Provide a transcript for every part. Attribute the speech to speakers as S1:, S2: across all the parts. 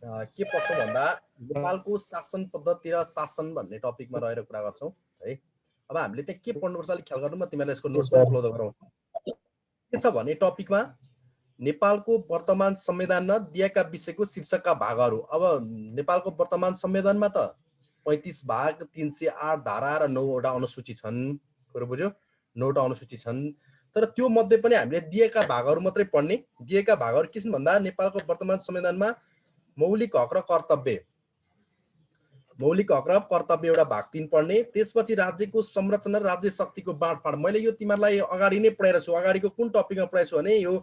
S1: के पर्छौँ भन्दा नेपालको शासन पद्धति र शासन भन्ने टपिकमा रहेर कुरा गर्छौँ है। अब हामीले त्यहाँ के पढ्नुपर्छ अलिक ख्याल गर्नु, म तिमीहरूलाई यसको नोट पनि उपलब्ध गराउँ। के छ भने टपिकमा नेपालको वर्तमान संविधानमा दिएका विषयको शीर्षकका भागहरू। अब नेपालको वर्तमान संविधानमा त 35 भाग 308 धारा र 9वटा अनुसूची छन्। कुरो बुझ्यो? 9वटा अनुसूची छन्। तर त्यो मध्ये पनि हामीले दिएका भागहरू मात्रै पढ्ने। दिएका भागहरू के छन् भन्दा नेपालको वर्तमान संविधानमा मौलिक हक र कर्तव्य, मौलिक हक र कर्तव्य एउटा भाग 3 पढ्ने। त्यसपछि राज्यको संरचना र राज्य शक्तिको बाँडफाँड। मैले यो तिमीहरूलाई अगाडि नै पढाएको छु। अगाडिको कुन टपिकमा पढाएको छु भने यो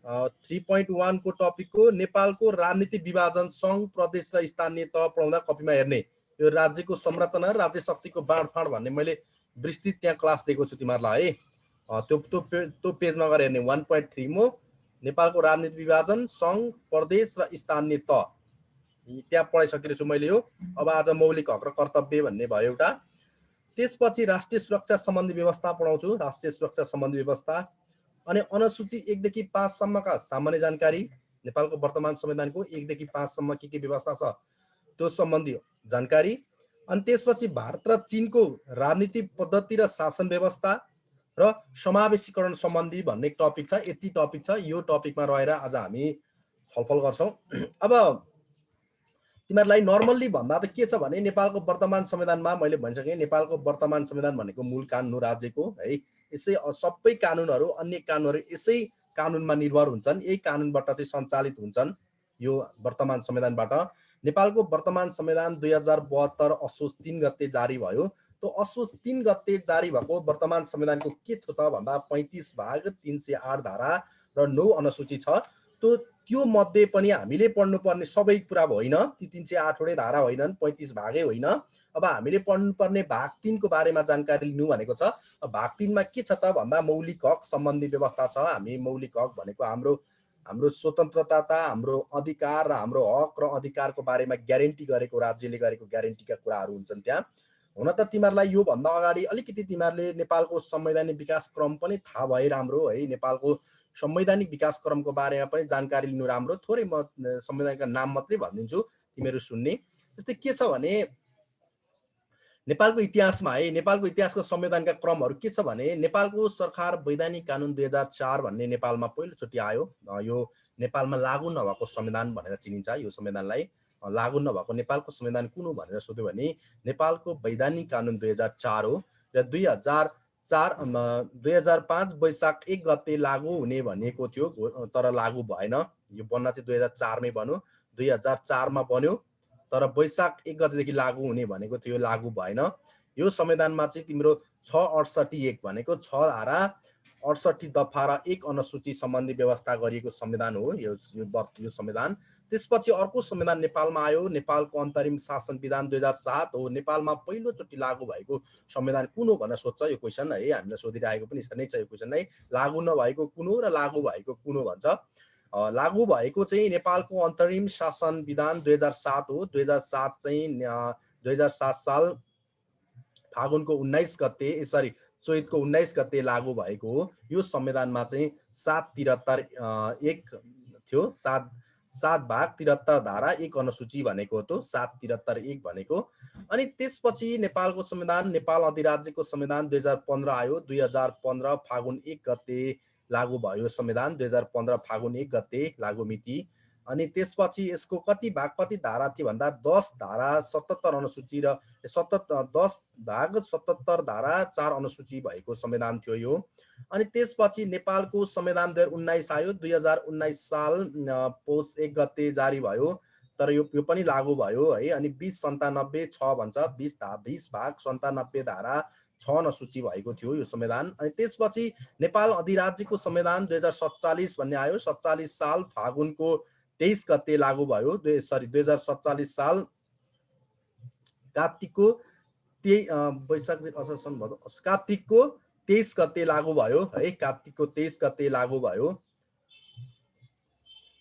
S1: 3.1 को टपिकको नेपालको राजनीति विभाजन सङ्घ प्रदेश र स्थानीय तह पढाउँदा कपीमा हेर्ने यो राज्यको संरचना र राज्य शक्तिको बाँडफाँड भन्ने मैले विस्तृत त्यहाँ क्लास दिएको छु तिमीहरूलाई है। त्यो पेजमा गएर हेर्ने 1.3 मो नेपालको राजनीति विभाजन सङ्घ प्रदेश र स्थानीय तह त्यहाँ पढाइसकेको छु मैले यो। अब आज मौलिक हक र कर्तव्य भन्ने भयो एउटा। त्यसपछि राष्ट्रिय सुरक्षा सम्बन्धी व्यवस्था पढाउँछु, राष्ट्रिय सुरक्षा सम्बन्धी व्यवस्था। अनि अनुसूची 1 देखि 5 सम्मका सामान्य जानकारी, नेपालको वर्तमान संविधानको 1 देखि 5 सम्म के व्यवस्था छ त्यो सम्बन्धी जानकारी। अनि त्यसपछि भारत र चीनको राजनीतिक पद्धति र शासन व्यवस्था र समावेशीकरण सम्बन्धी भन्ने टपिक छ। यति टपिक छ। यो टपिकमा रहेर आज हामी छलफल गर्छौँ। अब तिमीहरूलाई नर्मल्ली भन्दा त के छ भने नेपालको वर्तमान संविधानमा मैले भनिसकेँ, नेपालको वर्तमान संविधान भनेको मूल कानुन हो राज्यको है। यसै सबै कानुनहरू अन्य कानुनहरू यसै कानुनमा निर्भर हुन्छन्, यही कानुनबाट चाहिँ सञ्चालित हुन्छन्। यो वर्तमान संविधानबाट नेपालको वर्तमान संविधान 2072 असोज 3 गते जारी भयो। त्यो असोज 3 गते जारी भएको वर्तमान संविधानको के थियो त भन्दा 35 भाग 308 धारा र 9 अनुसूची छ। त्यो मध्ये पनि हामीले पढ्नुपर्ने सबै कुरा होइन, ती 308वटै धारा होइनन्, 35 भागै होइन। अब हामीले पढ्नुपर्ने भाग 3 को बारेमा जानकारी लिनु भनेको छ। भाग 3 मा के छ त भन्दा मौलिक हक सम्बन्धी व्यवस्था छ। हामी मौलिक हक भनेको हाम्रो स्वतन्त्रता, हाम्रो अधिकार र हाम्रो हक र अधिकारको बारेमा ग्यारेन्टी गरेको, राज्यले गरेको ग्यारेन्टीका कुराहरू हुन्छन् त्यहाँ। हुन त तिमीहरूलाई योभन्दा अगाडि अलिकति तिमीहरूले नेपालको संवैधानिक विकास क्रम पनि थाहा भए राम्रो है। नेपालको संवैधानिक विकास क्रमको बारेमा पनि जानकारी लिनु राम्रो। थोरै म संविधानका नाम मात्रै भनिदिन्छु, तिमीहरू सुन्ने। जस्तै के छ भने नेपालको इतिहासमा है, नेपालको इतिहासको संविधानका क्रमहरू के छ भने नेपालको सरकार वैधानिक कानुन 2004 भन्ने नेपालमा पहिलोचोटि आयो। यो नेपालमा लागू नभएको संविधान भनेर चिनिन्छ। यो संविधानलाई लागू नभएको नेपालको संविधान कुन हो भनेर सोध्यो भने नेपालको वैधानिक कानुन 2004 हो। र 2005 वैशाख 1 गते लागू हुने भनेको थियो, तर लागू भएन। यो बन्न चाहिँ 2004 मै बन्यो, 2004 मा बन्यो, तर वैशाख 1 गतेदेखि लागू हुने भनेको थियो, लागू भएन। यो संविधानमा चाहिँ तिम्रो 668(1) भनेको 6 धारा 68 दफा र 1 अनुसूची सम्बन्धी व्यवस्था गरिएको संविधान हो यो संविधान। त्यसपछि अर्को संविधान नेपालमा आयो, नेपालको अन्तरिम शासन विधान 2007 हो। नेपालमा पहिलोचोटि लागू भएको संविधान कुन हो भनेर सोध्छ यो क्वेसन है, हामीलाई सोधिरहेको पनि नै छ यो क्वेसन नै। लागू नभएको कुन हो र लागू भएको कुन हो भन्छ। लागू भएको चाहिँ नेपालको अन्तरिम शासन विधान 2007 हो। 2007 चाहिँ 2007 साल फागुनको 19 गते चैतको 19 गते लागू भएको हो। यो संविधानमा चाहिँ 773(1) थियो। 7 भाग 73 धारा 1 अनुसूची भनेको हो, 773(1) भनेको। अनि त्यसपछि नेपालको संविधान, नेपाल अधिराज्यको संविधान 2015 आयो। 2015 फागुन 1 गते लागू भयो संविधान। 2015 फागुन 1 गते लागू मिति। अनि त्यसपछि यसको कति भाग कति धारा थियो भन्दा 10 धारा 77 अनुसूची र 10 भाग 77 धारा 4 अनुसूची भएको संविधान थियो यो। अनि त्यसपछि नेपालको संविधान 2019 आयो। 2019 साल पौष 1 गते जारी भयो, तर यो पनि लागू भयो है। अनि 2097 6 भन्छ, 20 भाग 97 धारा 6 अनुसूची भएको थियो यो संविधान। अनि त्यसपछि नेपाल अधिराज्यको संविधान 2047 भन्ने आयो। 47 साल फागुनको 23 गते लागू भयो। 2047 साल कार्तिकको कार्तिकको 23 गते लागू भयो है। कार्तिकको 23 गते लागू भयो,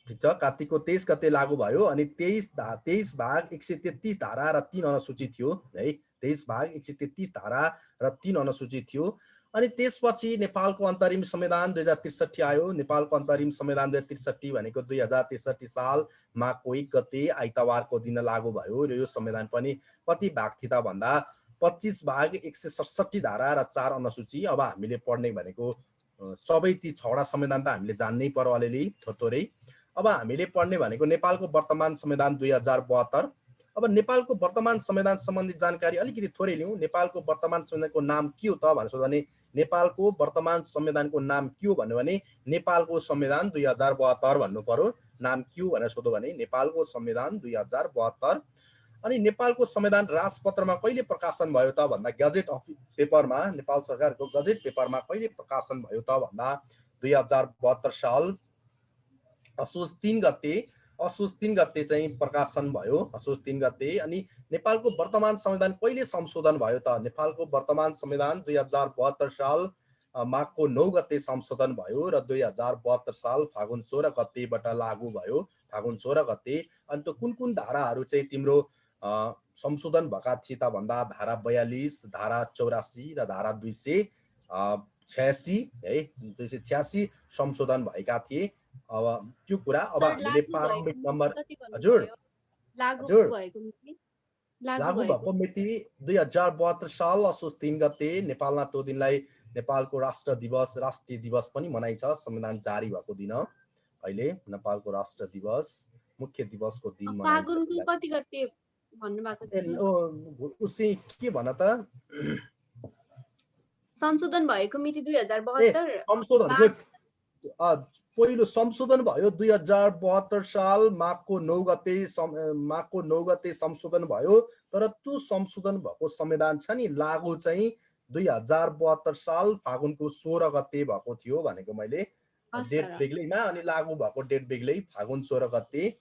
S1: ठिक छ। कार्तिकको 23 गते लागू भयो। अनि 23 भाग 133 धारा र 3 अनुसूची थियो है। 23 भाग 133 धारा र 3 अनुसूची थियो। अनि त्यसपछि नेपालको अन्तरिम संविधान 2063 आयो। नेपालको अन्तरिम संविधान 2063 भनेको 2063 साल माघको 1 गते आइतबारको दिन लागू भयो र यो संविधान पनि कति भाग थिए त भन्दा 25 भाग 167 धारा र 4 अनुसूची। अब हामीले पढ्ने भनेको सबै ती 6वटा संविधान त हामीले जान्नै पर्यो अलिअलि थोरै। अब हामीले पढ्ने भनेको नेपालको वर्तमान संविधान 2072। अब नेपालको वर्तमान संविधान सम्बन्धी जानकारी अलिकति थोरै लिउँ। नेपालको वर्तमान संविधानको नाम के हो त भनेर सोध्यो भने नेपालको वर्तमान संविधानको नाम के हो भन्यो भने नेपालको संविधान 2072 भन्नु पर्यो। नाम के हो भनेर सोध्यो भने नेपालको संविधान 2072। अनि नेपालको संविधान राजपत्रमा कहिले प्रकाशन भयो त भन्दा गजेट अफ पेपरमा, नेपाल सरकारको गजेट पेपरमा कहिले प्रकाशन भयो त भन्दा 2072 साल असोज 3 गते चाहिँ प्रकाशन भयो। असोज 3 गते। अनि नेपालको वर्तमान संविधान कहिले संशोधन भयो त? नेपालको वर्तमान संविधान 2072 साल माघको 9 गते संशोधन भयो र 2072 साल फागुन 16 गतेबाट लागू भयो। फागुन 16 गते। अनि त्यो कुन धाराहरू चाहिँ तिम्रो संशोधन भएका थिए त भन्दा धारा 42, धारा 84 र धारा 286 है, 286 संशोधन भएका थिए। अब त्यो कुरा अब हामीले प्रारम्भिक नम्बर हजुर लागू भएको मिति 2072 साल असोज 3 गते। नेपालमा त्यो दिनलाई नेपालको राष्ट्र दिवस, राष्ट्रिय दिवस पनि मनाइन्छ। संविधान जारी भएको दिन अहिले नेपालको राष्ट्र दिवस, मुख्य दिवसको दिन मनाइन्छ।
S2: फागुनको कति गते भन्नु भएको थियो?
S1: उसी के भन त
S2: संशोधन भएको मिति 2072।
S1: संशोधनको पहिलो संशोधन भयो 2072 साल माघको 9 गते संशोधन भयो। तर त्यो संशोधन भएको संविधान छ नि लागू चाहिँ 2072 साल फागुनको 16 गते भएको थियो भनेको मैले। डेट बेग्लैमा अनि लागू भएको डेट बेग्लै, फागुन 16 गते।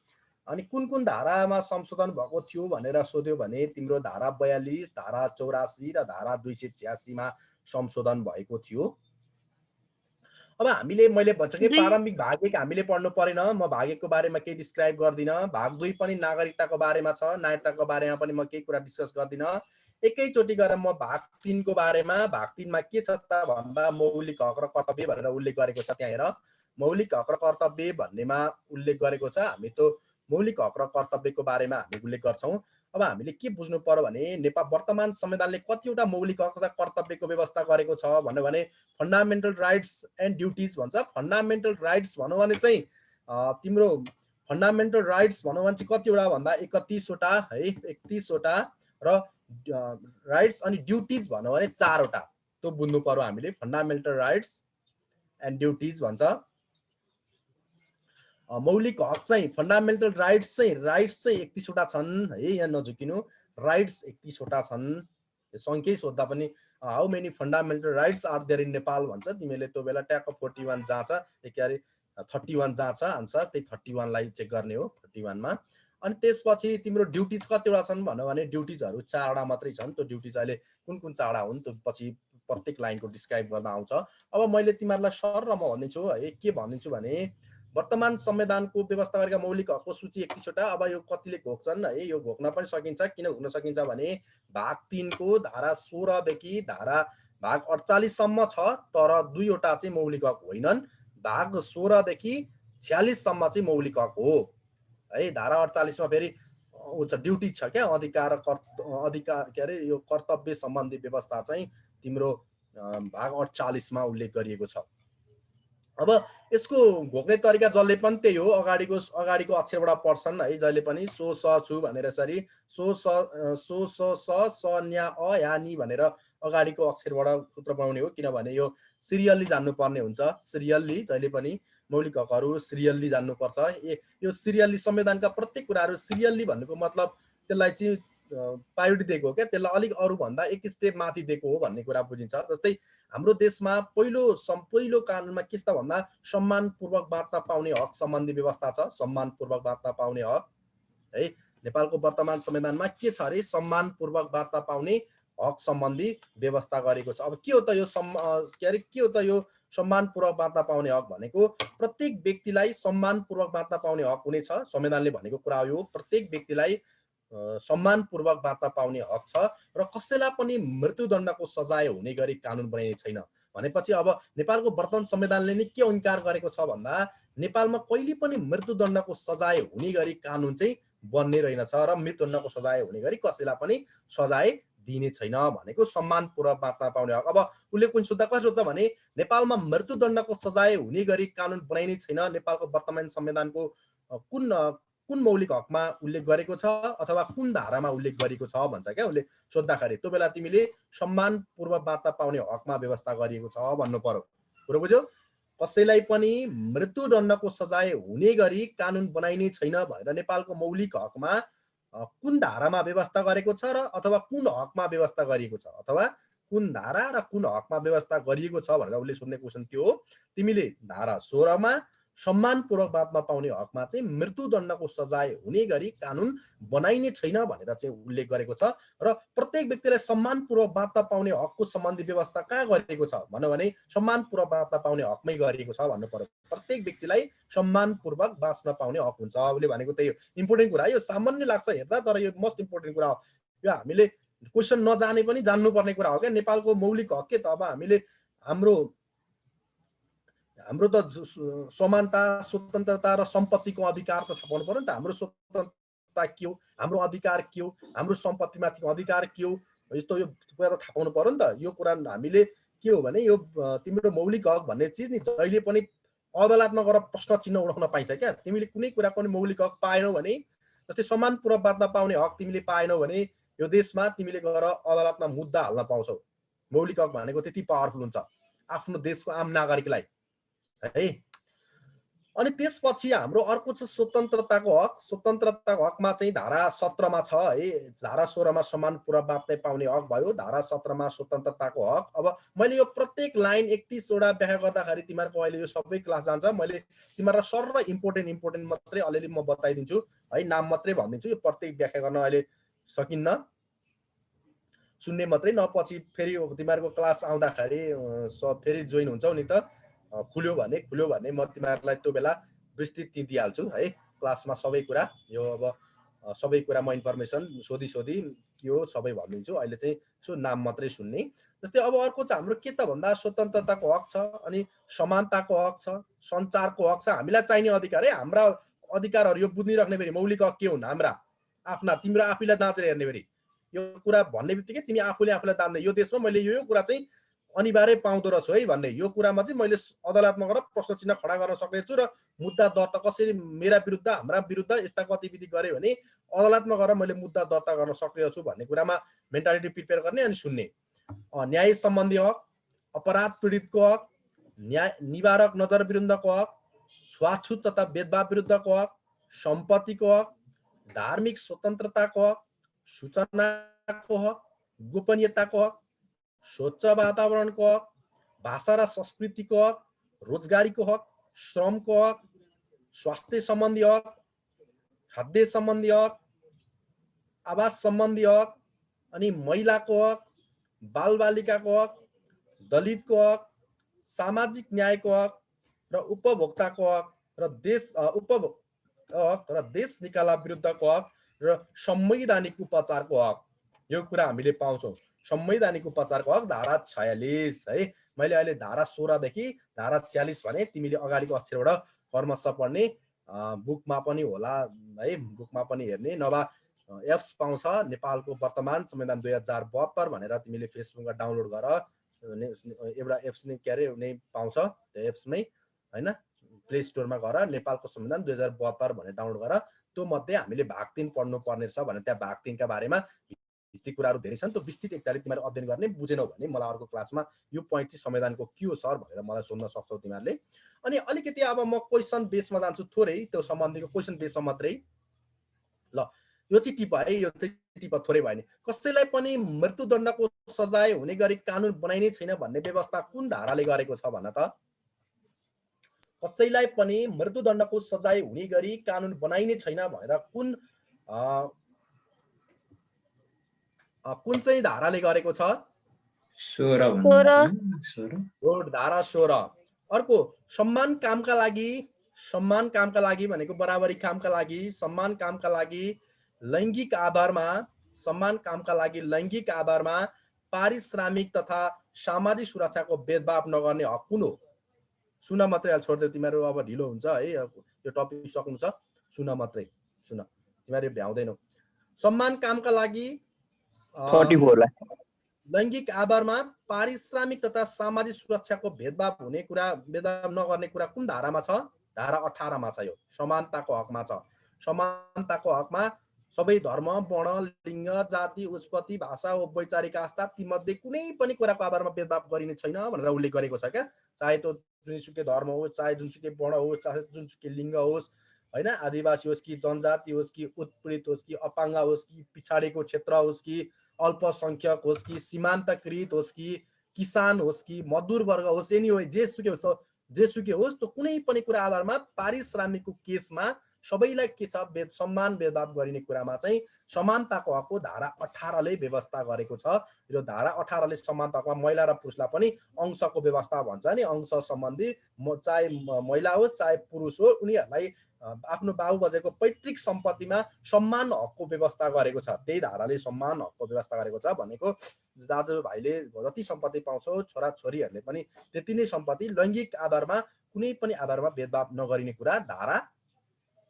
S1: अनि कुन धारामा संशोधन भएको थियो भनेर सोध्यो भने तिम्रो धारा 42, धारा 84 र धारा 286 मा संशोधन भएको थियो। अब हामीले मैले भनिसकेँ प्रारम्भिक भाग 1 हामीले पढ्नु परेन। म भाग 1 को बारेमा केही डिस्क्राइब गर्दिनँ। भाग 2 पनि नागरिकताको बारेमा छ। नागरिकताको बारेमा पनि म केही कुरा डिस्कस गर्दिनँ। एकैचोटि गरेर म भाग 3 को बारेमा, भाग 3 मा के छ त भन्दा मौलिक हक र कर्तव्य भनेर उल्लेख गरेको छ। त्यहाँ हेर मौलिक हक र कर्तव्य भन्नेमा उल्लेख गरेको छ। हामी त मौलिक हक र कर्तव्यको बारेमा हामी उल्लेख गर्छौँ। अब हामीले के बुझ्नु पर्यो भने नेपाल वर्तमान संविधानले कतिवटा मौलिक हक र कर्तव्यको व्यवस्था गरेको छ भन्यो भने फन्डामेन्टल राइट्स एन्ड ड्युटिज भन्छ। फन्डामेन्टल राइट्स भन्यो भने चाहिँ तिम्रो फन्डामेन्टल राइट्स भन्यो भने चाहिँ कतिवटा भन्दा 31 वटा है, 31 वटा र राइट्स अनि ड्युटिज भन्यो भने 4 वटा। त्यो बुझ्नु पर्यो हामीले। फन्डामेन्टल राइट्स एन्ड ड्युटिज भन्छ। मौलिक हक चाहिँ फन्डामेन्टल राइट्स चाहिँ 31 वटा छन् है, यहाँ नझुकिनु। राइट्स 31 वटा छन्। सङ्ख्यै सोद्धा पनि how many fundamental rights are there in Nepal भन्छ। तिमीले त्यो बेला ट्याक 41 जाँच के अरे 31 जाँच आन्सर, त्यही 31 लाई चेक गर्ने हो 31 मा। अनि त्यसपछि तिम्रो ड्युटिज कतिवटा छन् भन्यो भने ड्युटिजहरू 4 वटा मात्रै छन्। त्यो ड्युटिज अहिले कुन 4 वटा हुन् त्यो पछि प्रत्येक लाइनको डिस्क्राइब गर्न आउँछ। अब मैले तिमीहरूलाई सर र म भनिदिन्छु है, के भनिदिन्छु भने वर्तमान संविधानको व्यवस्था गरेका मौलिक हकको सूची 31 वटा। अब यो कतिले घोक्छन् है, यो घोक्न पनि सकिन्छ। किन घोक्न सकिन्छ भने भाग 3 को धारा 16 देखि भाग 48 सम्म छ, तर 2 वटा चाहिँ मौलिक हक होइनन्। भाग 16 देखि 46 सम्म चाहिँ मौलिक हक हो है। धारा 48 मा फेरि ड्युटी छ क्या, अधिकार के अरे यो कर्तव्य सम्बन्धी व्यवस्था चाहिँ तिम्रो भाग 48 मा उल्लेख गरिएको छ। अब यसको घोक्ने तरिका जसले पनि त्यही हो, अगाडिको अक्षरबाट पढ्छन् है जहिले पनि। सो स छु भनेर यसरी सो स न्या अ या नि भनेर अगाडिको अक्षरबाट सूत्र बनाउने हो। किनभने यो सिरियल्ली जान्नुपर्ने हुन्छ। सिरियल्ली जहिले पनि मौलिक हकहरू सिरियल्ली जान्नुपर्छ। यो सिरियल्ली संविधानका प्रत्येक कुराहरू सिरियल्ली भन्नुको मतलब त्यसलाई चाहिँ प्रायोरिटी दिएको हो क्या, त्यसलाई अलिक अरू भन्दा एक स्टेप माथि दिएको हो भन्ने कुरा बुझिन्छ। जस्तै हाम्रो देशमा पहिलो कानुनमा के छ त भन्दा सम्मानपूर्वक बाँच्न पाउने हक सम्बन्धी व्यवस्था छ। सम्मानपूर्वक बाँच्न पाउने हक है, नेपालको वर्तमान संविधानमा के छ अरे सम्मानपूर्वक बाँच्न पाउने हक सम्बन्धी व्यवस्था गरेको छ। अब के हो त यो के हो त यो सम्मानपूर्वक बाँच्न पाउने हक भनेको प्रत्येक व्यक्तिलाई सम्मानपूर्वक बाँच्न पाउने हक हुनेछ। संविधानले भनेको कुरा हो। प्रत्येक व्यक्तिलाई सम्मानपूर्वक बाँच्न पाउने हक छ र कसैलाई पनि मृत्युदण्डको सजाय हुने गरी कानुन बनाइने छैन भनेपछि अब नेपालको वर्तमान संविधानले नै के इन्कार गरेको छ भन्दा नेपालमा कहिले पनि मृत्युदण्डको सजाय हुने गरी कानुन चाहिँ बन्ने रहेनछ र मृत्युदण्डको सजाय हुने गरी कसैलाई पनि सजाय दिने छैन भनेको सम्मानपूर्वक बाँच्न पाउने हक। अब उसले कुन सोध्दा कसरी सोध्छ भने नेपालमा मृत्युदण्डको सजाय हुने गरी कानुन बनाइने छैन नेपालको वर्तमान संविधानको कुन कुन मौलिक हकमा उल्लेख गरेको छ अथवा कुन धारामा उल्लेख गरेको छ भन्छ क्या उसले सोद्धाखेरि। त्यो बेला तिमीले सम्मानपूर्वक बाँच्न पाउने हकमा व्यवस्था गरिएको छ भन्नु पर्यो। कुरो बुझ्यौ? कसैलाई पनि मृत्युदण्डको सजाय हुने गरी कानुन बनाइने छैन भनेर नेपालको मौलिक हकमा कुन धारामा व्यवस्था गरेको छ र अथवा कुन हकमा व्यवस्था गरिएको छ अथवा कुन धारा र कुन हकमा व्यवस्था गरिएको छ भनेर उसले सोध्ने क्वेसन त्यो हो। तिमीले धारा 16 मा सम्मानपूर्वक बाँच्न पाउने हकमा चाहिँ मृत्युदण्डको सजाय हुने गरी कानुन बनाइने छैन भनेर चाहिँ उल्लेख गरेको छ र प्रत्येक व्यक्तिलाई सम्मानपूर्वक बाँच्न पाउने हकको सम्बन्धी व्यवस्था कहाँ गरिएको छ भन्यो भने सम्मानपूर्वक बाँच्न पाउने हकमै गरिएको छ भन्नु पर्यो। प्रत्येक व्यक्तिलाई सम्मानपूर्वक बाँच्न पाउने हक हुन्छ। उसले भनेको त्यही हो। इम्पोर्टेन्ट कुरा, यो सामान्य लाग्छ हेर्दा तर यो मोस्ट इम्पोर्टेन्ट कुरा हो। यो हामीले क्वेसन नजाने पनि जान्नुपर्ने कुरा हो क्या। नेपालको मौलिक हक के त अब हामीले हाम्रो त समानता स्वतन्त्रता र सम्पत्तिको अधिकार त थाहा पाउनु पर्यो नि त। हाम्रो स्वतन्त्रता के हो, हाम्रो अधिकार के हो, हाम्रो सम्पत्तिमाथिको अधिकार के हो, यस्तो यो कुरा त थाहा पाउनु पर्यो नि त। यो कुरा हामीले के हो भने यो तिम्रो मौलिक हक भन्ने चिज नि जहिले पनि अदालतमा गएर प्रश्न चिन्ह उठाउन पाइन्छ क्या। तिमीले कुनै कुराको पनि मौलिक हक पाएनौ भने जस्तै सम्मानपूर्वक बाँच्न पाउने हक तिमीले पाएनौ भने यो देशमा तिमीले गएर अदालतमा मुद्दा हाल्न पाउँछौ। मौलिक हक भनेको त्यति पावरफुल हुन्छ आफ्नो देशको आम नागरिकलाई है। अनि त्यसपछि हाम्रो अर्को छ स्वतन्त्रताको हक। स्वतन्त्रताको हकमा चाहिँ धारा 17 मा छ है। धारा 16 मा सम्मानपूर्वक बाँच्न पाउने हक भयो, धारा 17 मा स्वतन्त्रताको हक। अब मैले यो प्रत्येक लाइन 31 वटा व्याख्या गर्दाखेरि तिमीहरूको अहिले यो सबै क्लास जान्छ। मैले तिमीहरूलाई सर इम्पोर्टेन्ट मात्रै अलिअलि म बताइदिन्छु है, नाम मात्रै भनिदिन्छु। यो प्रत्येक व्याख्या गर्न अहिले सकिन्न, सुन्ने मात्रै न। पछि फेरि तिमीहरूको क्लास आउँदाखेरि फेरि जोइन हुन्छौ नि त, खुल्यो भने म तिमीहरूलाई त्यो बेला विस्तृत दिइहाल्छु है क्लासमा सबै कुरा। यो अब सबै कुरा म इन्फर्मेसन सोधी के हो सबै भनिदिन्छु। अहिले चाहिँ सो नाम मात्रै सुन्ने। जस्तै अब अर्को चाहिँ हाम्रो के त भन्दा स्वतन्त्रताको हक छ, अनि समानताको हक छ, सञ्चारको हक छ। हामीलाई चाहिने अधिकार है, हाम्रा अधिकारहरू यो बुझिराख्ने फेरि मौलिक हक के हुन् हाम्रा आफ्ना। तिम्रो आफैलाई जाँचेर हेर्ने फेरि यो कुरा भन्ने बित्तिकै तिमी आफूले आफूलाई जान्ने यो देशमा मैले यो कुरा चाहिँ अनिवार्य पाउँदो रहेछु है भन्ने यो कुरामा चाहिँ मैले अदालतमा गएर प्रश्न चिन्ह खडा गर्न सक्ने छु र मुद्दा दर्ता कसरी मेरा विरुद्ध हाम्रा विरुद्ध यस्ता गतिविधि गरे भने अदालतमा गएर मैले मुद्दा दर्ता गर्न सक्ने छु भन्ने कुरामा मेन्टालिटी प्रिपेयर गर्ने अनि सुन्ने। न्याय सम्बन्धी हक, अपराध पीडितको हक, न्याय निवारक नजर विरुद्धको हक, छुवाछुत तथा भेदभाव विरुद्धको हक, सम्पत्तिको हक, धार्मिक स्वतन्त्रताको हक, सूचनाको हक, गोपनीयताको हक, स्वच्छ वातावरणको हक, भाषा र संस्कृतिको हक, रोजगारीको हक, श्रमको हक, स्वास्थ्य सम्बन्धी हक, खाद्य सम्बन्धी हक, आवास सम्बन्धी हक, अनि महिलाको हक, बालबालिकाको हक, दलितको हक, सामाजिक न्यायको हक र उपभोक्ताको हक र देश निकाला विरुद्धको हक र संवैधानिक उपचारको हक। यो कुरा हामीले पाउँछौँ। संवैधानिक उपचारको हक धारा 46 है। मैले अहिले धारा 16 देखि धारा 46 भने तिमीले अगाडिको अक्षरबाट कर्मश पढ्ने, बुकमा पनि होला है, बुकमा पनि हेर्ने, नभए एप्स पाउँछ नेपालको वर्तमान संविधान 2072 भनेर तिमीले फेसबुकमा डाउनलोड गर। एउटा एप्स नै के अरे नै पाउँछ त्यो एप्समै हैन, प्ले स्टोरमा गएर नेपालको संविधान 2072 भनेर डाउनलोड गर। त्यो मध्ये हामीले भाग 3 पढ्नु पर्ने छ भने त्यहाँ भाग 3 का बारेमा भित्तिक कुराहरू धेरै छन्। त्यो विस्तृत एकताले तिमीहरू अध्ययन गर्ने। बुझेनौ भने मलाई अर्को क्लासमा यो पोइन्ट चाहिँ संविधानको के हो सर भनेर मलाई सोध्न सक्छौ तिमीहरूले। अनि अलिकति अब म क्वेसन बेसमा जान्छु थोरै, त्यो सम्बन्धीको क्वेसन बेसमा मात्रै। ल यो चाहिँ टिप है, यो चाहिँ टिप थोरै भयो नि। कसैलाई पनि मृत्युदण्डको सजाय हुने गरी कानुन बनाइने छैन भन्ने व्यवस्था कुन धाराले गरेको छ भन त? कसैलाई पनि मृत्युदण्डको सजाय हुने गरी कानुन बनाइने छैन भनेर कुन चाहिँ धाराले गरेको छ? 16 धारा 16। अर्को सम्मान कामका लागि भनेको बराबरी कामका लागि, सम्मान कामका लागि लैङ्गिक आधारमा समान कामका लागि लैङ्गिक आधारमा पारिश्रमिक तथा सामाजिक सुरक्षाको भेदभाव नगर्ने हक कुन हो? सुन मात्रै छोड्दै तिमीहरू अब ढिलो हुन्छ है यो टपिक सक्नु छ सुन मात्रै सुन तिमीहरू भ्याउँदैनौ सम्मान कामका लागि
S3: 44 ला
S1: लैङ्गिक आधारमा पारिश्रमिक तथा सामाजिक सुरक्षाको भेदभाव हुने कुरा भेदभाव नगर्ने कुरा कुन धारामा छ धारा 18 मा छ यो समानताको हकमा छ समानताको हकमा सबै धर्म वर्ण लिङ्ग जाति उत्पत्ति भाषा वैचारिक आस्था तीमध्ये कुनै पनि कुराको आधारमा भेदभाव गरिने छैन भनेर उल्लेख गरेको छ क्या चाहे त्यो जुनसुकै धर्म होस् चाहे जुनसुकै वर्ण होस् चाहे जुनसुकै लिङ्ग होस् हैन आदिवासी होस् कि जनजाति होस् कि उत्पीडित होस् कि अपाङ्ग होस् कि पिछाडेको क्षेत्र होस् कि अल्पसंख्यक होस् कि सीमान्तकृत होस् कि किसान होस् कि मजदुर वर्ग होस् एनीवे जेसुकै होस् त कुनै पनि कुरा आधारमा पारिश्रमिकको केसमा सबैलाई के छ सम्मान भेदभाव गरिने कुरामा चाहिँ समानताको हकको धारा 18 ले व्यवस्था गरेको छ यो धारा 18 ले समानताको महिला र पुरुषलाई पनि अंशको व्यवस्था भन्छ नि अंश सम्बन्धी चाहे महिला होस् चाहे पुरुष हो उनीहरूलाई आफ्नो बाबुबजेको पैतृक सम्पत्तिमा सम्मान हकको व्यवस्था गरेको छ त्यही धाराले सम्मान हकको व्यवस्था गरेको छ भनेको दाजुभाइले जति सम्पत्ति पाउँछौ छोराछोरीहरूले पनि त्यति नै सम्पत्ति लैङ्गिक आधारमा कुनै पनि आधारमा भेदभाव नगरिने कुरा धारा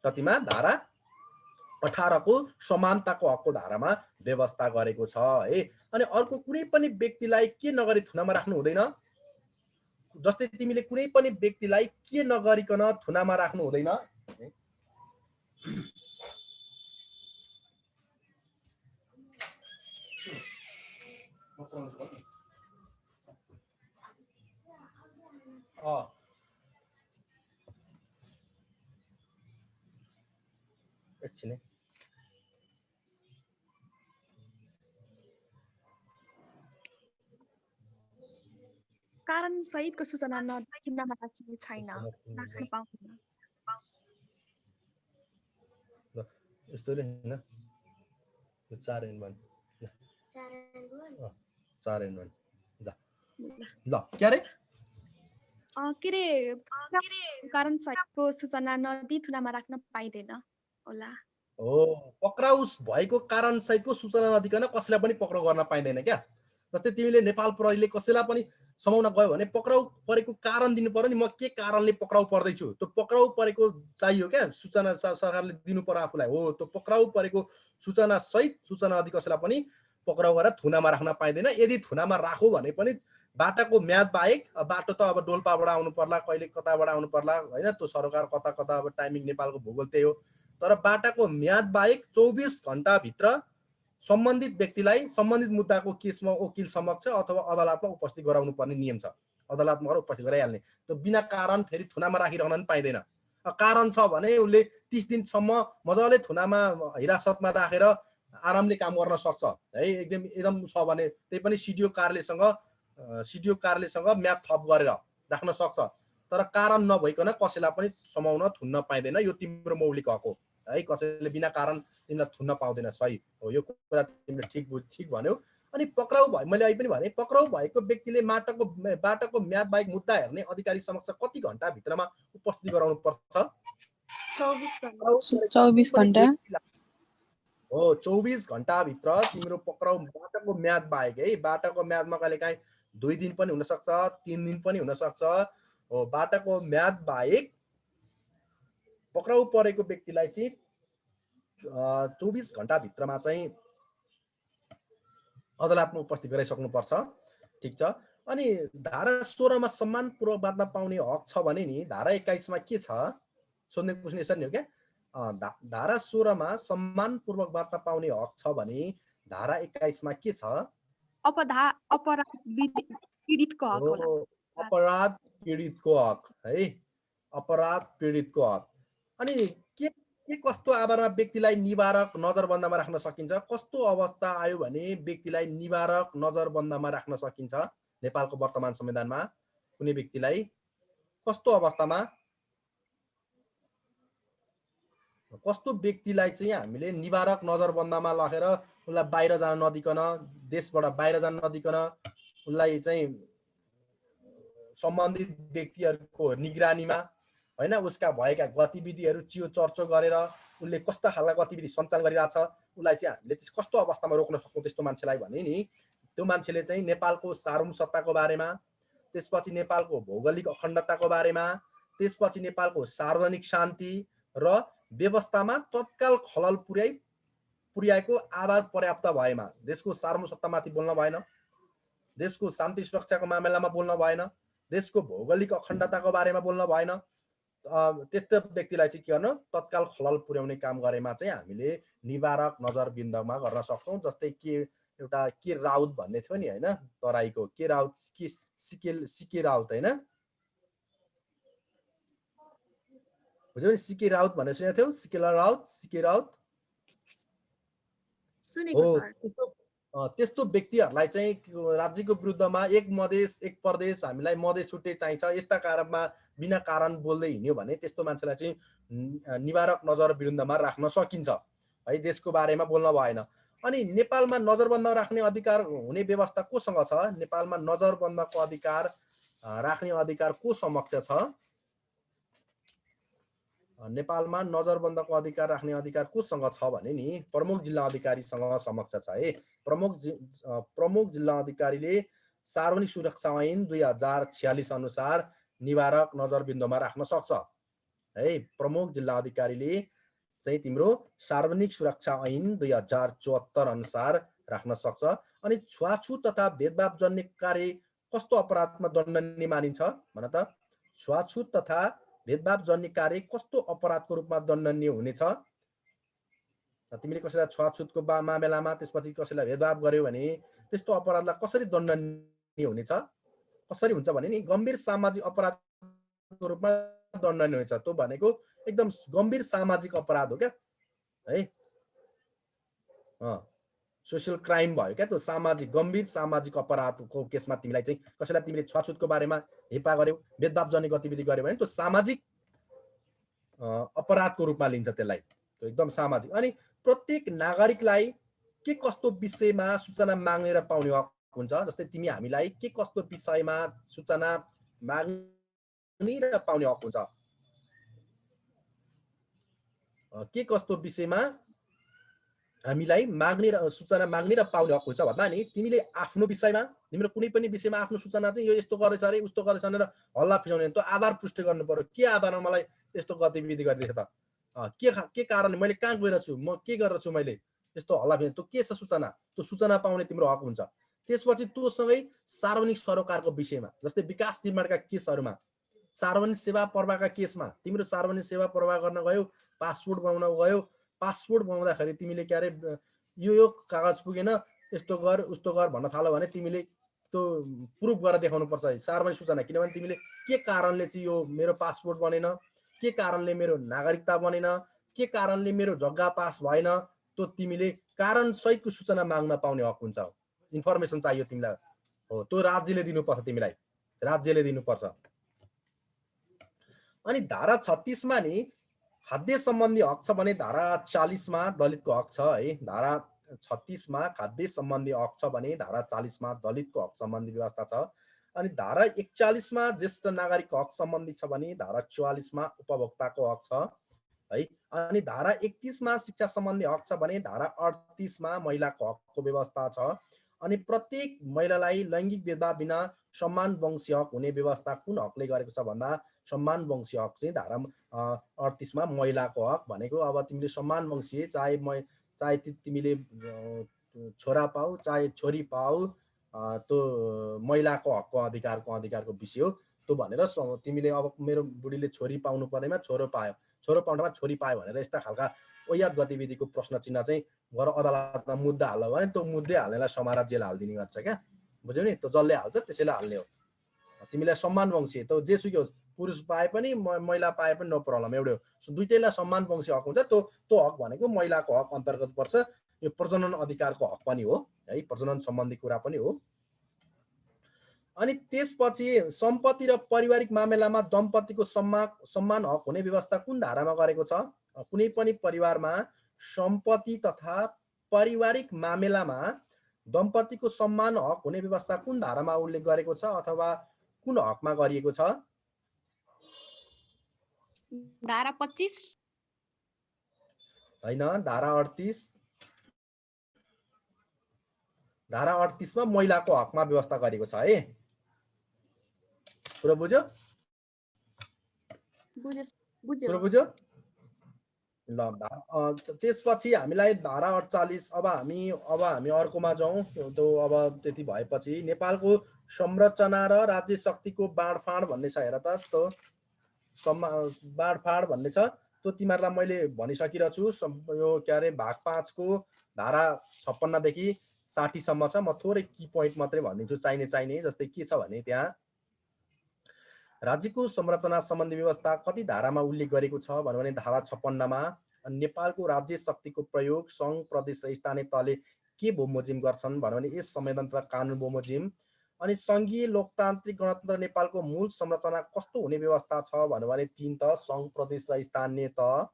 S1: कतिमा धारा 18 को समानताको हकको धारामा व्यवस्था गरेको छ है अनि अर्को कुनै पनि व्यक्तिलाई के नगरी थुनामा राख्नु हुँदैन जस्तै तिमीले कुनै पनि व्यक्तिलाई के नगरिकन थुनामा राख्नु हुँदैन एकछिन
S4: कारण सहितको सूचना नदिनमा राखिने छैन राख्न पाउँदैन
S1: यस्तोले हैन यो 4N1 4N1 जा ल के रे
S4: कारण सहितको सूचना नदी थुनामा राख्न पाइदैन होला
S1: हो पक्राउ भएको कारण सहितको सूचना नदिकन कसैलाई पनि पक्राउ गर्न पाइदैन क्या जस्तै तिमीले नेपाल प्रहरीले कसैलाई पनि समाउन गयो भने पक्राउ परेको कारण दिनु पर्यो नि म के कारणले पक्राउ पर्दै छु त्यो पक्राउ परेको चाहियो क्या सूचना सरकारले दिनु पर्यो आफुलाई हो त्यो पक्राउ परेको सूचना सहित सूचना नदी कसैलाई पनि पक्राउ गरेर थुनामा राख्न पाइदैन यदि थुनामा राखौ भने पनि बाटाको म्याद बाहेक बाटो त अब डोल्पाबाट आउनु पर्ला कहिले कताबाट आउनु पर्ला हैन त्यो सरकार कता कता अब टाइमिङ नेपालको भूगोल त्यही हो तर बाटाको म्याद बाहेक 24 घण्टा भित्र सम्बन्धित व्यक्तिलाई सम्बन्धित मुद्दाको केसमा वकिल समक्ष अथवा अदालतमा उपस्थित गराउनु पर्ने नियम छ अदालतमा गएर उपस्थित गराइहाल्ने त्यो बिना कारण फेरि थुनामा राखिरहन पनि पाइदैन कारण छ भने उसले 30 दिनसम्म मजाले थुनामा हिरासतमा राखेर आरामले काम गर्न सक्छ है एकदम छ भने त्यही पनि सिडिओ कार्यालयसँग म्याद थप गरेर राख्न सक्छ तर कारण नभइकन कसैलाई पनि समाउन थुन्न पाइदैन यो तिम्रो मौलिक हक हो है कसैले बिना कारण तिमीलाई थुन्न पाउँदैन सही हो यो कुरा तिमीले ठीक भन्यौ अनि पक्राउ भयो मैले अहिले पनि भने पक्राउ भएको व्यक्तिले बाटाको म्याद बाहेक मुद्दा हेर्ने अधिकारी समक्ष कति घण्टा भित्रमा उपस्थित गराउनु पर्छ
S4: 24 घण्टा
S1: हो 24 घण्टा भित्र तिम्रो पक्राउ बाटाको म्याद बाहेक है बाटाको म्यादमा कहिलेकाहीँ 2 दिन पनि हुन सक्छ 3 दिन पनि हुन सक्छ हो बाटाको म्याद बाहेक पक्राउ परेको व्यक्तिलाई चाहिँ 24 घण्टा भित्रमा चाहिँ अदालतमा उपस्थित गराइसक्नुपर्छ ठीक छ अनि धारा 16 मा सम्मानपूर्वक बाँड्न पाउने हक छ भने नि धारा 21 मा के छ सोध्ने प्रश्न यसरी नै हो क्या धारा 16 मा सम्मानपूर्वक बाँड्न पाउने हक छ भने धारा 21 मा के छ
S4: अपराध पीडितको हक होला
S1: अपराध पीडितको हक है अपराध पीडितको हक अनि के कस्तो आधारमा व्यक्तिलाई निवारक नजरबन्दमा राख्न सकिन्छ कस्तो अवस्था आयो भने व्यक्तिलाई निवारक नजरबन्दमा राख्न सकिन्छ नेपालको वर्तमान संविधानमा कुनै व्यक्तिलाई कस्तो अवस्थामा कस्तो व्यक्तिलाई चाहिँ हामीले निवारक नजरबन्दमा राखेर उनलाई बाहिर जान नदिकन देशबाट बाहिर जान नदिकन उनलाई चाहिँ सम्बन्धित व्यक्तिहरूको निगरानीमा हैन उसका भएका गतिविधिहरू चियो चर्चो गरेर उसले कस्ता खालका गतिविधि सञ्चालन गरिरहेछ उसलाई चाहिँ हामीले कस्तो अवस्थामा रोक्न सक्छौँ त्यस्तो मान्छेलाई भने नि त्यो मान्छेले चाहिँ नेपालको सार्वभौमसत्ताको बारेमा, त्यसपछि नेपालको भौगोलिक अखण्डताको बारेमा, त्यसपछि नेपालको सार्वजनिक शान्ति र व्यवस्थामा तत्काल खलल पुर्याएको आधार पर्याप्त भएमा देशको सार्वभौमसत्तामाथि बोल्न भएन, देशको शान्ति सुरक्षाको मामिलामा बोल्न भएन, देशको भौगोलिक अखण्डताको बारेमा बोल्न भएन। त्यस्तो व्यक्तिलाई चाहिँ के गर्नु तत्काल खलल पुर्याउने काम गरेमा चाहिँ हामीले निवारक नजरबिन्दमा गर्न सक्छौँ। जस्तै के एउटा के राउत भन्ने थियो नि होइन, तराईको के राउत सिके राउत होइन, बुझ्यौ नि? सिके राउत भनेर सुनेको थियौ? सिके राउत
S4: सुनेको सर।
S1: त्यस्तो व्यक्तिहरूलाई चाहिँ राज्यको विरुद्धमा एक मधेस एक प्रदेश हामीलाई मधेस छुट्टै चाहिन्छ यस्ता कारणमा बिना कारण बोल्दै हिँड्यो भने त्यस्तो मान्छेलाई चाहिँ निवारक नजर विरुद्धमा राख्न सकिन्छ है, देशको बारेमा बोल्न भएन। अनि नेपालमा नजरबन्दमा राख्ने अधिकार हुने व्यवस्था कोसँग छ? नेपालमा नजरबन्दको अधिकार राख्ने अधिकार को समक्ष छ? नेपालमा नजरबन्दको अधिकार राख्ने अधिकार कोसँग छ भने नि प्रमुख जिल्ला अधिकारीसँग समक्ष छ है। प्रमुख जिल्ला अधिकारीले सार्वजनिक सुरक्षा ऐन 2046 अनुसार निवारक नजरबिन्दुमा राख्न सक्छ है। प्रमुख जिल्ला अधिकारीले चाहिँ तिम्रो सार्वजनिक सुरक्षा ऐन 2074 अनुसार राख्न सक्छ। अनि छुवाछुत तथा भेदभाव जन्य कार्य कस्तो अपराधमा दण्डनीय मानिन्छ भन त? छुवाछुत तथा भेदभाव जन्य कार्य कस्तो अपराधको रूपमा दण्डनीय हुनेछ? तिमीले कसैलाई छुवाछुतको मामिलामा त्यसपछि कसैलाई भेदभाव गर्यो भने त्यस्तो अपराधलाई कसरी दण्डनीय हुनेछ? कसरी हुन्छ भने नि गम्भीर सामाजिक अपराधको रूपमा दण्डनीय हुन्छ। त्यो भनेको एकदम गम्भीर सामाजिक अपराध हो क्या है, सोशल क्राइम भयो क्या, त्यो सामाजिक गम्भीर सामाजिक अपराधको केसमा तिमीलाई चाहिँ कसैलाई तिमीले छुवाछुतको बारेमा हेपा गर्यौ, भेदभाव जन्य गतिविधि गर्यो भने त्यो सामाजिक अपराधको रूपमा लिन्छ त्यसलाई, त्यो एकदम सामाजिक। अनि प्रत्येक नागरिकलाई के कस्तो विषयमा सूचना माग्ने र पाउने हक हुन्छ? जस्तै तिमी हामीलाई के कस्तो विषयमा सूचना माग्ने र पाउने हक हुन्छ? के कस्तो विषयमा हामीलाई माग्ने र सूचना माग्ने र पाउने हक हुन्छ भन्दा नि तिमीले आफ्नो विषयमा तिम्रो कुनै पनि विषयमा आफ्नो सूचना चाहिँ यो यस्तो गरेछ अरे उस्तो गरेछ भनेर हल्ला फिजाउने त्यो आधार पुष्टि गर्नु पर्यो। के आधारमा मलाई यस्तो गतिविधि गरिदिएको त? के कारण मैले कहाँ गएर छु, म के गरेर छु, मैले यस्तो हल्ला फिजाउने त्यो के छ सूचना? त्यो सूचना पाउने तिम्रो हक हुन्छ। त्यसपछि त्योसँगै सार्वजनिक सरोकारको विषयमा जस्तै विकास निर्माणका केसहरूमा, सार्वजनिक सेवा प्रवाहका केसमा तिम्रो सार्वजनिक सेवा प्रवाह गर्न गयो, पासपोर्ट बनाउन गयो, पासपोर्ट बनाउँदाखेरि तिमीले के अरे यो कागज पुगेन यस्तो गर उस्तो गर भन्न थाल्यो भने तिमीले त्यो प्रुफ गरेर देखाउनु पर्छ सार्वजनिक सूचना। किनभने तिमीले के कारणले चाहिँ यो मेरो पासपोर्ट बनेन, के कारणले मेरो नागरिकता बनेन, के कारणले मेरो जग्गा पास भएन, त्यो तिमीले कारण सहितको सूचना माग्न पाउने हक हुन्छ। इन्फर्मेसन चाहियो तिमीलाई, हो त्यो राज्यले दिनुपर्छ, तिमीलाई राज्यले दिनुपर्छ। अनि धारा 36 मा नि खाद्य सम्बन्धी हक छ भने धारा 40 मा दलितको हक छ है। धारा 36 मा खाद्य सम्बन्धी हक छ भने धारा 40 मा दलितको हक सम्बन्धी व्यवस्था छ। अनि धारा 41 मा ज्येष्ठ नागरिकको हक सम्बन्धी छ भने धारा 44 मा उपभोक्ताको हक छ है। अनि धारा 31 मा शिक्षा सम्बन्धी हक छ भने धारा 38 मा महिलाको हकको व्यवस्था छ। अनि प्रत्येक महिलालाई लैङ्गिक भेदभाव बिना सम्मान वंशी हक हुने व्यवस्था कुन हकले गरेको छ भन्दा सम्मान वंशी हक चाहिँ धारा 38 मा महिलाको हक भनेको अब तिमीले सम्मान वंशी चाहे तिमीले छोरा पाऊ चाहे छोरी पाऊ त्यो महिलाको हकको अधिकारको विषय हो त्यो भनेर तिमीले अब मेरो बुढीले छोरी पाउनु पर्नेमा छोरो पायो, छोरो पाउनुमा छोरी पायो भनेर यस्ता खालका अयात गतिविधिको प्रश्न चिन्ह चाहिँ गर अदालतमा मुद्दा हाल्यो भने त्यो मुद्दै हाल्नेलाई समारा जेल हालिदिने गर्छ क्या, बुझ्यौ नि? त्यो जसले हाल्छ त्यसैले हाल्ने हो। तिमीलाई सम्मान वंशी त जेसुकै होस्, पुरुष पाए पनि महिला पाए पनि नो प्रब्लम, एउटै हो। दुईटैलाई सम्मान वंशी हक हुन्छ। त्यो हक भनेको महिलाको हक अन्तर्गत पर्छ। यो प्रजनन अधिकारको हक पनि हो है, प्रजनन सम्बन्धी कुरा पनि हो। अनि त्यसपछि सम्पत्ति र पारिवारिक मामिलामा दम्पतिको सम्मान हक हुने व्यवस्था कुन धारामा गरेको छ? कुनै पनि परिवारमा सम्पत्ति तथा पारिवारिक मामिलामा दम्पतिको सम्मान हक हुने व्यवस्था कुन धारामा उल्लेख गरेको छ अथवा कुन हकमा गरिएको छ?
S4: धारा 25।
S1: हैन धारा 38 मा महिलाको हकमा व्यवस्था गरेको छ है। कुरा बुझ्यो? कुरा बुझ्यो? ल त्यसपछि हामीलाई धारा 48 अब हामी अर्कोमा जाउँ। त्यो अब त्यति भएपछि नेपालको संरचना र राज्य शक्तिको बाँडफाँड भन्ने छ हेर त। त्यो बाँडफाँड भन्ने छ त्यो तिमीहरूलाई मैले भनिसकिरहेको छु। यो के अरे भाग 5 को धारा 56 देखि 60 सम्म छ। म थोरै की पोइन्ट मात्रै भनिदिन्छु चाहिने जस्तै के छ भने त्यहाँ राज्यको संरचना सम्बन्धी व्यवस्था कति धारामा उल्लेख गरेको छ भने धारा 56 मा नेपालको राज्य शक्तिको प्रयोग सङ्घ प्रदेश र स्थानीय तहले के बमोजिम गर्छन् भने यस संविधान तथा कानुन बमोजिम। अनि सङ्घीय लोकतान्त्रिक गणतन्त्र नेपालको मूल संरचना कस्तो हुने व्यवस्था छ भने 3 तह सङ्घ प्रदेश र स्थानीय तह।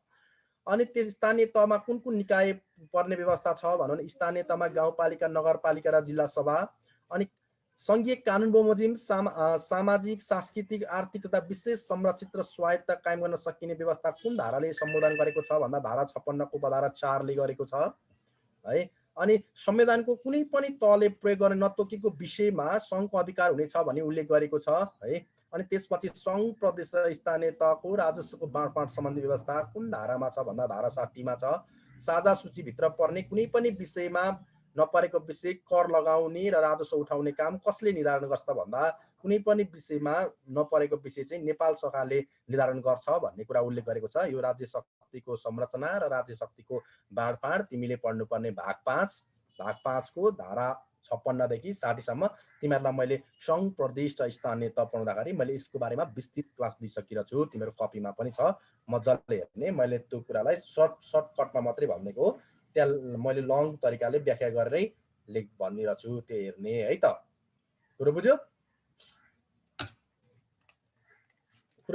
S1: अनि त्यस स्थानीय तहमा कुन कुन निकाय पर्ने व्यवस्था छ भने स्थानीय तहमा गाउँपालिका नगरपालिका र जिल्ला सभा। अनि सङ्घीय कानुन बमोजिम सामाजिक सांस्कृतिक आर्थिक तथा विशेष संरक्षित र स्वायत्त कायम गर्न सकिने व्यवस्था कुन धाराले सम्बोधन गरेको छ भन्दा धारा 56 को उपधारा 4 ले गरेको छ है। अनि संविधानको कुनै पनि तहले प्रयोग गर्न नतोकेको विषयमा सङ्घको अधिकार हुनेछ भनी उल्लेख गरेको छ है। अनि त्यसपछि सङ्घ प्रदेश र स्थानीय तहको राजस्वको बाँडफाँड सम्बन्धी व्यवस्था कुन धारामा छ भन्दा धारा 60 मा छ। साझा सूचीभित्र पर्ने कुनै पनि विषयमा नपरेको विषय कर लगाउने र राजस्व उठाउने काम कसले निर्धारण गर्छ भन्दा कुनै पनि विषयमा नपरेको विषय चाहिँ नेपाल सरकारले निर्धारण गर्छ भन्ने कुरा उल्लेख गरेको छ। यो राज्य शक्तिको संरचना र राज्य शक्तिको बाँडफाँड तिमीले पढ्नुपर्ने भाग 5 को धारा 56 देखि 60 सम्म तिमीहरूलाई मैले सङ्घ प्रदेश र स्थानीय तह पढाउँदाखेरि मैले यसको बारेमा विस्तृत क्लास दिइसकिरहेको छु। तिम्रो कपीमा पनि छ मजाले हेर्ने। मैले त्यो कुरालाई सर्टकटमा मात्रै भनिदिएको हो। त्यहाँ मैले लङ तरिकाले व्याख्या गरेरै भनिरहेको छु त्यो हेर्ने है त। कुरो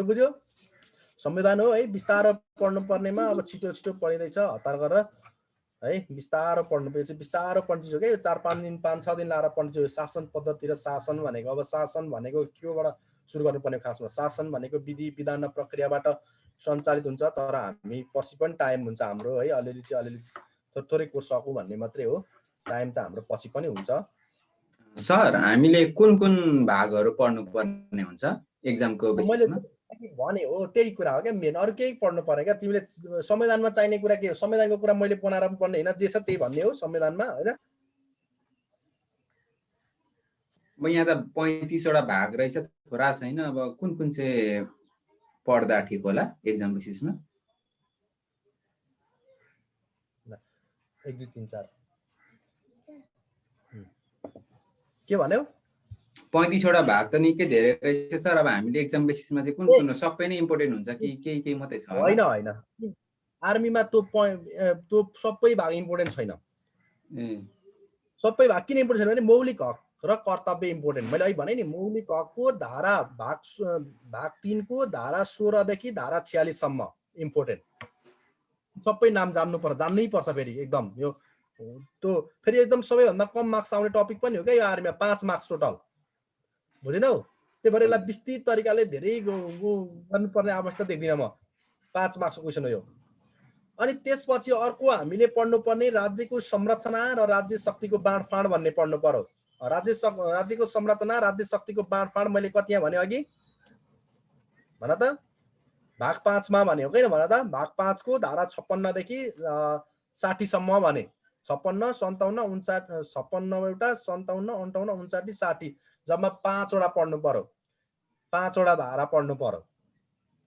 S1: बुझ्यो? संविधान हो है बिस्तारो पढ्नुपर्नेमा अब छिटो पढिँदैछ हतार गरेर है। बिस्तारो पढ्नुपर्छ बिस्तारो पढ्छु के 4-5 दिन 5-6 दिन लाएर पढ्छु। शासन पद्धति र शासन भनेको अब शासन भनेको केबाट सुरु गर्नुपर्ने खासमा शासन भनेको विधि विधान र प्रक्रियाबाट सञ्चालित हुन्छ। तर हामी पछि पनि टाइम हुन्छ हाम्रो है। अलिअलि थोरै कोर्स सकौँ भन्ने मात्रै हो। टाइम त हाम्रो पछि पनि हुन्छ।
S3: सर हामीले कुन भागहरू पढ्नुपर्ने हुन्छ एक्जामको बेसिसमा?
S1: भने हो त्यही कुरा हो क्या मेन। अरू केही पढ्नु पर्यो क्या तिमीले? संविधानमा चाहिने कुरा के हो? संविधानको कुरा मैले बनाएर पढ्ने होइन, जे छ त्यही भन्ने हो संविधानमा होइन।
S3: म यहाँ त 35 वटा भाग रहेछ थोरा छैन। अब कुन चाहिँ पढ्दा ठिक होला एक्जाम बेसिसमा?
S1: 1 2 3 4 के भन्यौ?
S3: 35 वटा भाग त निकै धेरै रहेछ सर। अब हामीले एक्जाम बेसिसमा चाहिँ कुन सबै नै इम्पोर्टेन्ट हुन्छ कि केही मात्रै छ?
S1: होइन आर्मीमा त्यो सबै भाग इम्पोर्टेन्ट छैन। सबै भाग किन इम्पोर्टेन्ट छैन भने मौलिक हक र कर्तव्य इम्पोर्टेन्ट। मैले अहिले भने नि मौलिक हकको धारा भाग 3 को धारा 16 देखि धारा 46 सम्म इम्पोर्टेन्ट। सबै नाम जान्नै पर्छ फेरि एकदम। यो त्यो फेरि एकदम सबैभन्दा कम मार्क्स आउने टपिक पनि हो क्या यो आर्मीमा। 5 मार्क्स टोटल। बुझेनौ? त्यही भएर यसलाई विस्तृत तरिकाले धेरै गर्नुपर्ने आवश्यकता देख्दिनँ म। 5 मार्क्सको क्वेसन हो यो। अनि त्यसपछि अर्को हामीले पढ्नुपर्ने राज्यको संरचना र राज्य शक्तिको बाँडफाँड भन्ने पढ्नु पर्यो। राज्यको संरचना राज्य शक्तिको बाँडफाँड मैले कति यहाँ भने अघि भन त? भाग 5 मा भने हो किन भन त? भाग 5 को धारा 56 देखि 60 सम्म भने 56, 57, 59, 56 एउटा 57, 58, 59, 60 जम्मा 5 वटा पढ्नु पर्यो। 5 वटा धारा पढ्नु पर्यो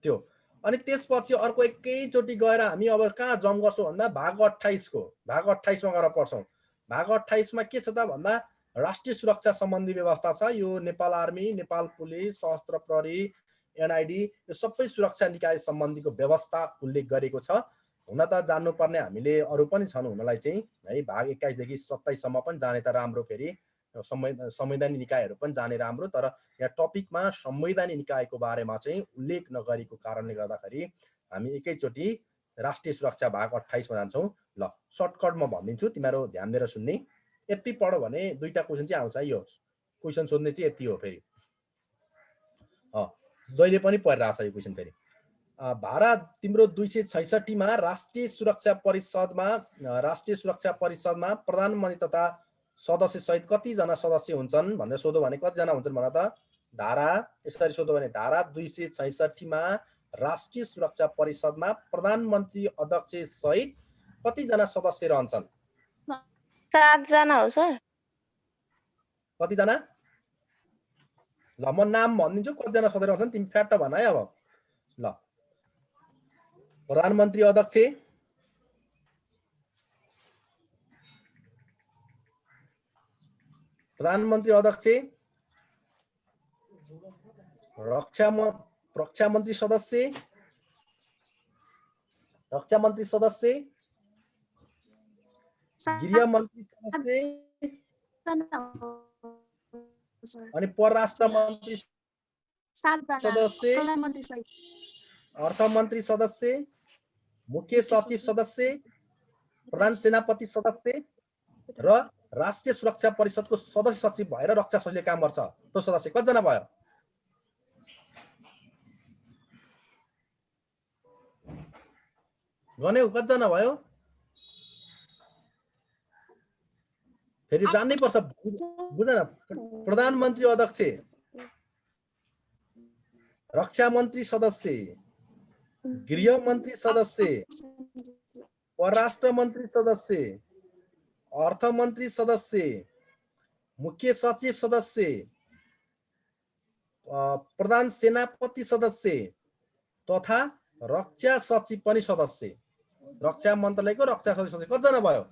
S1: त्यो। अनि त्यसपछि अर्को एकैचोटि गएर हामी अब कहाँ जम गर्छौँ भन्दा भाग 28 को भाग 28 मा गएर पढ्छौँ। भाग 28 मा के छ त भन्दा राष्ट्रिय सुरक्षा सम्बन्धी व्यवस्था छ। यो नेपाल आर्मी, नेपाल पुलिस, सशस्त्र प्रहरी, एनआइडी यो सबै सुरक्षा निकाय सम्बन्धीको व्यवस्था उल्लेख गरेको छ। हुन त जान्नुपर्ने हामीले अरू पनि छन् हुनलाई चाहिँ है। भाग 21 देखि 27 सम्म पनि जाने त राम्रो। फेरि संवैधानिक निकायहरू पनि जाने राम्रो। तर यहाँ टपिकमा संवैधानिक निकायको बारेमा चाहिँ उल्लेख नगरेको कारणले गर्दाखेरि हामी एकैचोटि राष्ट्रिय सुरक्षा भाग 28 मा जान्छौँ। ल सर्टकट म भनिदिन्छु तिमीहरू ध्यान दिएर सुन्ने। यति पढ्यो भने 2टा क्वेसन चाहिँ आउँछ। यो क्वेसन सोध्ने चाहिँ यति हो। फेरि जहिले पनि परिरहेछ यो क्वेसन। फेरि धारा तिम्रो 266 मा राष्ट्रिय सुरक्षा परिषदमा प्रधानमन्त्री तथा सदस्य सहित कतिजना सदस्य हुन्छन् भनेर सोध्यो भने कतिजना हुन्छन् भन त? धारा यसरी सोध्यो भने धारा 266 मा राष्ट्रिय सुरक्षा परिषदमा प्रधानमन्त्री अध्यक्ष सहित कतिजना सदस्य रहन्छन्?
S5: 7 जना हो सर।
S1: कतिजना? ल म नाम भनिदिन्छु कतिजना सदस्य रहन्छन्, तिमी फ्याट भन है। अब ल प्रधानमन्त्री अध्यक्ष, रक्षा मन्त्री सदस्य, गृह मन्त्री सदस्य अनि परराष्ट्र मन्त्री सदस्य, अर्थ मन्त्री सदस्य, मुख्य सचिव सदस्य, प्रधान सेनापति सदस्य र राष्ट्रिय सुरक्षा परिषदको सदस्य सचिव भएर रक्षा सचिवले काम गर्छ। त्यो सदस्य कतिजना भयो? गने कतिजना भयो? फेरि जान्नै पर्छ, बुझ्न न। प्रधानमन्त्री अध्यक्ष, रक्षा मन्त्री सदस्य, गृह मन्त्री सदस्य, परराष्ट्र मन्त्री सदस्य, अर्थ मन्त्री सदस्य, मुख्य सचिव सदस्य, प्रधान सेनापति सदस्य तथा रक्षा सचिव पनि सदस्य। रक्षा मन्त्रालयको रक्षा सचिव कतिजना भयो?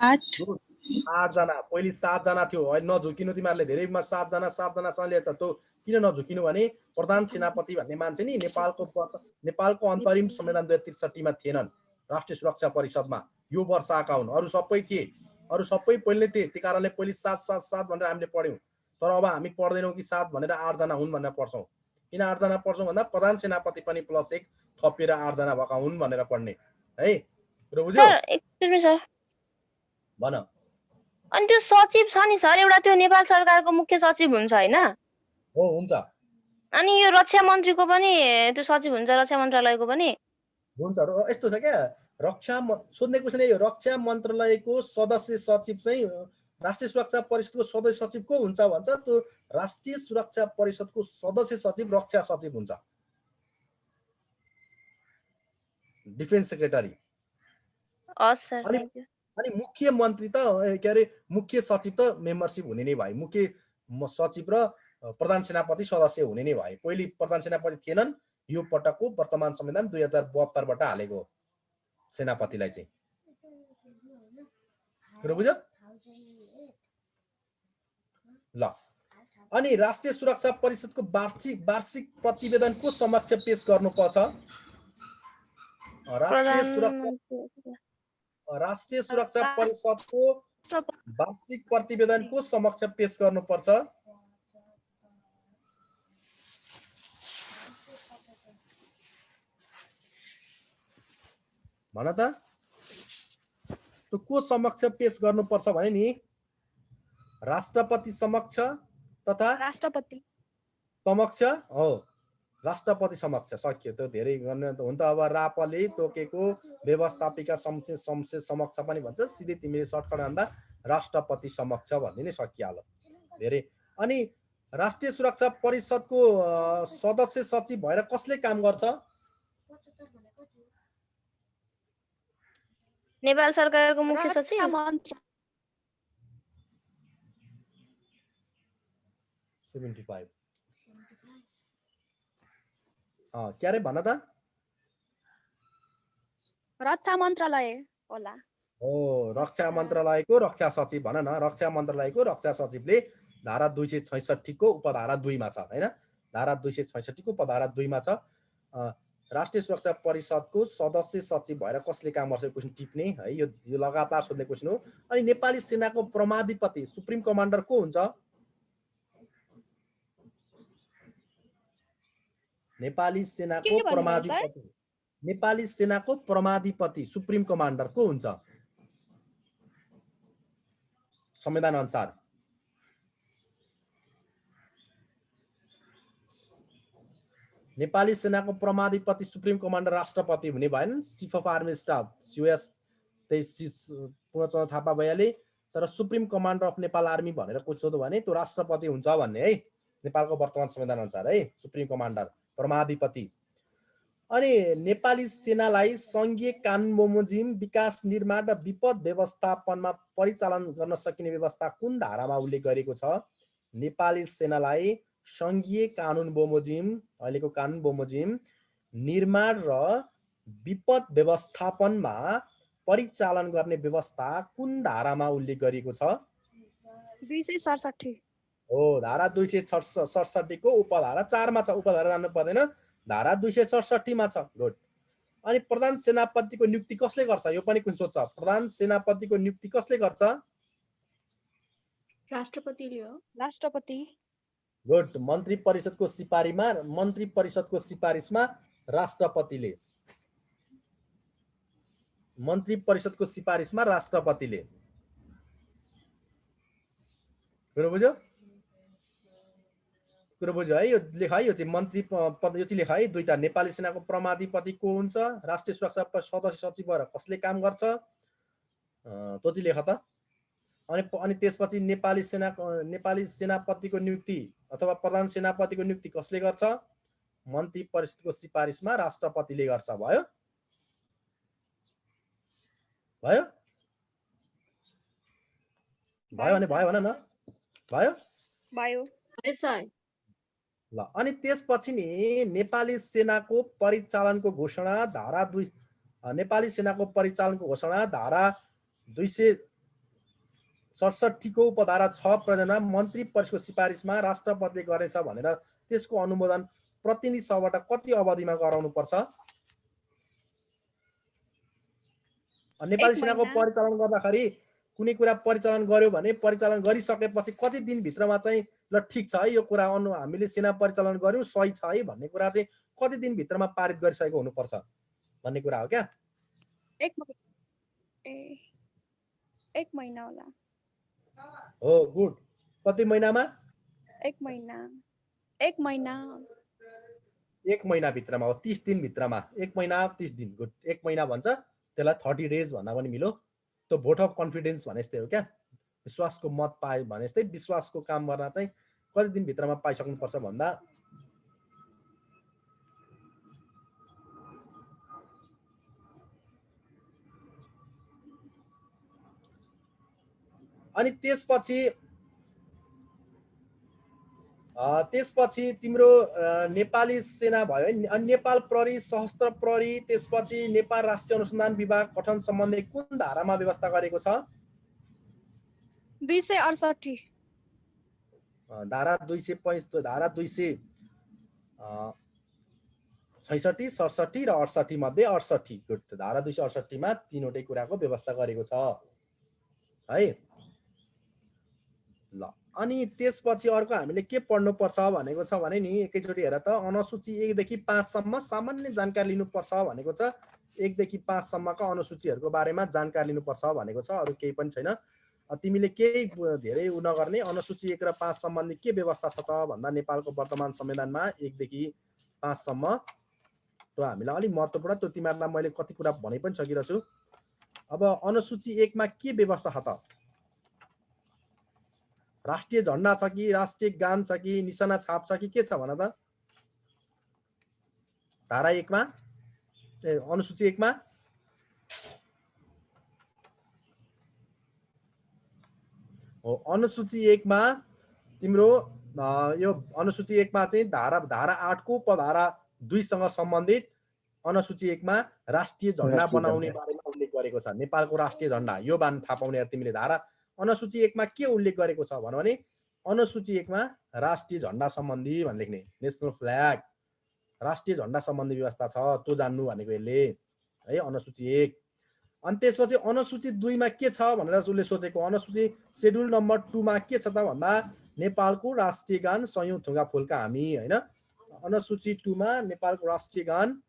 S1: 8 जना। पहिले 7 जना थियो, अहिले नझुकिनु तिमीहरूले, धेरैमा 7 जना सँगले त त्यो किन नझुकिनु भने प्रधान सेनापति भन्ने मान्छे नि नेपालको अन्तरिम संविधान 2063 मा थिएनन् राष्ट्रिय सुरक्षा परिषदमा। यो वर्ष आएका हुन्, अरू सबै थिए, अरू सबै पहिले थिए। त्यही कारणले पहिले 7 भनेर हामीले पढ्यौँ। तर अब हामी पढ्दैनौँ कि 7 भनेर 8 जना हुन् भनेर पढ्छौँ। किन 8 जना पढ्छौँ भन्दा प्रधान सेनापति पनि प्लस 1 थपेर 8 जना भएका हुन् भनेर पढ्ने है। कुरो बुझ्यौ?
S5: सर एक्सक्युज मी सर,
S1: भन।
S5: अनि त्यो सचिव छ नि सर, एउटा त्यो नेपाल सरकारको मुख्य सचिव हुन्छ हैन?
S1: हो, हुन्छ।
S5: अनि यो रक्षा मन्त्रीको पनि त्यो सचिव हुन्छ, रक्षा मन्त्रालयको पनि
S1: हुन्छ। यस्तो छ क्या, सोध्ने क्वेसन यो, रक्षा मन्त्रालयको सदस्य सचिव चाहिँ राष्ट्रिय सुरक्षा परिषदको सदस्य सचिव को हुन्छ भन्छ? त्यो राष्ट्रिय सुरक्षा परिषदको सदस्य सचिव रक्षा सचिव हुन्छ, डिफेन्स सेक्रेटरी।
S5: हस् सर, थ्यांक यू।
S1: अनि मुख्य मन्त्री त के अरे मुख्य सचिव त मेम्बरसिप हुने नै भाइ। मुख्य सचिव र प्रधान सेनापति सदस्य हुने नै भाइ। पहिले प्रधान सेनापति थिएनन्, यो पटकको वर्तमान संविधान 2072 बाट हालेको सेनापतिलाई चाहिँ। कुरो बुझ्यो? ल अनि राष्ट्रिय सुरक्षा परिषदको वार्षिक प्रतिवेदन को समक्ष पेश गर्नुपर्छ? राष्ट्रिय सुरक्षा परिषदको वार्षिक प्रतिवेदन को समक्ष पेश गर्नुपर्छ? भन त, त्यो को समक्ष पेश गर्नुपर्छ भने नि राष्ट्रपति समक्ष तथा
S4: राष्ट्रपति
S1: समक्ष हो। राष्ट्रपति समक्ष सक्यो। त्यो धेरै गर्ने त हुन्छ। अब रापले तोकेको व्यवस्थापिका समक्ष पनि भन्छ, सिधै तिमीले सर्टकट भन्दा राष्ट्रपति समक्ष भनिदिने सकिहाल्यो। धेरै। अनि राष्ट्रिय सुरक्षा परिषदको सदस्य सचिव भएर कसले काम गर्छ?
S5: नेपाल सरकारको मुख्य सचिव।
S1: 75 क्या रे भन त?
S4: रक्षा मन्त्रालय होला।
S1: हो, रक्षा मन्त्रालयको रक्षा सचिव भन न। रक्षा मन्त्रालयको रक्षा सचिवले धारा 266 को उपधारा 2 मा छ हैन? धारा 266 को उपधारा 2 मा छ। राष्ट्रिय सुरक्षा परिषदको सदस्य सचिव भएर कसले काम गर्छ क्वेसन टिप्ने है। यो लगातार सोध्ने क्वेसन हो। अनि नेपाली सेनाको परमाधिपति सुप्रिम कमान्डर को हुन्छ? नेपाली सेनाको परमाधिपति सुप्रिम कमान्डर को हुन्छ संविधान अनुसार? नेपाली सेनाको परमाधिपति सुप्रिम कमान्डर राष्ट्रपति हुने भएन, चिफ अफ आर्मी स्टाफ सिओएस त्यही पूर्णचन्द्र थापा भइहाले, तर supreme commander of Nepal army भनेर को सोध्यो भने त्यो राष्ट्रपति हुन्छ भन्ने है, नेपालको वर्तमान संविधान अनुसार है, सुप्रिम कमान्डर परमाधिपति। अनि नेपाली सेनालाई सङ्घीय कानुन बमोजिम विकास निर्माण र विपद व्यवस्थापनमा परिचालन गर्न सकिने व्यवस्था कुन धारामा उल्लेख गरेको छ? नेपाली सेनालाई सङ्घीय कानुन बमोजिम, अहिलेको कानुन बमोजिम निर्माण र विपद व्यवस्थापनमा परिचालन गर्ने व्यवस्था कुन धारामा उल्लेख गरिएको छ?
S4: 267
S1: हो, धारा 267 को उपधारा 4 मा छ। उपधारा जान्नु पर्दैन, धारा 267 मा छ। गुड। अनि प्रधान सेनापतिको नियुक्ति कसले गर्छ? यो पनि कुन सोध्छ? प्रधान सेनापतिको नियुक्ति कसले गर्छ?
S2: राष्ट्रपतिले हो।
S4: राष्ट्रपति।
S1: गुड। मन्त्री परिषदको सिफारिसमा राष्ट्रपतिले, मन्त्री परिषदको सिफारिसमा राष्ट्रपतिले। कुरो बुझ्यो? कुरो बुझ्यो है? यो लेख है, यो चाहिँ मन्त्री पद, यो चाहिँ लेख है। दुईटा नेपाली सेनाको परमाधिपति को हुन्छ, राष्ट्रिय सुरक्षा सदस्य सचिव भएर कसले काम गर्छ, त्यो चाहिँ लेख त। अनि त्यसपछि नेपाली सेनापतिको नियुक्ति अथवा प्रधान सेनापतिको नियुक्ति कसले गर्छ? मन्त्री परिषदको सिफारिसमा राष्ट्रपतिले गर्छ। भयो? भयो? भयो भने भयो भन न। भयो?
S4: भयो।
S2: सर।
S1: ल, अनि त्यसपछि नि नेपाली सेनाको परिचालनको घोषणा धारा 2, नेपाली सेनाको परिचालनको घोषणा धारा 267 को उपधारा 6 प्रयोजनमा मन्त्री परिषदको सिफारिसमा राष्ट्रपतिले गरेछ भनेर त्यसको अनुमोदन प्रतिनिधि सभाबाट कति अवधिमा गराउनु पर्छ? नेपाली सेनाको परिचालन गर्दाखेरि कुनै कुरा परिचालन गर्यो भने परिचालन गरिसकेपछि कति दिनभित्रमा चाहिँ ल ठिक छ है, यो कुरा हामीले सेना परिचालन गर्यौँ, सही छ है भन्ने कुरा चाहिँ कति दिनभित्रमा पारित गरिसकेको हुनुपर्छ भन्ने कुरा हो क्या?
S4: 1 महिना होला।
S1: हो, गुड। कति महिनामा?
S4: 1 महिना। 1 महिना।
S1: 1 महिनाभित्रमा हो, 30 दिनभित्रमा। 1 महिना 30 दिन। गुड। 1 महिना भन्छ त्यसलाई, 30 डेज भन्दा पनि मिलो। त्यो भोट अफ कन्फिडेन्स भने जस्तै हो क्या, विश्वासको मत पाए भने जस्तै। विश्वासको काम गर्न चाहिँ कति दिनभित्रमा पाइसक्नुपर्छ भन्दा अनि त्यसपछि तिम्रो नेपाली सेना भयो है। अनि नेपाल प्रहरी, सशस्त्र प्रहरी, त्यसपछि नेपाल राष्ट्रिय अनुसन्धान विभाग गठन सम्बन्धी कुन धारामा व्यवस्था गरेको छ?
S4: 268।
S1: धारा 265, धारा 266, 67 र 68 मध्ये 68। गुड। धारा 268 मा तीनवटै कुराको व्यवस्था गरेको छ है। ल, अनि त्यसपछि अर्को हामीले के पढ्नुपर्छ भनेको छ भने नि एकैचोटि हेर त, अनुसूची 1 देखि 5 सम्म सामान्य जानकारी लिनुपर्छ भनेको छ। 1 देखि 5 सम्मका अनुसूचीहरूको बारेमा जानकारी लिनुपर्छ भनेको छ, अरू केही पनि छैन। तिमीले केही धेरै नगर्ने, अनुसूची 1 र 5 सम्बन्धी के व्यवस्था छ त भन्दा नेपालको वर्तमान संविधानमा 1 देखि 5 सम्म त्यो हामीलाई अलिक महत्त्वपूर्ण, त्यो तिमीहरूलाई मैले कति कुरा भनि पनि सकिरहेको छु। अब अनुसूची 1 मा के व्यवस्था छ त? राष्ट्रिय झण्डा छ कि, राष्ट्रिय गान छ कि, निशाना छाप छ कि, के छ भन त? धारा 1 मा, अनुसूची 1 मा हो। अनुसूची 1 मा तिम्रो यो अनुसूची 1 मा चाहिँ धारा 8 को उपधारा 2 सँग सम्बन्धित अनुसूची 1 मा राष्ट्रिय झण्डा बनाउने बारेमा उल्लेख गरेको छ। नेपालको राष्ट्रिय झण्डा, यो बान थाहा पाउने तिमीले। धारा अनुसूची 1 मा के उल्लेख गरेको छ भने अनुसूची 1 मा राष्ट्रिय झण्डा सम्बन्धी भने लेख्ने, नेसनल फ्ल्याग, राष्ट्रिय झण्डा सम्बन्धी व्यवस्था छ, त्यो जान्नु भनेको यसले है, अनुसूची 1। अनि त्यसपछि अनुसूची 2 मा के छ भनेर उसले सोचेको। अनुसूची शेड्युल नम्बर 2 मा के छ त भन्दा नेपालको राष्ट्रिय गान सयौं थुङ्गा फुलका हामी हैन। अनुसूची 2 मा नेपालको राष्ट्रिय गान,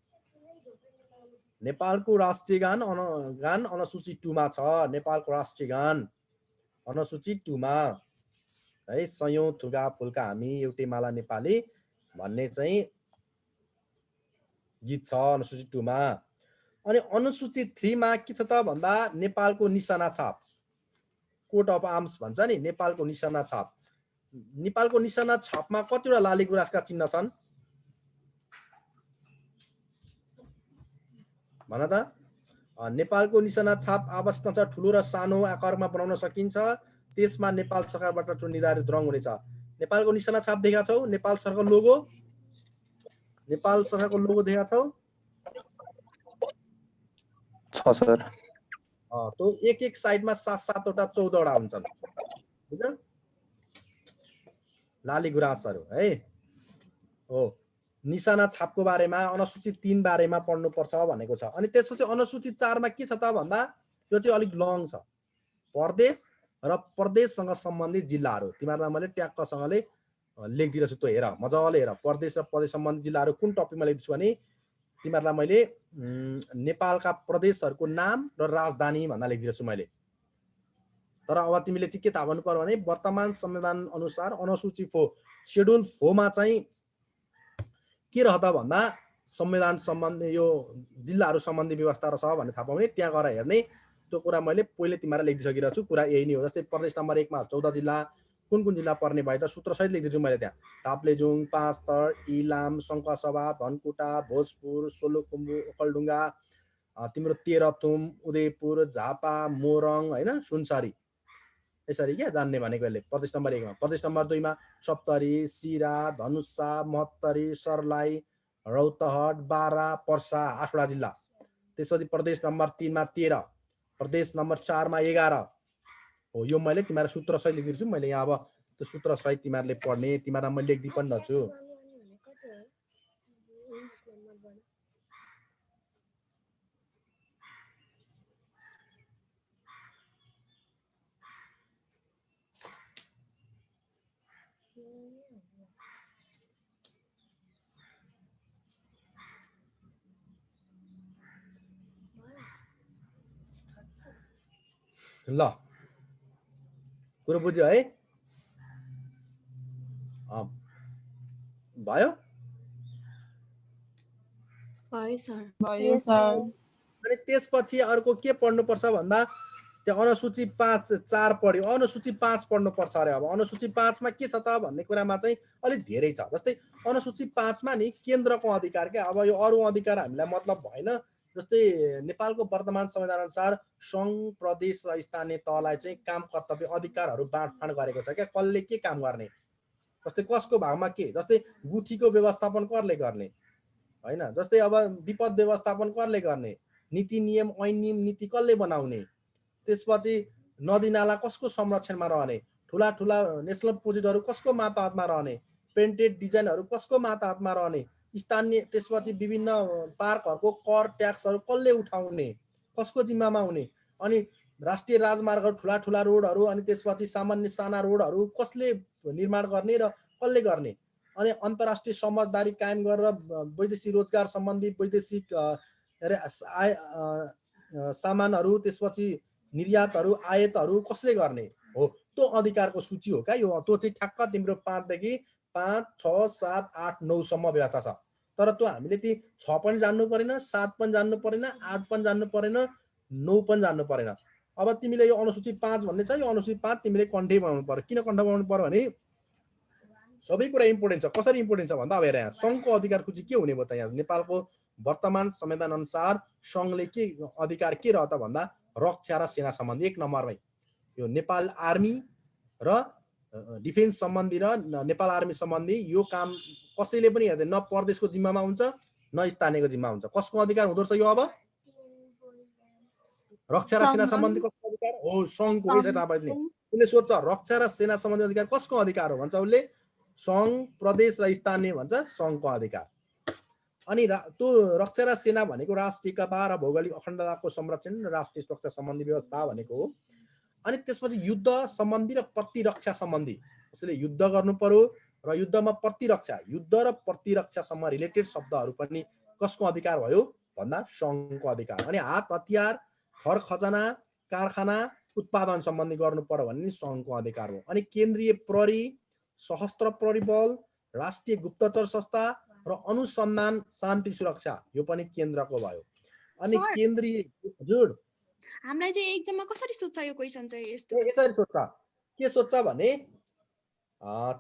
S1: अनुसूची 2 मा छ। नेपालको राष्ट्रिय गान अनुसूची 2 मा है, सयौं थुङ्गा फुलका हामी एउटै माला नेपाली भन्ने चाहिँ गीत छ अनुसूची 2 मा। अनि अनुसूची 3 मा के छ त भन्दा नेपालको निशाना छाप, कोट अफ आर्म्स भन्छ नि, नेपालको निशाना छाप। नेपालको निशाना छापमा कतिवटा लाली गुराँसका चिन्ह छन् भन त? नेपालको निशाना छाप आवश्यक छ, ठुलो र सानो आकारमा बनाउन सकिन्छ, त्यसमा नेपाल सरकारबाट निर्धारित रङ हुनेछ। नेपालको निशाना छाप देखेका छौ? नेपाल सरकारको लोगो, नेपाल सरकारको लोगो देखेका छौ?
S6: छ सर।
S1: त्यो एक एक साइडमा 7-7 वटा 14 वटा हुन्छन्, बुझ्यो? लाली गुराँसहरू है हो। निशाना छापको बारेमा अनुसूची 3 बारेमा पढ्नुपर्छ भनेको छ। अनि त्यसपछि अनुसूची 4 मा के छ त भन्दा त्यो चाहिँ अलिक लङ छ, प्रदेश र प्रदेशसँग सम्बन्धित जिल्लाहरू। तिमीहरूलाई मैले ट्याक्कसँगले लेखिदिएको छु, त्यो हेर मजाले हेर। प्रदेश र प्रदेश सम्बन्धित जिल्लाहरू कुन टपिकमा लेख्छु भने तिमीहरूलाई मैले नेपालका प्रदेशहरूको नाम र राजधानी भन्दा लेखिदिएको छु मैले। तर अब तिमीले चाहिँ के थाहा भन्नु पर्यो भने वर्तमान संविधान अनुसार अनुसूची 4 शेड्युल 4 मा चाहिँ के रह त भन्दा संविधान सम्बन्धी यो जिल्लाहरू सम्बन्धी व्यवस्था रहेछ भन्ने थाहा पाउने, त्यहाँ गएर हेर्ने। त्यो कुरा मैले पहिले तिमीलाई लेखिदिइसकिरहेको छु, कुरा यही नै हो। जस्तै प्रदेश नम्बर 1 मा 14 जिल्ला, कुन कुन जिल्ला पर्ने भए त सूत्रसहित लेखिदिन्छु मैले त्यहाँ। ताप्लेजुङ, पाँचथर, इलाम, सङ्खुवासभा, धनकुटा, भोजपुर, सोलुखुम्बु, ओखलढुङ्गा, तिम्रो तेह्रथुम, उदयपुर, झापा, मोरङ होइन, सुनसरी, यसरी क्या जान्ने भनेको यसले। प्रदेश नम्बर 1 मा। प्रदेश नम्बर 2 मा सप्तरी, सिरा, धनुषा, महोत्तरी, सर्लाही, रौतहट, बारा, पर्सा, 8 वटा जिल्ला। त्यसपछि प्रदेश नम्बर 3 मा 13, प्रदेश नम्बर 4 मा 11 हो। यो मैले तिमीलाई सूत्र सहित लेखिदिन्छु। मैले यहाँ अब त्यो सूत्र सहित तिमीहरूले पढ्ने, तिमीहरूलाई मैले लेखिदिइ पनि छु। ल कुरो बुझ्यो है? भयो?
S2: भयो सर।
S7: भयो सर।
S1: अनि त्यसपछि अर्को के पढ्नुपर्छ भन्दा त्यो अनुसूची 5-4 पढ्यो, अनुसूची 5 पढ्नुपर्छ अरे। अब अनुसूची 5 मा के छ त भन्ने कुरामा चाहिँ अलिक धेरै छ। जस्तै अनुसूची 5 मा नि केन्द्रको अधिकार क्या। अब यो अरू अधिकार हामीलाई मतलब भएन। जस्तै नेपालको वर्तमान संविधान अनुसार सङ्घ, प्रदेश र स्थानीय तहलाई चाहिँ काम, कर्तव्य, अधिकारहरू बाँडफाँड गरेको छ क्या। कसले के काम गर्ने, जस्तै कसको भागमा के। जस्तै गुठीको व्यवस्थापन कसले गर्ने होइन, जस्तै अब विपद व्यवस्थापन कसले गर्ने, नीति नियम, ऐन नियम नीति कसले बनाउने, त्यसपछि नदी नाला कसको संरक्षणमा रहने, ठुला ठुला नेसनल प्रोजेक्टहरू कसको मातहतमा रहने, पेन्टेड डिजाइनहरू कसको मातहतमा रहने, स्थानीय, त्यसपछि विभिन्न पार्कहरूको कर ट्याक्सहरू कसले उठाउने, कसको जिम्मामा हुने, अनि राष्ट्रिय राजमार्गहरू, ठुला ठुला रोडहरू, अनि त्यसपछि सामान्य साना रोडहरू कसले निर्माण गर्ने र कसले गर्ने, अनि अन्तर्राष्ट्रिय समझदारी कायम गरेर वैदेशिक रोजगार सम्बन्धी वैदेशिक सामानहरू, त्यसपछि निर्यातहरू, आयातहरू कसले गर्ने हो। त्यो अधिकारको सूची हो क्या यो। त्यो चाहिँ ठ्याक्क तिम्रो 5 देखि 5, 6, 7, 8, 9 सम्म व्यवस्था छ। तर त्यो हामीले ती 6 पनि जान्नु परेन, 7 पनि जान्नु परेन, 8 पनि जान्नु परेन, 9 पनि जान्नु परेन। अब तिमीले यो अनुसूची 5 भन्ने छ, यो अनुसूची 5 तिमीले कन्ठै बनाउनु पर्यो। किन कन्ठ बनाउनु पर्यो भने सबै कुरा इम्पोर्टेन्ट छ। कसरी इम्पोर्टेन्ट छ भन्दा अब हेर, यहाँ सङ्घको अधिकार सूची के हुने भयो त। यहाँ नेपालको वर्तमान संविधान अनुसार सङ्घले के अधिकार के रह त भन्दा रक्षा र सेना सम्बन्धी 1 नम्बरमै यो नेपाल आर्मी र डिफेन्स सम्बन्धी र नेपाल आर्मी सम्बन्धी यो काम कसैले पनि हेर्दैन। न प्रदेशको जिम्मामा हुन्छ न स्थानीयको जिम्मा हुन्छ। कसको अधिकार हुँदो रहेछ यो? अब रक्षा र सेना सम्बन्धी कसको अधिकार हो? सङ्घको। यसै थाहा भयो नि। उसले सोध्छ रक्षा र सेना सम्बन्धी अधिकार कसको अधिकार हो भन्छ उसले, सङ्घ, प्रदेश र स्थानीय भन्छ सङ्घको अधिकार। अनि त्यो रक्षा र सेना भनेको राष्ट्रिय एकता र भौगोलिक अखण्डताको संरक्षण र राष्ट्रिय सुरक्षा सम्बन्धी व्यवस्था भनेको हो। अनि त्यसपछि युद्ध सम्बन्धी र प्रतिरक्षा सम्बन्धी, उसले युद्ध गर्नु पर्यो र युद्धमा प्रतिरक्षा, युद्ध र प्रतिरक्षासम्म रिलेटेड शब्दहरू पनि कसको अधिकार भयो भन्दा सङ्घको अधिकार। अनि हात हतियार, खर खजना, कारखाना उत्पादन सम्बन्धी गर्नु पर्यो भन्ने सङ्घको अधिकार हो। अनि केन्द्रीय प्रहरी, सशस्त्र प्रहरी बल, राष्ट्रिय गुप्तचर संस्था, र अनुसन्धान शान्ति सुरक्षा यो पनि केन्द्रको भयो। अनि
S4: सर।
S1: केन्द्रीय हजुर
S4: हामीलाई चाहिँ एक्जाममा कसरी सोध्छ यो क्वेसन चाहिँ यस्तो?
S1: यसरी सोध्छ, के सोध्छ भने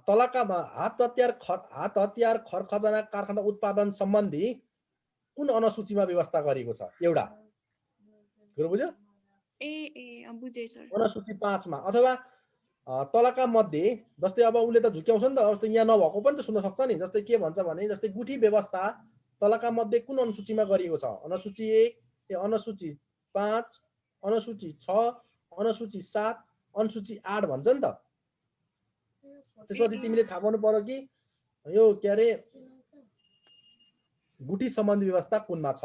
S1: तलका हात हतियार खरखजाना कारखाना उत्पादन सम्बन्धी कुन अनुसूचीमा व्यवस्था गरिएको छ एउटा कुरो बुझ्यो?
S4: ए बुझेँ सर।
S1: अनुसूची 5 मा अथवा तलका मध्ये जस्तै अब उसले त झुक्याउँछ नि त, जस्तै यहाँ नभएको पनि त सुन्न सक्छ नि। जस्तै के भन्छ भने जस्तै गुठी व्यवस्था तलका मध्ये कुन अनुसूचीमा गरिएको छ? अनुसूची 1, अनुसूची 5, अनुसूची 6, अनुसूची 7, अनुसूची 8 भन्छ नि त। त्यसपछि तिमीले थाहा पाउनु पर्यो कि यो के अरे गुठी सम्बन्धी व्यवस्था कुनमा छ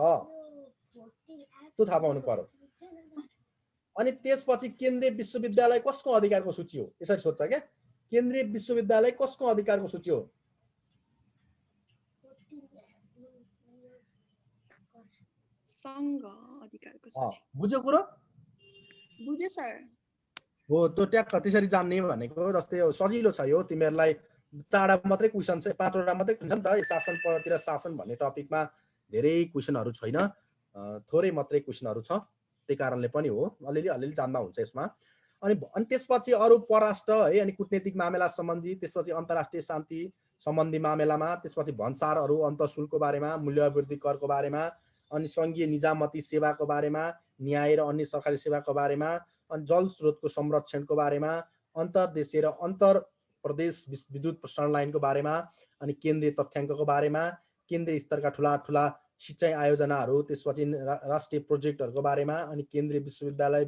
S1: त्यो थाहा पाउनु पर्यो। अनि त्यसपछि केन्द्रीय विश्वविद्यालय कसको अधिकारको सूची हो? यसरी सोध्छ क्या, केन्द्रीय विश्वविद्यालय कसको अधिकारको सूची हो?
S4: संघ अधिकारको सूची।
S1: बुझ्यो कुरो?
S4: बुझेँ सर।
S1: हो त्यो ट्याक्क त्यसरी जान्ने भनेको जस्तै सजिलो छ यो तिमीहरूलाई। 4 मात्रै क्वेसन छ, 5वटा मात्रै क्वेसन छ नि त। शासन पद्धति र शासन भन्ने टपिकमा धेरै क्वेसनहरू छैन, थोरै मात्रै क्वेसनहरू छ। त्यही कारणले पनि हो, अलिअलि जान्दा हुन्छ यसमा। अनि त्यसपछि अरू परराष्ट्र है, अनि कूटनीतिक मामिला सम्बन्धी, त्यसपछि अन्तर्राष्ट्रिय शान्ति सम्बन्धी मामिलामा, त्यसपछि भन्सारहरू अन्तशुल्कको बारेमा, मूल्य वृद्धि करको बारेमा, अनि सङ्घीय निजामती सेवाको बारेमा, न्याय र अन्य सरकारी सेवाको बारेमा, अनि जल स्रोतको संरक्षणको बारेमा, अन्तर्देशीय र अन्तर प्रदेश विद्युत प्रसारण लाइनको बारेमा, अनि केन्द्रीय तथ्याङ्कको बारेमा, केन्द्रीय स्तरका ठुला सिँचाइ आयोजनाहरू, त्यसपछि राष्ट्रिय प्रोजेक्टहरूको बारेमा, अनि केन्द्रीय विश्वविद्यालय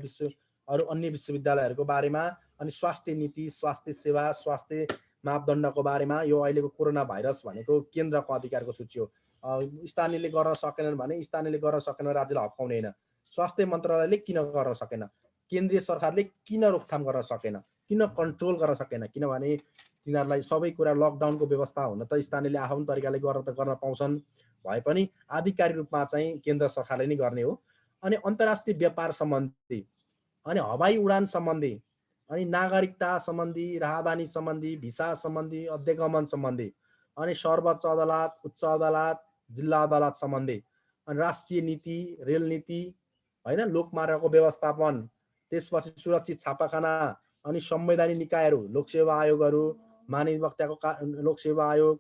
S1: अरू अन्य विश्वविद्यालयहरूको बारेमा, अनि स्वास्थ्य नीति, स्वास्थ्य सेवा, स्वास्थ्य मापदण्डको बारेमा। यो अहिलेको कोरोना भाइरस भनेको केन्द्रको अधिकारको सूची हो। स्थानीयले गर्न सकेनन् भने स्थानीयले गर्न सकेन, राज्यलाई हप्काउने होइन। स्वास्थ्य मन्त्रालयले किन गर्न सकेन, केन्द्रीय सरकारले किन रोकथाम गर्न सकेन, किन कन्ट्रोल गर्न सकेन? किनभने तिनीहरूलाई सबै कुरा लकडाउनको व्यवस्था हुन त स्थानीयले आफ्नो तरिकाले गर्न पाउँछन्, भए पनि आधिकारिक रूपमा चाहिँ केन्द्र सरकारले नै गर्ने हो। अनि अन्तर्राष्ट्रिय व्यापार सम्बन्धी, अनि हवाई उडान सम्बन्धी, अनि नागरिकता सम्बन्धी, राहदानी सम्बन्धी, भिसा सम्बन्धी, अध्यागमन सम्बन्धी, अनि सर्वोच्च अदालत, उच्च अदालत, जिल्ला अदालत सम्बन्धी, अनि राष्ट्रिय नीति, रेल नीति होइन, लोकमार्गको व्यवस्थापन, त्यसपछि सुरक्षित छापाखाना, अनि संवैधानिक निकायहरू, लोकसेवा आयोगहरू, महाधिवक्ताको लोकसेवा आयोग,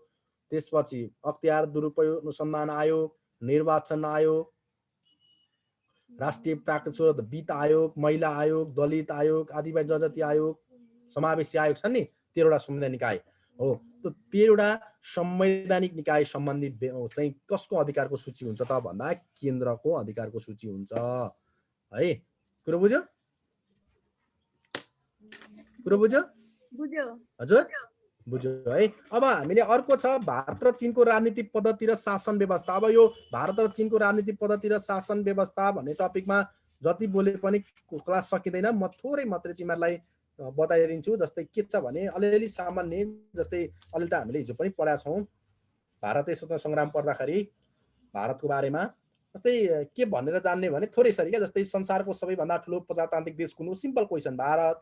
S1: त्यसपछि अख्तियार दुरुपयोग अनुसन्धान आयोग, निर्वाचन आयोग, राष्ट्रिय प्राकृतिक स्रोत वित्त आयोग, महिला आयोग, दलित आयोग, आदिवासी जनजाति आयोग, समावेशी आयोग छन् नि 13वटा संवैधानिक निकाय हो। त्यो 13वटा संवैधानिक निकाय सम्बन्धी चाहिँ कसको अधिकारको सूची हुन्छ त भन्दा केन्द्रको अधिकारको सूची हुन्छ है। कुरो बुझ्यो? हजुर बुझ्यो है। अब हामीले अर्को छ भारत र चीनको राजनीतिक पद्धति र शासन व्यवस्था। अब यो भारत र चीनको राजनीतिक पद्धति र शासन व्यवस्था भन्ने टपिकमा जति बोले पनि क्लास सकिँदैन। म थोरै मात्रै तिमीहरूलाई बताइदिन्छु। जस्तै के छ भने अलिअलि सामान्य, जस्तै अलि त हामीले हिजो पनि पढाएको छौँ भारतीय स्वतन्त्र सङ्ग्राम पढ्दाखेरि भारतको बारेमा। जस्तै के भनेर जान्ने भने थोरै सरी क्या, जस्तै संसारको सबैभन्दा ठुलो प्रजातान्त्रिक देश कुन हो? Simple question, Bharat.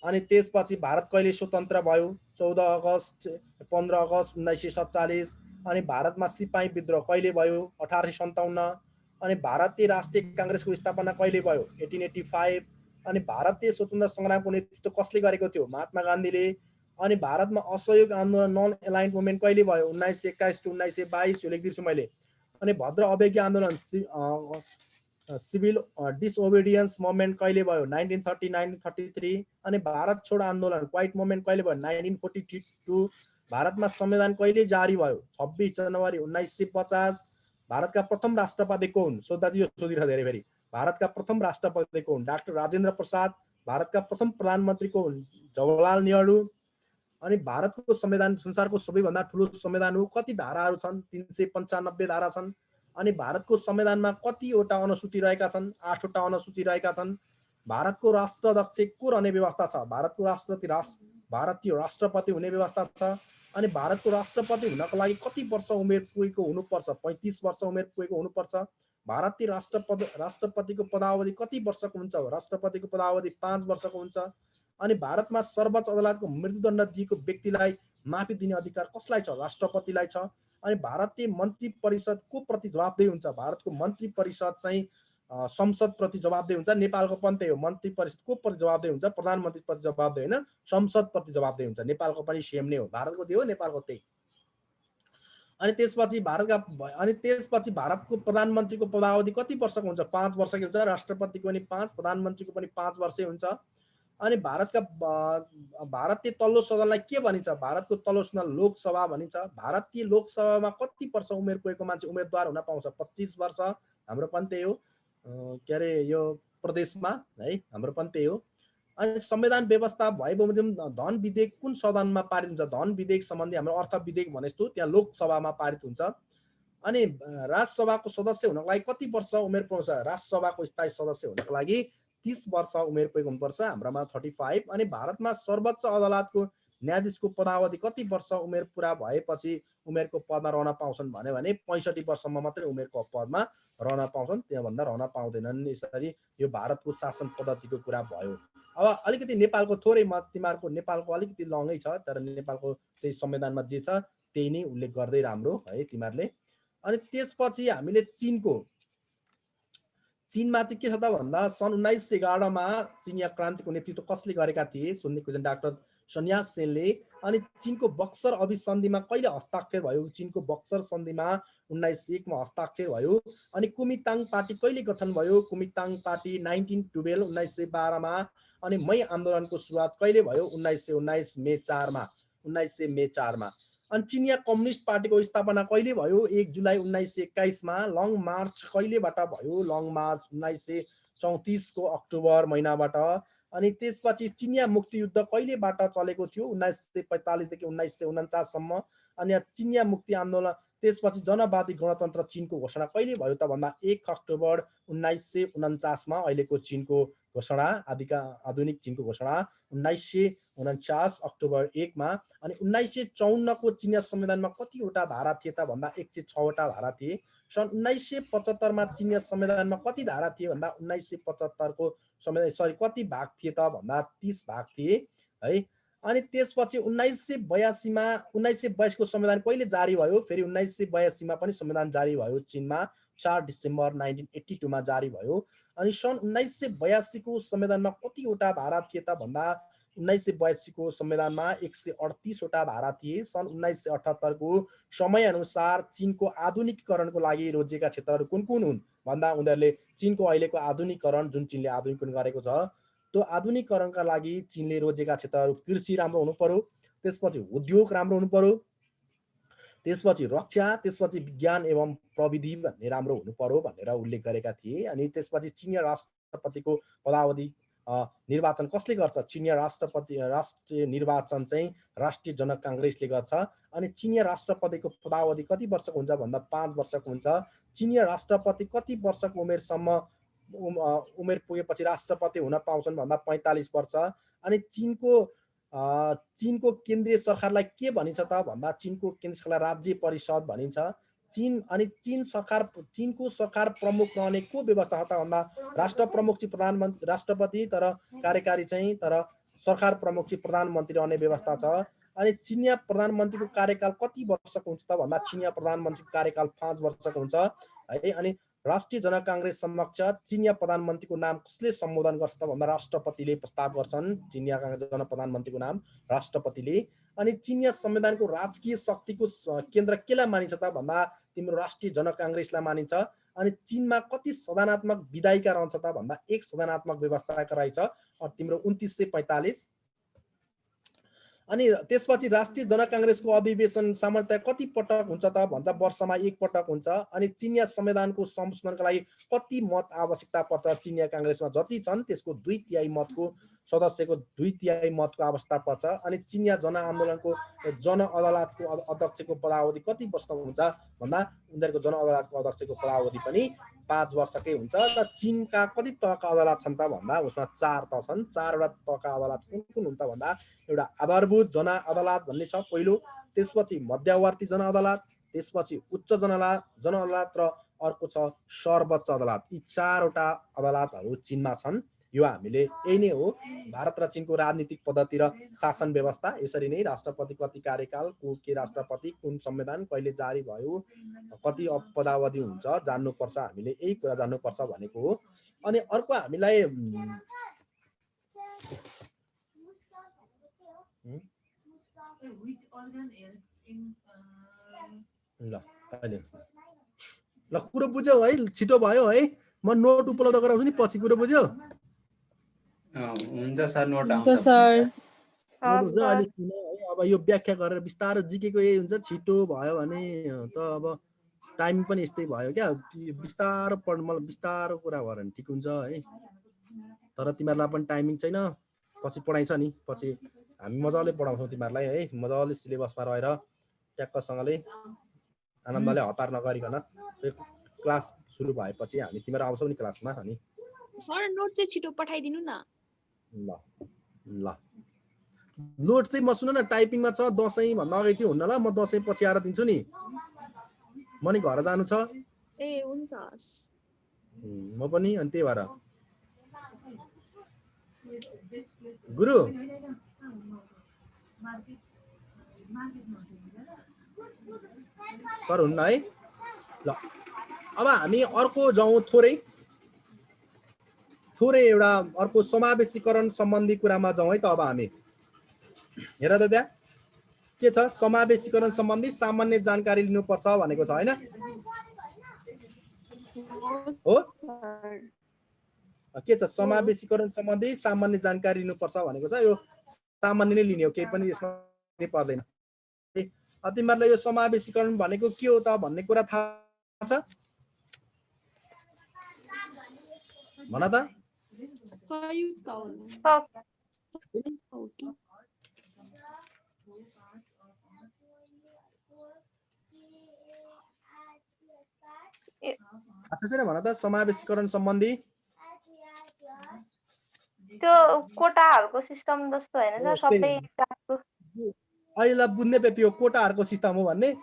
S1: अनि त्यसपछि भारत कहिले स्वतन्त्र भयो? 14 अगस्त 15 अगस्त 1947। अनि भारतमा सिपाही विद्रोह कहिले भयो? 1857। अनि भारतीय राष्ट्रिय काङ्ग्रेसको स्थापना कहिले भयो? 1885। अनि भारतीय स्वतन्त्र सङ्ग्रामको नेतृत्व कसले गरेको थियो? महात्मा गान्धीले। अनि भारतमा असहयोग आन्दोलन नन एलाइन्ड मुभमेन्ट कहिले भयो? 1921 to 1922, यो लेखिदिन्छु मैले। अनि भद्र अवज्ञा आन्दोलन सिभिल डिसओबिडियन्स मुभमेन्ट कहिले भयो? 1930 1933। अनि भारत छोड आन्दोलन क्वाइट मुभमेन्ट कहिले भयो? 1942। भारतमा संविधान कहिले जारी भयो? 26 जनवरी 1950। भारतका प्रथम राष्ट्रपति को हुन्? सोद्धाजी यो सोधिरह धेरै फेरि। भारतका प्रथम राष्ट्रपति को हुन्? डाक्टर राजेन्द्र प्रसाद। भारतका प्रथम प्रधानमन्त्री को हुन्? जवाहरलाल नेहरू। अनि भारतको संविधान संसारको सबैभन्दा ठुलो संविधान हो। कति धाराहरू छन्? 395 धारा छन्। अनि भारतको संविधानमा कतिवटा अनुसूची रहेका छन्? 8वटा अनुसूची रहेका छन्। भारतको राष्ट्राध्यक्ष को रहने व्यवस्था छ? भारतीय राष्ट्रपति हुने व्यवस्था छ। अनि भारतको राष्ट्रपति हुनको लागि कति वर्ष उमेर पुगेको हुनुपर्छ? 35 वर्ष उमेर पुगेको हुनुपर्छ। भारतीय राष्ट्रपतिको पदावधि कति वर्षको हुन्छ? राष्ट्रपतिको पदावधि 5 वर्षको हुन्छ। अनि भारतमा सर्वोच्च अदालतको मृत्युदण्ड दिएको व्यक्तिलाई माफी दिने अधिकार कसलाई छ? राष्ट्रपतिलाई छ। अनि भारतीय मन्त्री परिषद को प्रति जवाबदेही हुन्छ, भारतको मन्त्री परिषद चाहिँ संसद प्रति जवाबदेही हुन्छ। नेपालको पनि त्यही हो, मन्त्री परिषद को प्रति जवाबदेही हुन्छ, प्रधानमन्त्री प्रति जवाबदेही होइन, संसद प्रति जवाबदेही हुन्छ। नेपालको पनि सेम नै हो, भारतको त्यही हो, नेपालको त्यही। अनि त्यसपछि भारतको प्रधानमन्त्रीको पदावधि कति वर्षको हुन्छ? 5 वर्षको हुन्छ। राष्ट्रपतिको पनि 5, प्रधानमन्त्रीको पनि 5 वर्षै हुन्छ। अनि भारतीय तल्लो सदनलाई के भनिन्छ? भारतको तल्लो सदन लोकसभा भनिन्छ। भारतीय लोकसभामा कति वर्ष उमेर पुगेको मान्छे उम्मेदवार हुन पाउँछ? 25 वर्ष। हाम्रो पनि त्यही हो, के अरे यो प्रदेशमा है, हाम्रो पनि त्यही हो। अनि संविधान व्यवस्था भए बमोजिम धन विधेयक कुन सदनमा पारित हुन्छ? धन विधेयक सम्बन्धी हाम्रो अर्थ विधेयक भने जस्तो त्यहाँ लोकसभामा पारित हुन्छ। अनि राष्ट्रसभाको सदस्य हुनको लागि कति वर्ष उमेर पाउँछ? राष्ट्रसभाको स्थायी सदस्य हुनको लागि 30 वर्ष उमेर पुगेको हुनुपर्छ, हाम्रोमा 35। अनि भारतमा सर्वोच्च अदालतको न्यायाधीशको पदावधि कति वर्ष उमेर पुरा भएपछि उमेरको पदमा रहन पाउँछन् भने 65 वर्षसम्म मात्रै उमेरको पदमा रहन पाउँछन्, त्योभन्दा रहन पाउँदैनन्। यसरी यो भारतको शासन पद्धतिको कुरा भयो। अब अलिकति नेपालको थोरै तिमीहरूको नेपालको अलिकति लङै छ, तर नेपालको त्यही संविधानमा जे छ त्यही नै उल्लेख गर्दै राम्रो है तिमीहरूले। अनि त्यसपछि हामीले चीनमा चाहिँ के छ त भन्दा सन् 1911 मा चिनिया क्रान्तिको नेतृत्व कसले गरेका थिए? सुन्ने क्वेसन डाक्टर सन्यास सेनले। अनि चीनको बक्सर अभिसन्धिमा कहिले हस्ताक्षर भयो? चीनको बक्सर सन्धिमा 1901 मा हस्ताक्षर भयो। अनि कुमिताङ पार्टी कहिले गठन भयो? कुमिताङ पार्टी 1912 मा। अनि मई आन्दोलनको सुरुवात कहिले भयो? 1919 मे 4 मा। 1900 मे 4 मा। अनि चिनिया कम्युनिस्ट पार्टीको स्थापना कहिले भयो? 1 जुलाई 1921 मा। लङ मार्च कहिलेबाट भयो? लङ मार्च 1934 को अक्टोबर महिनाबाट। अनि त्यसपछि चिनिया मुक्ति युद्ध कहिलेबाट चलेको थियो? 1945 देखि 1949 सम्म। अनि चिनिया मुक्ति आन्दोलन त्यसपछि जनवादी गणतन्त्र चीनको घोषणा कहिले भयो त भन्दा 1 अक्टोबर 1949 मा अहिलेको चीनको घोषणा, आधुनिक चीनको घोषणा 1949 अक्टोबर 1 मा। अनि 1954 को चिनिया संविधानमा कतिवटा धारा थिए त भन्दा 106 वटा धारा थिए। सन् 1975 मा चिनिया संविधानमा कति धारा थिए भन्दा 1975 को संविधान कति भाग थिए त भन्दा 30 भाग थिए है। अनि त्यसपछि 1982 मा 1982 को संविधान कहिले जारी भयो? फेरि 1982 मा पनि संविधान जारी भयो चीनमा, 4 डिसेम्बर 1982 मा जारी भयो। अनि सन् 1982 को संविधानमा कतिवटा धारा थिए त भन्दा 1982 को संविधानमा 138 वटा धारा थिए। सन् 1978 को समय अनुसार चीनको आधुनिकीकरणको लागि रोजिएका क्षेत्रहरू कुन कुन हुन् भन्दा उनीहरूले चीनको अहिलेको आधुनिकीकरण जुन चीनले आधुनिकीकरण गरेको छ त्यो आधुनिकीकरणका लागि चीनले रोजेका क्षेत्रहरू कृषि राम्रो हुनु पर्यो, त्यसपछि उद्योग राम्रो हुनु पर्यो, त्यसपछि रक्षा, त्यसपछि विज्ञान एवं प्रविधि भन्ने राम्रो हुनु पर्यो भनेर उल्लेख गरेका थिए। अनि त्यसपछि चिनिया राष्ट्रपतिको पदावधि निर्वाचन कसले गर्छ? चिनिया राष्ट्रिय निर्वाचन चाहिँ राष्ट्रिय जनक काङ्ग्रेसले गर्छ। अनि चिनिया राष्ट्रपतिको पदावधि कति वर्षको हुन्छ भन्दा 5 वर्षको हुन्छ। चिनिया राष्ट्रपति कति वर्षको उमेरसम्म उमेर पुगेपछि राष्ट्रपति हुन पाउँछन् भन्दा 45 वर्ष। अनि चीनको केन्द्रीय सरकारलाई के भनिन्छ त भन्दा चीनको केन्द्रीय सरकारलाई राज्य परिषद भनिन्छ। चीनको सरकार प्रमुख रहने को व्यवस्था छ त भन्दा राष्ट्र प्रमुख चाहिँ प्रधानमन्त्री राष्ट्रपति, तर कार्यकारी चाहिँ तर सरकार प्रमुख चाहिँ प्रधानमन्त्री रहने व्यवस्था छ। अनि चिनिया प्रधानमन्त्रीको कार्यकाल कति वर्षको हुन्छ त भन्दा चिनिया प्रधानमन्त्रीको कार्यकाल 5 वर्षको हुन्छ है। अनि राष्ट्रिय जनक काङ्ग्रेस समक्ष चिनिया प्रधानमन्त्रीको नाम कसले सम्बोधन गर्छ त भन्दा राष्ट्रपतिले प्रस्ताव गर्छन्। चिनिया काङ्ग्रेस प्रधानमन्त्रीको नाम राष्ट्रपतिले। अनि चिनिया संविधानको राजकीय शक्तिको केन्द्र केलाई मानिन्छ त भन्दा तिम्रो राष्ट्रिय जनक काङ्ग्रेसलाई मानिन्छ। अनि चीनमा कति सदनात्मक विधायिका रहन्छ त भन्दा 1 सदनात्मक व्यवस्थाका रहेछ तिम्रो 2945। अनि त्यसपछि राष्ट्रिय जनक काङ्ग्रेसको अधिवेशन सामान्यतया कति पटक हुन्छ त भन्दा वर्षमा 1 पटक हुन्छ। अनि चिनिया संविधानको संशोधनका लागि कति मत आवश्यकता पर्छ? चिनिया काङ्ग्रेसमा जति छन् त्यसको 2/3 मतको सदस्यको 2/3 मतको आवश्यकता पर्छ। अनि चिनिया जनआन्दोलनको जन अदालतको अध्यक्षको पदावधि कति वर्षको हुन्छ भन्दा उनीहरूको जन अदालतको अध्यक्षको पदावधि पनि 5 वर्षकै हुन्छ। र चीनका कति तहका अदालत छन् त भन्दा उसमा 4 तह छन्। 4 वटा तहका अदालत कुन कुन हुन्छ त भन्दा एउटा आधारभूत जन अदालत भन्ने छ पहिलो, त्यसपछि मध्यवर्ती जन अदालत, त्यसपछि उच्च जन अदालत र अर्को छ सर्वोच्च अदालत। यी 4 वटा अदालतहरू चीनमा छन्। यो हामीले यही नै हो भारत र चीनको राजनीतिक पद्धति र शासन व्यवस्था। यसरी नै राष्ट्रपति कति कार्यकाल, के राष्ट्रपति, कुन संविधान कहिले जारी भयो, कति पदावधि हुन्छ जान्नुपर्छ, हामीले यही कुरा जान्नुपर्छ भनेको हो। अनि अर्को हामीलाई ल कुरो बुझ्यौ है, छिटो भयो है, म नोट उपलब्ध गराउँछु नि पछि। कुरो बुझ्यौ?
S3: हुन्छ सर, नोट आउँछ
S2: सर।
S1: अहिले अब यो व्याख्या गरेर बिस्तारो जिकेको यही हुन्छ, छिटो भयो भने त अब टाइम पनि यस्तै भयो क्या, बिस्तारो पढ्नु, मलाई बिस्तारो कुरा भयो भने ठिक हुन्छ है। तर तिमीहरूलाई पनि टाइमिङ छैन, पछि पढाइन्छ नि, पछि हामी मजाले पढाउँछौँ तिमीहरूलाई है, मजाले सिलेबसमा रहेर ट्याक्कसँगले आनन्दले हतार नगरिकन। क्लास सुरु भएपछि हामी तिमीहरू आउँछौ नि क्लासमा। अनि
S4: सर नोट चाहिँ छिटो पठाइदिनु न।
S1: ल ल नोट चाहिँ म सुन न टाइपिङमा छ, दसैँ भन्दा अगाडि चाहिँ हुन्न ल, म दसैँ पछि आएर दिन्छु नि, म नि घर जानु छ।
S4: ए हुन्छ
S1: म पनि, अनि त्यही भएर गुरु सर हुन्न है। ल अब हामी अर्को जाउँ, थोरै एउटा अर्को समावेशीकरण सम्बन्धी कुरामा जाउँ है त। अब हामी हेर त त्यहाँ के छ, समावेशीकरण सम्बन्धी सामान्य जानकारी लिनुपर्छ भनेको छ हैन हो? के छ, समावेशीकरण सम्बन्धी सामान्य जानकारी लिनुपर्छ भनेको छ। यो सामान्य नै लिने हो, केही पनि यसमा पर्दैन। तिमीहरूलाई यो समावेशीकरण भनेको के हो त भन्ने कुरा थाहा छ? भन त।
S4: संयुक्त
S1: अच्छा छैन भन त, समावेशीकरण सम्बन्धी
S5: त्यो कोटाहरूको सिस्टम जस्तो हैन सर, सबै
S1: अहिले बुझ्ने पेपियो कोटाहरूको सिस्टम हो भन्ने।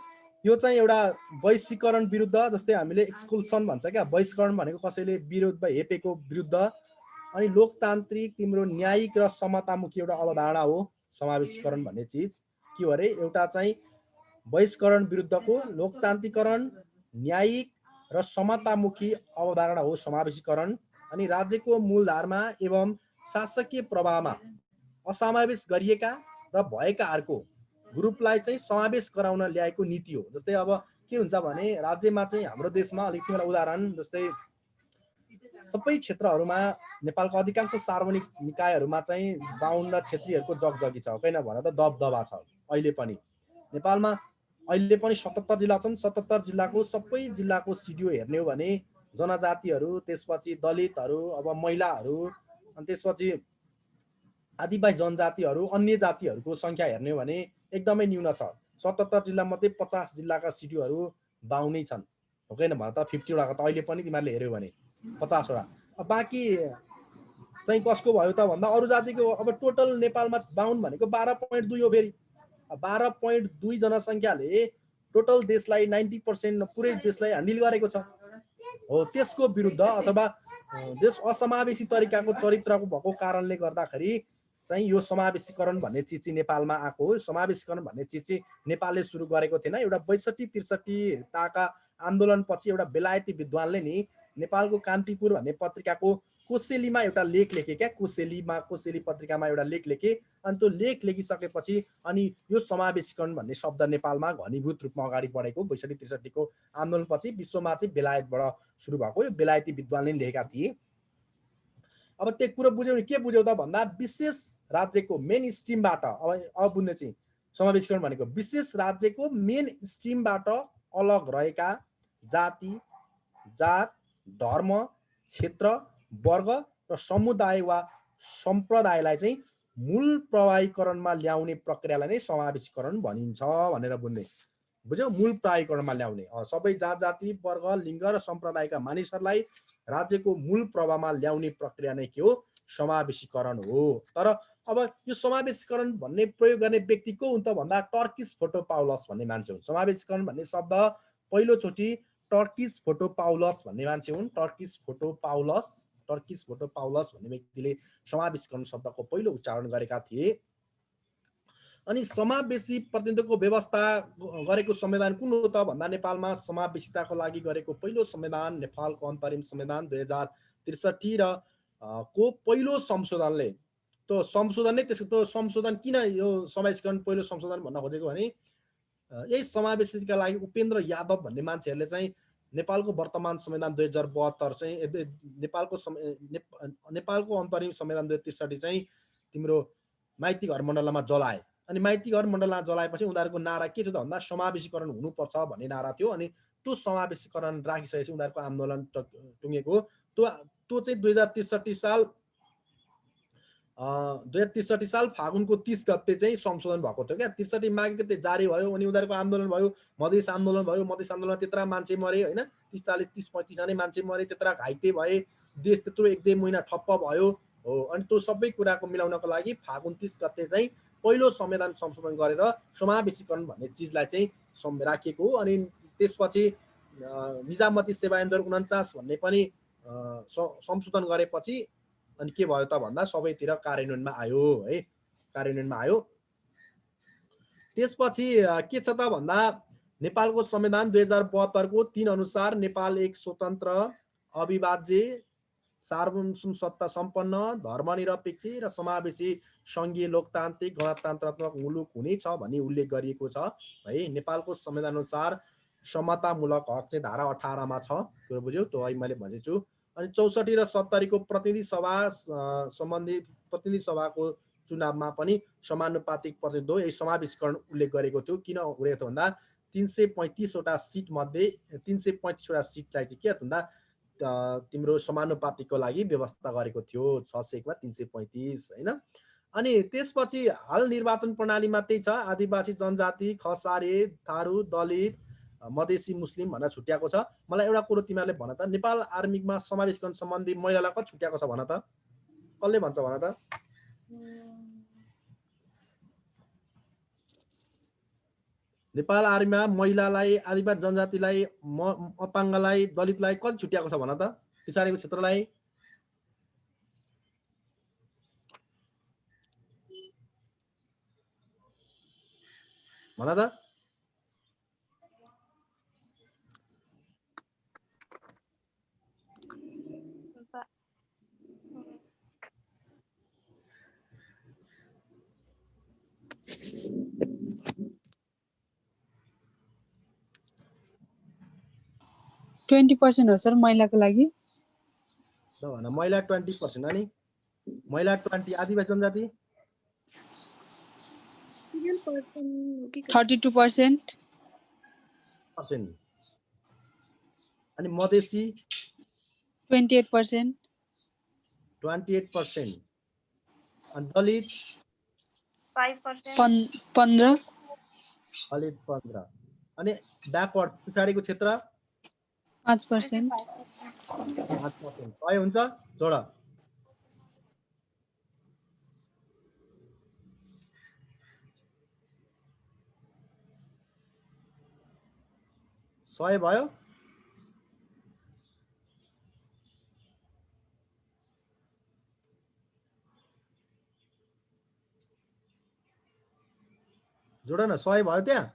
S1: यो चाहिँ एउटा वैश्वीकरण विरुद्ध, जस्तै हामीले एक्सक्लुसन भन्छ क्या, वैश्वीकरण भनेको कसैले विरोधमा हेपेको विरुद्ध। अनि लोकतान्त्रिक तिम्रो न्यायिक र समतामुखी एउटा अवधारणा हो समावेशीकरण भन्ने चिज। के हो अरे, एउटा चाहिँ वैश्वीकरण विरुद्धको लोकतान्त्रिकरण, न्यायिक र समतामुखी अवधारणा हो समावेशीकरण। अनि राज्यको मूलधारमा एवं शासकीय प्रभावमा असमावेश गरिएका र भएकाहरूको ग्रुपलाई चाहिँ समावेश गराउन ल्याएको नीति हो। जस्तै अब के हुन्छ भने राज्यमा चाहिँ हाम्रो देशमा अलिक तिमीलाई उदाहरण, जस्तै सबै क्षेत्रहरूमा नेपालको अधिकांश सार्वजनिक निकायहरूमा चाहिँ 52 क्षेत्रीहरूको जगजगी छ, किन भन त दबदबा छ। अहिले पनि नेपालमा अहिले पनि 77 जिल्ला छन्। 77 जिल्लाको सबै जिल्लाको सिडिओ हेर्ने हो भने जनजातिहरू, त्यसपछि दलितहरू, अब महिलाहरू, अनि त्यसपछि आदिवासी जनजातिहरू, अन्य जातिहरूको सङ्ख्या हेर्ने हो भने एकदमै न्यून छ। 77 जिल्ला मध्ये 50 जिल्लाका सिडिओहरू 52 छन्, हो किन भन त। 50 वटाको त अहिले पनि तिमीहरूले हेऱ्यौ भने 50 वटा। बाँकी चाहिँ कसको भयो त भन्दा अरू जातिको। अब टोटल नेपालमा 52 भनेको 12.2 हो। फेरि 12.2 जनसङ्ख्याले टोटल देशलाई 90% पुरै देशलाई ह्यान्डल गरेको छ हो। त्यसको विरुद्ध अथवा देश असमावेशी तरिकाको चरित्रको भएको कारणले गर्दाखेरि चाहिँ यो समावेशीकरण भन्ने चिज चाहिँ नेपालमा आएको हो। समावेशीकरण भन्ने चिज चाहिँ नेपालले सुरु गरेको थिएन। एउटा 62-63 ताका आन्दोलनपछि एउटा बेलायती विद्वानले नि नेपालको कान्तिपुर भन्ने पत्रिकाको कोसेलीमा एउटा लेख लेखे क्या। कोसेली पत्रिकामा एउटा लेख लेखे। अनि त्यो लेख लेखिसकेपछि अनि यो समावेशीकरण भन्ने शब्द नेपालमा घनीभूत रूपमा अगाडि बढेको 62-63 को आन्दोलनपछि विश्वमा चाहिँ बेलायतबाट सुरु भएको। यो बेलायती विद्वानले लेखेका थिए। अब त्यो कुरो बुझ्यौ नि, के बुझ्यौ त भन्दा विशेष राज्यको मेन स्ट्रिमबाट, अब बुझ्ने चाहिँ समावेशीकरण भनेको विशेष राज्यको मेन स्ट्रिमबाट अलग रहेका जाति, जात, धर्म, क्षेत्र, वर्ग र समुदाय वा सम्प्रदायलाई चाहिँ मूल प्रवाहीकरणमा ल्याउने प्रक्रियालाई नै समावेशीकरण भनिन्छ भनेर बुझ्ने। बुझ्यौ? मूल प्रवाहीकरणमा ल्याउने, सबै जात जाति, वर्ग, लिङ्ग र सम्प्रदायका मानिसहरूलाई राज्यको मूल प्रवाहमा ल्याउने प्रक्रिया नै के हो? समावेशीकरण हो। तर अब यो समावेशीकरण भन्ने प्रयोग गर्ने व्यक्ति को हुन् त भन्दा टर्किस फोटोपाउलस भन्ने मान्छे हुन्। समावेशीकरण भन्ने शब्द पहिलोचोटि टर्किस फोटोपाउलस भन्ने मान्छे हुन्। टर्किस फोटोपाउलस टर्किस भोटो पाउलस भन्ने व्यक्तिले समावेशीकरण शब्दको पहिलो उच्चारण गरेका थिए। अनि समावेशी प्रतिनिधित्वको व्यवस्था गरेको संविधान कुन हो त भन्दा नेपालमा समावेशिताको लागि गरेको पहिलो संविधान नेपालको अन्तरिम संविधान 2063 र को पहिलो संशोधनले त्यो संशोधन नै त्यसको संशोधन किन यो समावेशीकरण पहिलो संशोधन भन्न खोजेको भने यही समावेशीका लागि उपेन्द्र यादव भन्ने मान्छेहरूले चाहिँ नेपालको वर्तमान संविधान 2072 चाहिँ नेपालको अन्तरिम संविधान 2063 चाहिँ तिम्रो माइती घर मण्डलमा जलाए। अनि माइती घर मण्डलमा जलाएपछि उनीहरूको नारा के थियो त भन्दा समावेशीकरण हुनुपर्छ भन्ने नारा थियो। अनि त्यो समावेशीकरण राखिसकेपछि उनीहरूको आन्दोलन टुङ्गेको त्यो चाहिँ 2063 साल फागुनको 30 गते चाहिँ संशोधन भएको थियो क्या। 63 माघ गते जारी भयो। अनि उनीहरूको आन्दोलन भयो, मधेस आन्दोलन भयो। मधेस आन्दोलनमा त्यत्रा मान्छे मरे होइन, 30-40-30-35 जना मान्छे मरे, त्यत्रा घाइते भए, देश त्यत्रो 1-2 महिना ठप्प भयो हो। अनि त्यो सबै कुराको मिलाउनको लागि फागुन 30 गते चाहिँ पहिलो संविधान संशोधन गरेर समावेशीकरण भन्ने चिजलाई चाहिँ राखिएको हो। अनि त्यसपछि निजामती सेवा ऐन 49 भन्ने पनि संशोधन गरेपछि अनि के भयो त भन्दा सबैतिर कार्यान्वयनमा आयो है, कार्यान्वयनमा आयो। त्यसपछि के छ त भन्दा नेपालको संविधान 2072 को 3 अनुसार नेपाल एक स्वतन्त्र अविभाज्य सार्वभौम सत्ता सम्पन्न धर्मनिरपेक्ष र समावेशी संघीय लोकतान्त्रिक गणतन्त्रात्मक मुलुक हुनेछ भनी उल्लेख गरिएको छ है। नेपालको संविधान अनुसार समतामूलक हक चाहिँ धारा 18 मा छ, त्यो बुझ्यौ, त्यो अहिले मैले भनेछु। अनि 64 र 70 को प्रतिनिधि सभा सम्बन्धी प्रतिनिधि सभाको चुनावमा पनि समानुपातिक प्रतिनिधित्व यही समावेशीकरण उल्लेख गरेको थियो। किन गरेको थियो भन्दा 335 वटा सिट मध्ये 335 वटा सिटलाई चाहिँ के भन्दा तिम्रो समानुपातिकको लागि व्यवस्था गरेको थियो 601 मा 335 हैन। अनि त्यसपछि हाल निर्वाचन प्रणालीमा त्यही छ, आदिवासी जनजाति, खसारे, थारू, दलित, मधेसी, मुस्लिम भनेर छुट्याएको छ। मलाई एउटा कुरो तिमीहरूले भन त, नेपाल आर्मीमा समावेशीकरण सम्बन्धी महिलालाई कति छुट्याएको छ भन त, कसले भन्छ भन त? नेपाल आर्मीमा महिलालाई, आदिवासी जनजातिलाई, अपाङ्गलाई, दलितलाई कति छुट्याएको छ भन त, पिछाडिको क्षेत्रलाई? भन त।
S6: । 20% हो सर महिलाको लागि।
S1: भन महिला 20%, अनि महिला 20, आदिवासी जनजाति
S6: 32%,
S1: अनि मधेसी
S6: 28%,
S1: 28%, अनि दलित
S6: 15,
S1: दलित 15, अनि ब्याकवर्ड पछाडिको क्षेत्र
S6: 5%,
S1: 5%। सही हुन्छ, जोड। सही भयो। जोड न, सही भयो त्यहाँ।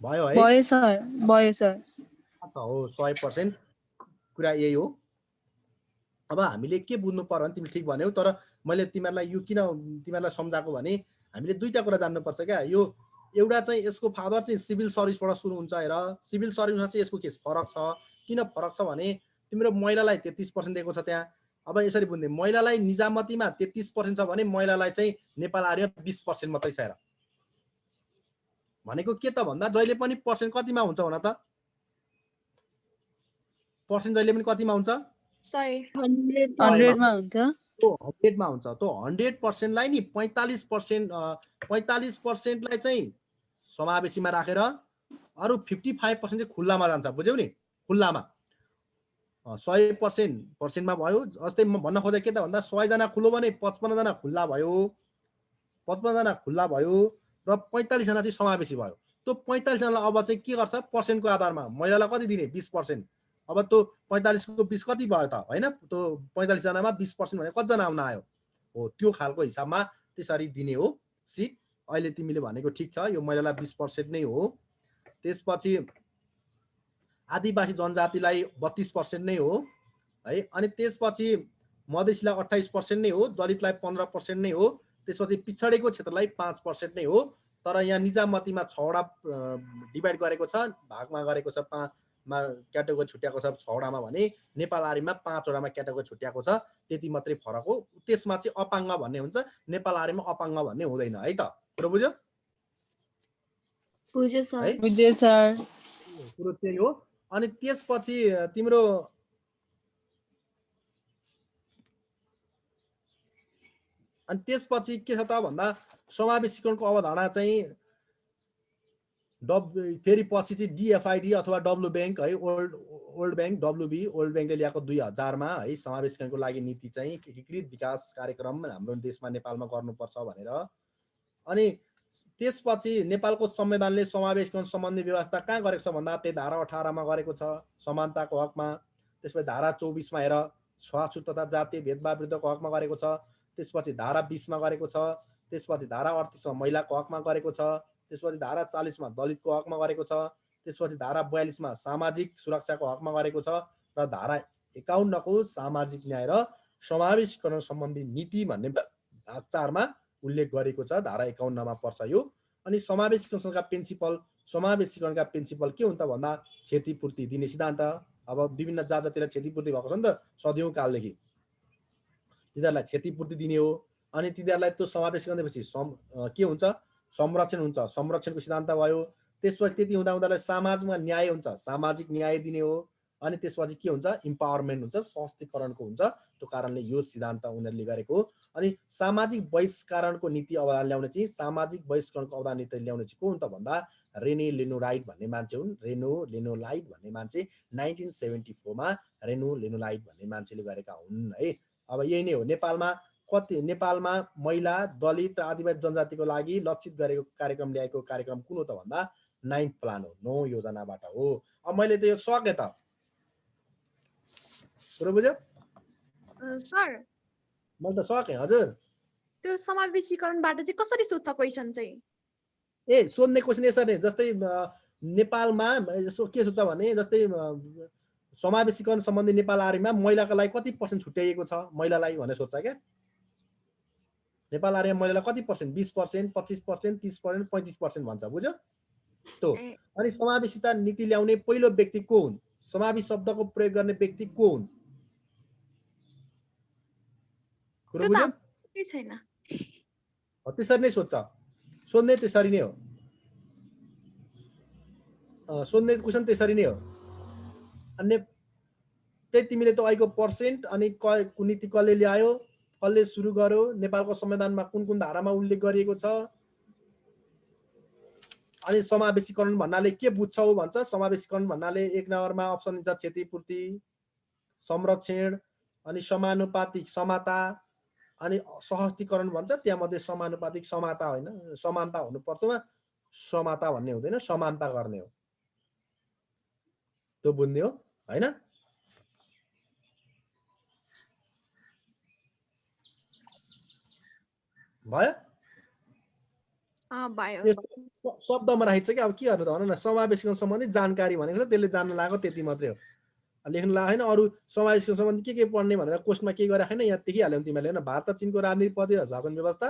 S1: भयो है?
S6: भयो सर, भयो सर।
S1: हो 100% कुरा यही हो। अब हामीले के बुझ्नु पर्यो भने तिमीले ठिक भन्यौ, तर मैले तिमीहरूलाई यो किन तिमीहरूलाई सम्झाएको भने हामीले दुईटा कुरा जान्नुपर्छ क्या। यो एउटा चाहिँ यसको फादर चाहिँ सिभिल सर्भिसबाट सुरु हुन्छ हेर। सिभिल सर्भिसमा चाहिँ यसको के फरक छ, किन फरक छ भने तिम्रो महिलालाई 33% दिएको छ त्यहाँ। अब यसरी बुझ्ने, महिलालाई निजामतीमा 33% छ भने महिलालाई चाहिँ नेपाल आर्मीमा 20% मात्रै छ हेर। भनेको के त भन्दा जहिले पनि पर्सेन्ट कतिमा हुन्छ भन त? पर्सेन्ट जहिले पनि कतिमा हुन्छ?
S6: 100 मा हुन्छ।
S1: त्यो 100 मा हुन्छ। त्यो 100% लाई नि 45% लाई चाहिँ समावेशीमा राखेर अरु 55% चाहिँ खुल्लामा जान्छ, बुझ्यौ नि? खुल्लामा 100% मा भयो। जस्तै म भन्न खोजे के त भन्दा 100 जना खुलो भने 55 जना खुल्ला भयो, 55 जना खुल्ला भयो र 45 जना चाहिँ समावेशी भयो। त्यो 45 जनालाई अब चाहिँ के गर्छ पर्सेन्टको आधारमा महिलालाई कति दिने 20%। अब त्यो 45 को 20 कति भयो त हैन त्यो 45 जनामा 20% भने कति जना आउन आयो हो त्यो खालको हिसाबमा त्यसरी दिने हो सिट। अहिले तिमीले भनेको ठीक छ यो महिलालाई 20% नै हो। त्यसपछि आदिवासी जनजातिलाई 32% नै हो है। अनि त्यसपछि मधेसीलाई 28% नै हो, दलितलाई 15% नै हो, त्यसपछि पिछडेको क्षेत्रलाई 5% नै हो। तर यहाँ निजामतीमा 6 वटा डिभाइड गरेको छ, भागमा गरेको छ, 5 मा क्याटेगोरी छुट्याएको छ 6 वटामा भने नेपाल आर्मीमा 5 वटामा क्याटेगोरी छुट्याएको छ, त्यति मात्रै फरक हो। त्यसमा चाहिँ अपाङ्ग भन्ने हुन्छ, नेपाल आर्मीमा अपाङ्ग भन्ने हुँदैन है त। कुरो बुझ्यो?
S2: बुझ्यो सर।
S1: है
S6: बुझ्यो सर।
S1: कुरो त्यही हो। अनि त्यसपछि तिम्रो अनि त्यसपछि के छ त भन्दा समावेशीकरणको अवधारणा चाहिँ फेरि पछि चाहिँ DFID अथवा डब्लु ब्याङ्क है, वर्ल्ड ब्याङ्क WB वर्ल्ड ब्याङ्कले ल्याएको 2000 मा है समावेशीकरणको लागि नीति चाहिँ एकीकृत विकास कार्यक्रम हाम्रो देशमा नेपालमा गर्नुपर्छ भनेर। अनि त्यसपछि नेपालको संविधानले समावेशीकरण सम्बन्धी व्यवस्था कहाँ गरेको छ भन्दा त्यही धारा 18 मा गरेको छ समानताको हकमा। त्यसपछि धारा 24 मा हेर छुवाछुत तथा जातीय भेदभाव विरुद्धको हकमा गरेको छ। त्यसपछि धारा 20 मा गरेको छ। त्यसपछि धारा 38 मा महिलाको हकमा गरेको छ। त्यसपछि धारा 40 मा दलितको हकमा गरेको छ। त्यसपछि धारा 42 मा सामाजिक सुरक्षाको हकमा गरेको छ र धारा 51 को सामाजिक न्याय र समावेशीकरण सम्बन्धी नीति भन्ने भाग 4 मा उल्लेख गरेको छ। धारा 51 मा पर्छ यो। अनि समावेशीकरणका प्रिन्सिपल के हुन्छ भन्दा क्षतिपूर्ति दिने सिद्धान्त। अब विभिन्न जातिलाई क्षतिपूर्ति भएको छ नि त सदियौं कालदेखि, तिनीहरूलाई क्षतिपूर्ति दिने हो। अनि तिनीहरूलाई त्यो समावेशीकरण दिएपछि के हुन्छ संरक्षण हुन्छ, संरक्षणको सिद्धान्त भयो। त्यसपछि त्यति हुँदा उनीहरूलाई समाजमा न्याय हुन्छ, सामाजिक न्याय दिने हो। अनि त्यसपछि के हुन्छ इम्पावरमेन्ट हुन्छ, सशक्तिकरणको हुन्छ। त्यो कारणले यो सिद्धान्त उनीहरूले गरेको। अनि सामाजिक बहिष्करणको नीति अवधारणा ल्याउने चाहिँ सामाजिक बहिष्करणको अवधारणा नीति ल्याउने चाहिँ को हुन्छ भन्दा रेने लेनोलाइट भन्ने मान्छे हुन्। रेनो लेनोलाइट भन्ने मान्छे 1974 मा रेनो लेनोलाइट भन्ने मान्छेले गरेका हुन् है। अब यही नै हो नेपालमा महिला दलित र आदिवासी जनजातिको लागि लक्षित गरेको कार्यक्रम ल्याएको कार्यक्रम कुन हो त भन्दा 9th प्लान हो, 9 योजनाबाट हो। अब मैले त यो सके त कुरो बुझ्यो
S4: सर
S1: मैले त सके हजुर।
S4: त्यो समावेशीकरणबाट चाहिँ कसरी सोध्छ क्वेसन चाहिँ?
S1: सोध्ने क्वेसन यसरी जस्तै नेपालमा यसो के सोध्छ भने जस्तै समावेशीकरण सम्बन्धी नेपाल आर्मीमा महिलाको लागि कति पर्सेन्ट छुट्याइएको छ महिलालाई भनेर सोध्छ क्या। नेपाल आर्मीमा महिलालाई कति पर्सेन्ट 20%, 25%, 30%, 35% भन्छ बुझ्यो त्यो। अनि समावेशिता नीति ल्याउने पहिलो व्यक्ति को हुन्, समावेश शब्दको प्रयोग गर्ने व्यक्ति को हुन् कुरो बुझ्यो?
S4: छैन
S1: त्यसरी नै सोध्छ, सोध्ने त्यसरी नै हो, सोध्ने क्वेसन त्यसरी नै हो। अनि त्यही तिमीले त अहिलेको पर्सेन्ट अनि नीति कसले ल्यायो, कसले सुरु गर्यो, नेपालको संविधानमा कुन कुन धारामा उल्लेख गरिएको छ, अनि समावेशीकरण भन्नाले के बुझ्छौ भन्छ। समावेशीकरण भन्नाले 1 नम्बरमा अप्सन दिन्छ क्षतिपूर्ति, संरक्षण, अनि समानुपातिक समता, अनि सशक्तिकरण भन्छ। त्यहाँमध्ये समानुपातिक समता होइन, समानता हुनुपर्छ, समता भन्ने हुँदैन, समानता गर्ने हो, त्यो बुझ्ने हो हैन। भयो शब्दमा राखेको छ कि अब के गर्नु त भन न। समावेशीकरण सम्बन्धी जानकारी भनेको छ, त्यसले जान्न लाग्यो त्यति मात्रै हो, लेख्नु लाग्यो होइन। अरू समावेशीकरण सम्बन्धी के पढ्ने भनेर कोर्समा के गरेर छैन, यहाँ देखिहाल्यौ तिमीहरूले होइन। भारत चीनको राजनीतिक पद्धति र शासन व्यवस्था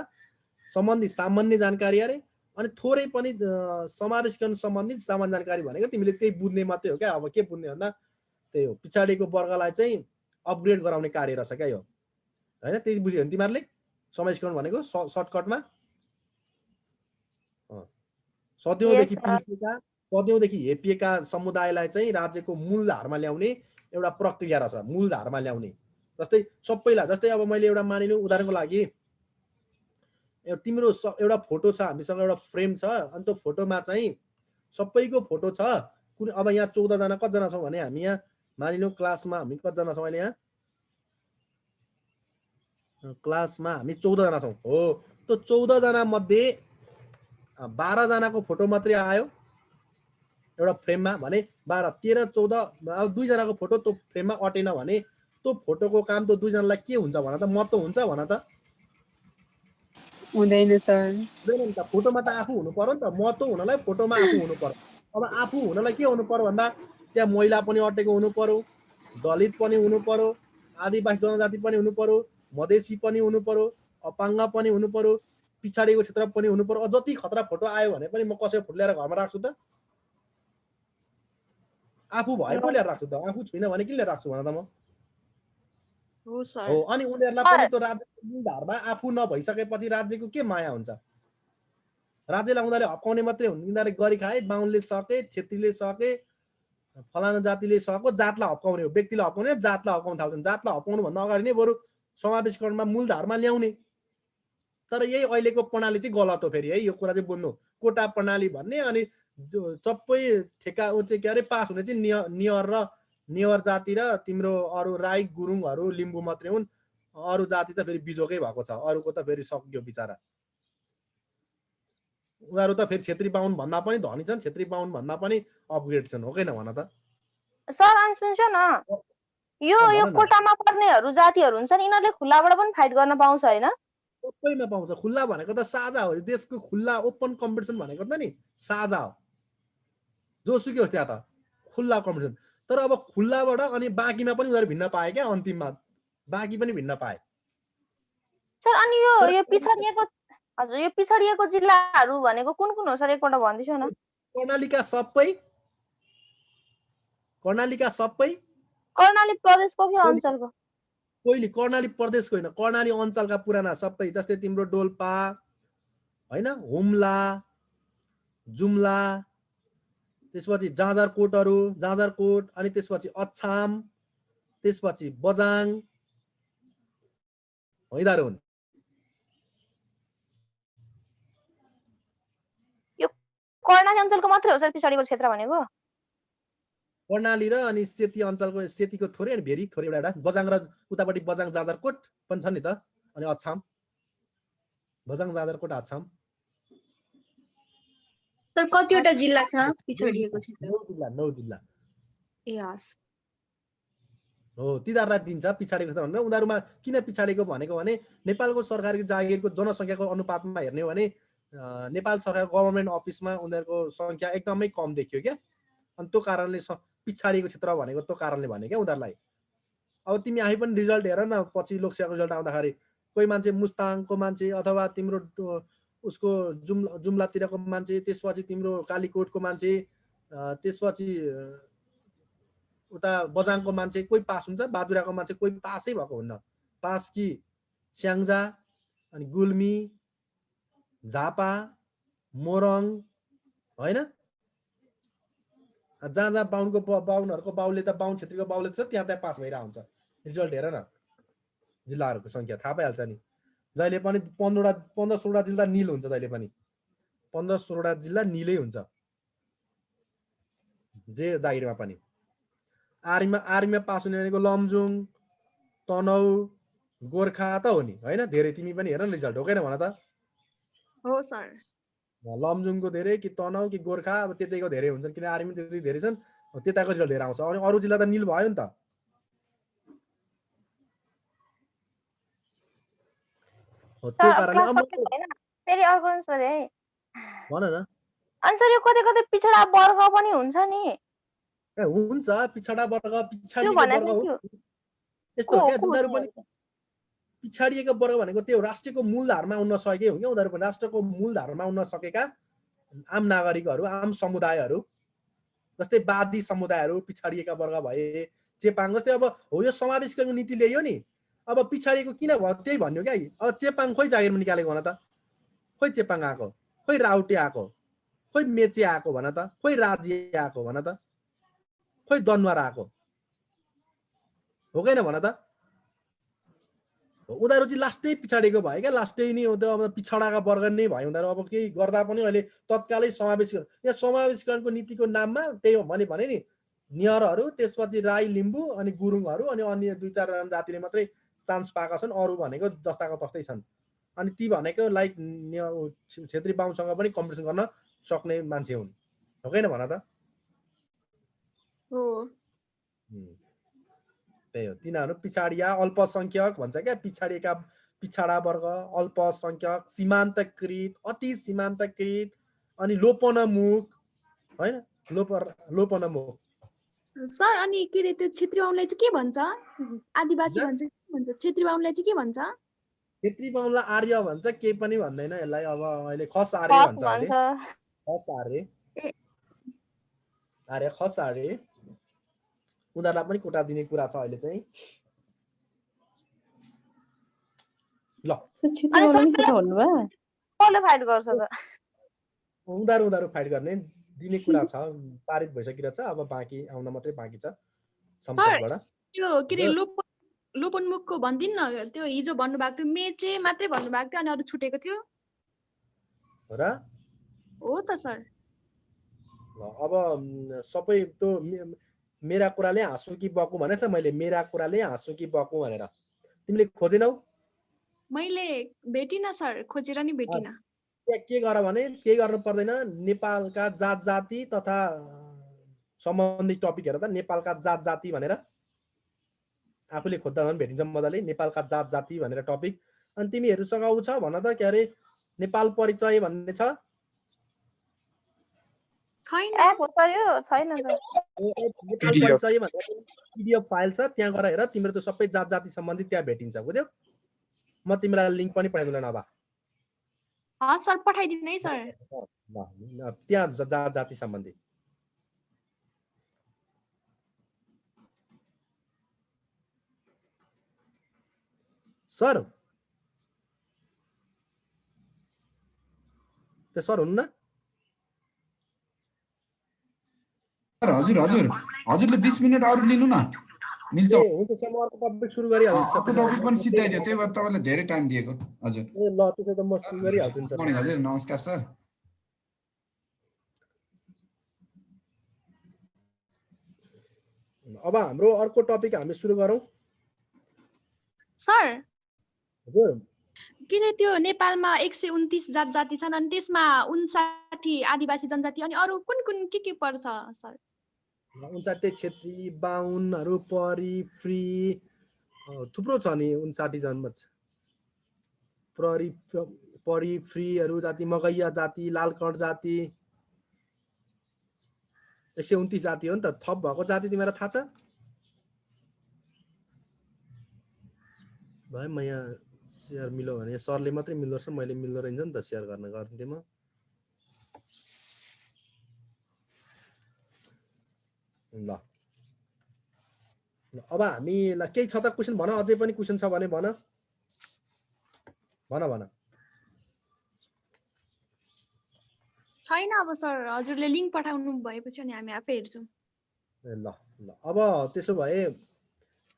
S1: सम्बन्धी सामान्य जानकारी अरे, अनि थोरै पनि समावेशीकरण सम्बन्धी सामान्य जानकारी भनेको तिमीले त्यही बुझ्ने मात्रै हो क्या। अब के बुझ्ने भन्दा त्यही हो, पछाडिको वर्गलाई चाहिँ अपग्रेड गराउने कार्य रहेछ क्या यो होइन। त्यही बुझ्यो भने तिमीहरूले समावेशीकरण भनेको सर्टकटमा सदियौँदेखि हेपिएका समुदायलाई चाहिँ राज्यको मूलधारमा ल्याउने एउटा प्रक्रिया रहेछ, मूलधारमा ल्याउने। जस्तै सबैलाई, जस्तै अब मैले एउटा मानिलिउँ उदाहरणको लागि तिम्रो एउटा फोटो छ, हामीसँग एउटा फ्रेम छ, अनि त्यो फोटोमा चाहिँ सबैको फोटो छ। कुन अब यहाँ 14 जना कतिजना छौँ भने हामी यहाँ मानिलिउँ क्लासमा हामी कतिजना छौँ अहिले, यहाँ क्लासमा हामी 14 जना छौँ हो। त्यो 14 जना मध्ये 12 जनाको फोटो मात्रै आयो एउटा फ्रेममा भने 12 13 14 अब दुईजनाको फोटो त्यो फ्रेममा अटेन भने त्यो फोटोको काम त दुईजनालाई के हुन्छ भन त, महत्त्व हुन्छ भन त?
S6: हुँदैन सर।
S1: हुँदैन नि त। फोटोमा त आफू हुनु पर्यो नि त, महत्त्व हुनलाई फोटोमा आफू हुनु पर्यो। अब आफू हुनलाई के हुनु पर्यो भन्दा त्यहाँ महिला पनि अटेको हुनु पर्यो, दलित पनि हुनु पर्यो, आदिवासी जनजाति पनि हुनु पर्यो, मधेसी पनि हुनु पर्यो, अपाङ्ग पनि हुनु पर्यो, पिछाडिको क्षेत्र पनि हुनु पर्यो। जति खतरा फोटो आयो भने पनि म कसैको फोटो ल्याएर घरमा राख्छु त? आफू भए पो ल्याएर राख्छु त, आफू छुइनँ भने किन ल्याएर राख्छु भन त म?
S2: हो सर।
S1: हो, अनि उनीहरूलाई पनि त्यो राज्यको मूलधारमा आफू नभइसकेपछि राज्यको के माया हुन्छ? राज्यलाई उनीहरूले हप्काउने मात्रै हुन्। उनीहरूले गरी खाए, बाहुनले सके, छेत्रीले सके, फलाना जातिले सको, जातलाई हप्काउने हो। व्यक्तिलाई हप्काउने, जातलाई हप्काउन थाल्छन्। जातलाई हप्काउनुभन्दा अगाडि नै बरु समावेशीकरणमा मूलधारमा ल्याउने। तर यही अहिलेको प्रणाली चाहिँ गलत हो फेरि है, यो कुरा चाहिँ बुझ्नु। कोटा प्रणाली भन्ने, अनि सबै ठेका चाहिँ के अरे पास हुने चाहिँ नियर र नेवार जाति र तिम्रो अरू राई गुरुङहरू लिम्बू मात्रै हुन्। अरू जाति त फेरि बिजोकै भएको छ, अरूको त फेरि सक्यो बिचारा। उनीहरू त फेरि छेत्री बाहुन भन्दा पनि धनी छन्, छेत्री बाहुन भन्दा पनि अपग्रेड छन्, हो कि भन त?
S5: सर अनि सुन्छ न, यो कोटामा पर्नेहरू जातिहरू हुन्छ नि, यिनीहरूले खुल्लाबाट पनि फाइट गर्न पाउँछ हैन?
S1: सबैमा पाउँछ। खुल्ला भनेको त साझा हो। देशको खुल्ला ओपन कम्पिटिसन भनेको त नि साझा हो। जोसुकै होस् त्यहाँ त खुल्ला कम्पिटिसन। तर अब खुल्लाबाट अनि बाँकीमा पनि उनीहरू भिन्न पाए क्या, अन्तिममा बाँकी पनि भिन्न पाए।
S5: सर अनि यो पिछडिएको, हजुर, यो पिछडिएको जिल्लाहरू भनेको कुन कुन हो सर, एकपल्ट भन्दिसौ न?
S1: कर्णालीका सबै, कर्णालीका सबै,
S5: कर्णाली प्रदेशको कि अञ्चलको?
S1: कोइली कर्णाली प्रदेशको होइन, कर्णाली अञ्चलका पुराना सबै, जस्तै तिम्रो डोल्पा होइन, हुम्ला, जुम्ला, त्यसपछि जाजरकोटहरू, जाजरकोट, अनि त्यसपछि अछाम, त्यसपछि बजाङ, हैदार हुन्।
S5: यो कर्णाली अञ्चलको मात्रै हो सर पिछडिएको क्षेत्र भनेको?
S1: कर्णाली र अनि सेती अञ्चलको, सेतीको थोरै अनि भेरी थोरै एउटा बजाङ र उतापट्टि बजाङ जाजरकोट पनि छ नि त, अनि अछाम, बजाङ जाजरकोट अछाम।
S2: सर कतिवटा जिल्ला छ पिछडिएको क्षेत्र?
S1: 9 जिल्ला, 9 जिल्ला।
S2: ए हस्।
S1: हो, तिनीहरूलाई दिन्छ पिछाडिएको क्षेत्र भनेर। उनीहरूमा किन पिछाडिएको भनेको भने नेपालको सरकारी जागिरको जनसङ्ख्याको अनुपातमा हेर्ने हो भने नेपाल सरकार गभर्मेन्ट अफिसमा उनीहरूको सङ्ख्या एकदमै कम देखियो क्या। अनि त्यो कारणले पिछाडिएको क्षेत्र भनेको त्यो कारणले भने क्या उनीहरूलाई। अब तिमी आफै पनि रिजल्ट हेर न, पछि लोकसभाको रिजल्ट आउँदाखेरि कोही मान्छे मुस्ताङको मान्छे अथवा तिम्रो उसको जुम्लातिरको मान्छे, त्यसपछि तिम्रो कालीकोटको मान्छे, त्यसपछि उता बजाङको मान्छे कोही पास हुन्छ, बाजुराको मान्छे कोही पासै भएको हुन्न। पास कि स्याङ्जा, अनि गुल्मी, झापा, मोरङ होइन, जहाँ जहाँ बाहुनहरूको बाहुले त बाहुन क्षेत्रीको बाहुले छ, त्यहाँ त्यहाँ पास भइरहेको हुन्छ। रिजल्ट हेर न, जिल्लाहरूको सङ्ख्या थाहा पाइहाल्छ नि। जहिले पनि 15-16 जिल्ला निल हुन्छ, जहिले पनि 15-16 जिल्ला निलै हुन्छ जे जागिरमा पनि। आर्मीमा पास हुने भनेको लमजुङ, तनहु, गोर्खा त हो नि होइन, धेरै। तिमी पनि हेर न रिजल्ट, हो कि भन त?
S2: हो सर।
S1: लमजुङको धेरै कि तनहु कि गोर्खा, अब त्यतैको धेरै हुन्छन्, किन आर्मी त्यति धेरै छन्, त्यताको रिजल्ट धेरै आउँछ। अनि अरू जिल्ला त निल भयो नि त। त्यो कारणले
S5: फेरि अर्को सोधे है,
S1: भन न।
S5: अनि सर यो कतै कतै पिछडा वर्ग पनि हुन्छ नि?
S1: हुन्छ, पिछडा वर्ग, पिछाडिएको वर्ग यस्तो हो क्या। उनीहरू पनि पिछाडिएको वर्ग भनेको त्यो राष्ट्रको मूलधारमा उन्न सकेकै हो क्या। उनीहरू पनि राष्ट्रको मूलधारमा उन्न सकेका आम नागरिकहरू, आम समुदायहरू, जस्तै वादी समुदायहरू पिछाडिएका वर्ग भए। चेपाङ जस्तै अब हो, यो समावेशीकरणको नीति ल्याइयो नि, अब पिछाडिएको किन भयो त्यही भन्यो क्या। अब चेपाङ खोइ जागिरमा निकालेको भन त? खोइ चेपाङ आएको, खोइ राउटे आएको, खोइ मेचे आएको भन त? खोइ राजी आएको भन त? खोइ दनुवार आएको, हो कि भन त? उनीहरू चाहिँ लास्टै पिछाडिएको भयो क्या। लास्टै नै हो, अब पिछडाका वर्ग नै भयो उनीहरू। अब केही गर्दा पनि अहिले तत्कालै समावेशीकरण, यहाँ समावेशीकरणको नीतिको नाममा त्यही हो भने नि, नियरहरू, त्यसपछि राई लिम्बू, अनि गुरुङहरू, अनि अन्य 2-4 जातिले मात्रै चान्स पाएका छन्। अरू भनेको जस्ताको तस्तै छन्। अनि ती भनेको लाइक छेत्री बाहुनसँग पनि कम्पिटिसन गर्न सक्ने मान्छे हुन्, हो कि भन त?
S4: हो
S1: त्यही हो, तिनीहरू पिछाडिया अल्पसंख्यक भन्छ क्या, पिछाडिएका पिछाडा वर्ग, अल्पसंख्यक, सीमान्तकृत, अति सीमान्तकृत, अनि लोपनमुख होइन, लोपनमुख।
S4: सर अनि के रे त्यो छेत्री बाहुनलाई चाहिँ के भन्छ? आदिवासी भन्छ के भन्छ? छेत्री बाहुनलाई चाहिँ के भन्छ?
S1: छेत्री बाहुनलाई आर्य भन्छ, केही पनि भन्दैन यसलाई। अब अहिले खस आर्य
S5: खस
S1: भन्छ, अहिले
S5: भन्छ।
S1: खस आर्य,
S4: ए
S1: आर्य खस आर्य, उनीहरूलाई पनि कोटा दिने कुरा छ अहिले चाहिँ। ल
S5: अनि कसले फाइट गर्छ त?
S1: उनीहरू फाइट गर्ने दिने कुरा छ, पारित भइसकेको छ, अब बाँकी आउन मात्रै बाँकी छ संसदबाट।
S4: त्यो के रे लोपनमुखको भन्दिन न, त्यो हिजो भन्नुभएको थियो मेचे मात्रै भन्नुभएको थियो अनि अरू छुटेको थियो
S1: र
S4: हो त सर।
S1: अब सबै त्यो मेरा कुराले हाँसु कि बकु भनेछ, मैले मेरा कुराले हाँसु कि बकु भनेर। तिमीले खोजेनौ?
S4: मैले भेटिनँ सर, खोजेर नि भेटिनँ।
S1: त्यहाँ के गर भने केही गर्नु पर्दैन, नेपालका जात जाति तथा सम्बन्धित टपिक हेर त, नेपालका जात जाति भनेर आफूले खोज्दा झन् भेटिन्छ मजाले, नेपालका जात जाति भनेर टपिक। अनि तिमीहरूसँग उ छ भन त, के अरे नेपाल परिचय भन्ने छ?
S4: छैन।
S5: एप हो सर यो? छैन त।
S1: नेपाल परिचय भनेर पिडिएफ फाइल छ, त्यहाँ गएर हेर, तिम्रो त्यो सबै जात जाति सम्बन्धी त्यहाँ भेटिन्छ, बुझ्यौ? म तिमीलाई लिङ्क पनि पठाइदिउँला नभए।
S4: सर पठाइदिनु है सर।
S1: त्यहाँ जात जाति सम्बन्धी। सर त्यो सर हुनु न?
S7: हजुर हजुर हजुरले 20 मिनेट अरू लिनु न, मिल्छ।
S1: ए हुन्छ सर, म अर्को टपिक सुरु गरिहाल्छु।
S7: अर्को टपिक पनि सिद्धाइदियो, त्यही भएर तपाईँलाई धेरै टाइम दिएको। हजुर
S1: ए ल, त्यसो त म सुरु गरिहाल्छु नि सर।
S7: हजुर नमस्कार सर।
S1: अब हाम्रो अर्को टपिक हामी सुरु गरौँ
S4: सर।
S1: हजुर।
S4: के रे त्यो नेपालमा 129 जात जाति छन् अनि त्यसमा 59 आदिवासी जनजाति अनि अरू कुन कुन के पर्छ सर?
S1: 59 छेत्री बाहुनहरू, परी फ्री थुप्रो छ नि, 59 जनजाति, परी फ्रीहरू जाति, मगैया जाति, लालकण जाति, 129 जाति हो नि त। थप भएको जाति तिमीलाई थाहा छ? भाइ म यहाँ सेयर मिल्यो भने, सरले मात्रै मिल्दो रहेछ, मैले मिल्दो रहेछ नि त सेयर गर्न गर्थेँ म। ल अब हामीलाई केही छ त क्वेसन? भन, अझै पनि क्वेसन छ भने भन भन भन।
S4: छैन अब सर, हजुरले लिङ्क पठाउनु भएपछि अनि हामी आफै हेर्छौँ।
S1: ल ल अब त्यसो भए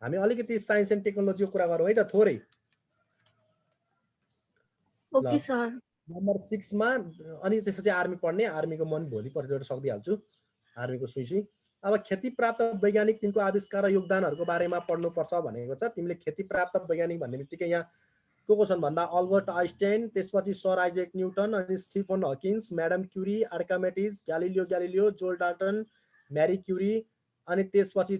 S1: हामी अलिकति साइन्स एन्ड टेक्नोलोजीको कुरा गरौँ है त, थोरै।
S2: Okay sir.
S1: नम्बर 6 मा अनि त्यसपछि आर्मी पढ्ने, आर्मीको मन भोलि पर्सिबाट सक्दिहाल्छु, आर्मीको सुई। अब खेती प्राप्त वैज्ञानिक तिनको आविष्कार र योगदानहरूको बारेमा पढ्नुपर्छ भनेको छ। तिमीले खेती प्राप्त वैज्ञानिक भन्ने बित्तिकै यहाँ को छन् भन्दा अल्बर्ट आइन्स्टाइन, त्यसपछि सर आइजेक न्युटन, अनि Stephen Hawkins, madam Curie, Archimedes, Galileo, John Dalton, Marie Curie, अनि त्यसपछि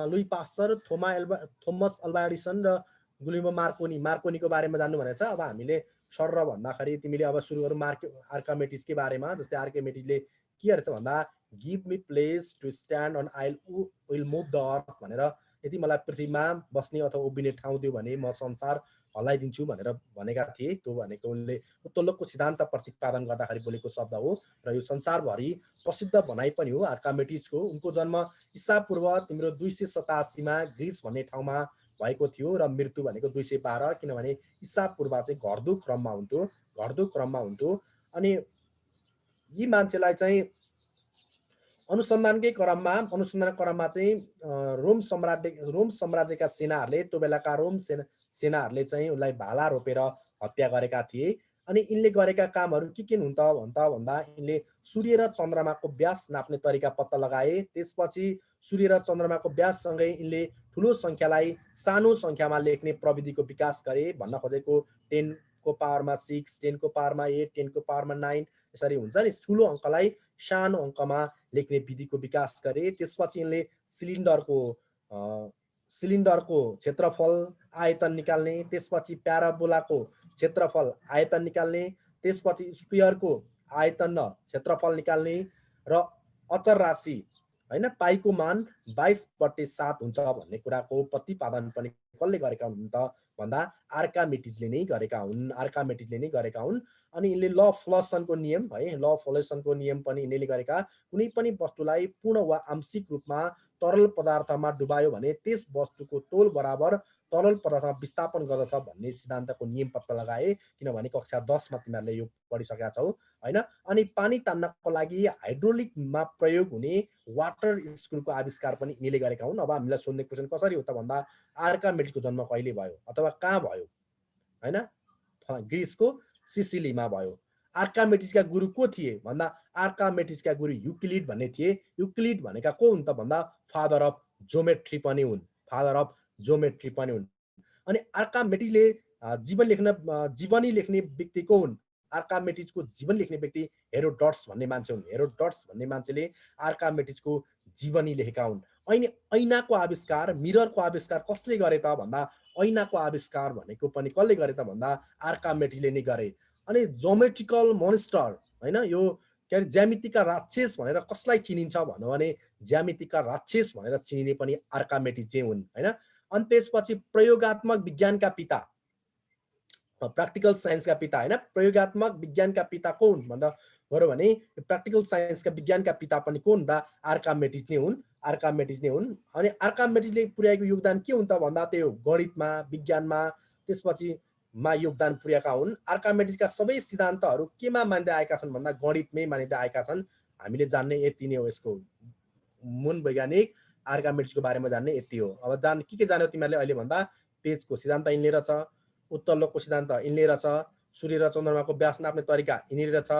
S1: Louis Pasteur, Thomas Alva Edison र गुलिल्मो मार्कोनीको बारेमा जान्नु भनेको छ। अब हामीले सर भन्दाखेरि तिमीले अब सुरु गरौँ आर्कामेटिसकै बारेमा। जस्तै आर्कामेटिसले के अरे त भन्दा, give me place to stand on I will move the earth भनेर, यदि मलाई पृथ्वीमा बस्ने अथवा उभिने ठाउँ दियो भने म संसार हल्लाइदिन्छु भनेर भनेका थिए। त्यो भनेको उनले उत्तोलकको सिद्धान्त प्रतिपादन गर्दाखेरि बोलेको शब्द हो र यो संसारभरि प्रसिद्ध भनाइ पनि हो आर्कामेटिसको। उनको जन्म ईसा पूर्व तिम्रो 287 मा ग्रिस भन्ने ठाउँमा भएको थियो र मृत्यु भनेको 212, किनभने ईसा पूर्व चाहिँ घट्दो क्रममा हुन्थ्यो। अनि यी मान्छेलाई चाहिँ अनुसन्धान क्रममा चाहिँ रोम साम्राज्यका सेनाहरूले, त्यो बेलाका रोम सेनाहरूले चाहिँ उनलाई भाला रोपेर हत्या गरेका थिए। अनि यिनले गरेका कामहरू के हुन् त भन्दा यिनले सूर्य र चन्द्रमाको व्यास नाप्ने तरिका पत्ता लगाए। त्यसपछि सूर्य र चन्द्रमाको व्याससँगै यिनले ठुलो सङ्ख्यालाई सानो सङ्ख्यामा लेख्ने प्रविधिको विकास गरे। भन्न खोजेको 10 को पावरमा 6, 10 को पावरमा 8, 10 को पावरमा 9 यसरी हुन्छ नि। ठुलो अङ्कलाई सानो अङ्कमा लेख्ने विधिको विकास गरे। त्यसपछि यिनले सिलिन्डरको क्षेत्रफल आयतन निकाल्ने, त्यसपछि प्याराबोलाको क्षेत्रफल आयतन निकाल्ने, त्यसपछि स्फियरको आयतन र क्षेत्रफल निकाल्ने र अचर राशि हैन पाइको मान 22/7 हुन्छ भन्ने कुराको प्रतिपादन पनि कसले गरेका हुन् त भन्दा आर्कामिटिजले नै गरेका हुन्। अनि यिनले ल फ्लसनको नियम है, ल फ्लसनको नियम पनि यिनले गरेका। कुनै पनि वस्तुलाई पूर्ण वा आंशिक रूपमा तरल पदार्थमा डुबायो भने त्यस वस्तुको तोल बराबर तरल पदार्थमा विस्थापन गर्दछ भन्ने सिद्धान्तको नियम पत्ता लगाए। किनभने कक्षा 10 मा तिमीहरूले यो पढिसकेका छौ हैन। अनि पानी तान्नको लागि हाइड्रोलिकमा प्रयोग हुने वाटर स्क्रूको आविष्कार पनि यिनले गरेका हुन्। अब हामीलाई सोध्ने क्वेशन कसरी हो त भन्दा आर्कामिटिजको जन्म कहिले भयो अथवा कहाँ भयो हैन? ग्रिसको सिसिलीमा भयो। आर्कामिटिजका गुरु को थिए भन्दा आर्कामिटिजका गुरु युक्लिड भन्ने थिए। युक्लिड भनेका को हुन् त भन्दा फादर अफ ज्योमेट्री पनि हुन्। अनि आर्कामिटिजले जीवनी लेख्ने व्यक्ति को हुन्? आर्कामिटिजको जीवन लेख्ने व्यक्ति हेरोडोटस भन्ने मान्छे हुन्। हेरोडोटस भन्ने मान्छेले आर्कामिटिजको जीवनी लेखेका हुन्। अनि ऐनाको आविष्कार, मिररको आविष्कार कसले गरे त भन्दा ऐनाको आविष्कार भनेको पनि कसले गरे त भन्दा आर्कामिटिजले नै गरे। अनि ज्योमेट्रिकल मोन्स्टर हैन, यो के अरे ज्यामितिका राक्षस भनेर कसलाई चिनिन्छ भन्नु भने ज्यामितिका राक्षस भनेर चिनिने पनि आर्कामिटिज चाहिँ हुन् हैन। अनि त्यसपछि प्रयोगात्मक विज्ञानका पिता, प्र्याक्टिकल साइन्सका पिता हैन, प्रयोगात्मक विज्ञानका पिता को हुन् भन्दा गऱ्यो भने प्र्याक्टिकल साइन्सका विज्ञानका पिता पनि को हुन् त आर्कामिटिज नै हुन्। अनि आर्कामिटिजले पुर्याएको योगदान के हुन् त भन्दा त्यो गणितमा, विज्ञानमा त्यसपछि योगदान पुर्याएका हुन्। आर्कामिटिजका सबै सिद्धान्तहरू केमा मान्दै आएका छन् भन्दा गणितमै मानिँदै आएका छन्। हामीले जान्ने यति नै हो। यसको मूल वैज्ञानिक आर्कामिटिजको बारेमा जान्ने यति हो। अब के जान्यौ तिमीहरूले अहिले भन्दा पेजको सिद्धान्त यिनले रहेछ, उत्तरलोकको सिद्धान्त यिनले रहेछ, सूर्य र चन्द्रमाको व्यास नाप्ने तरिका यिनले रहेछ,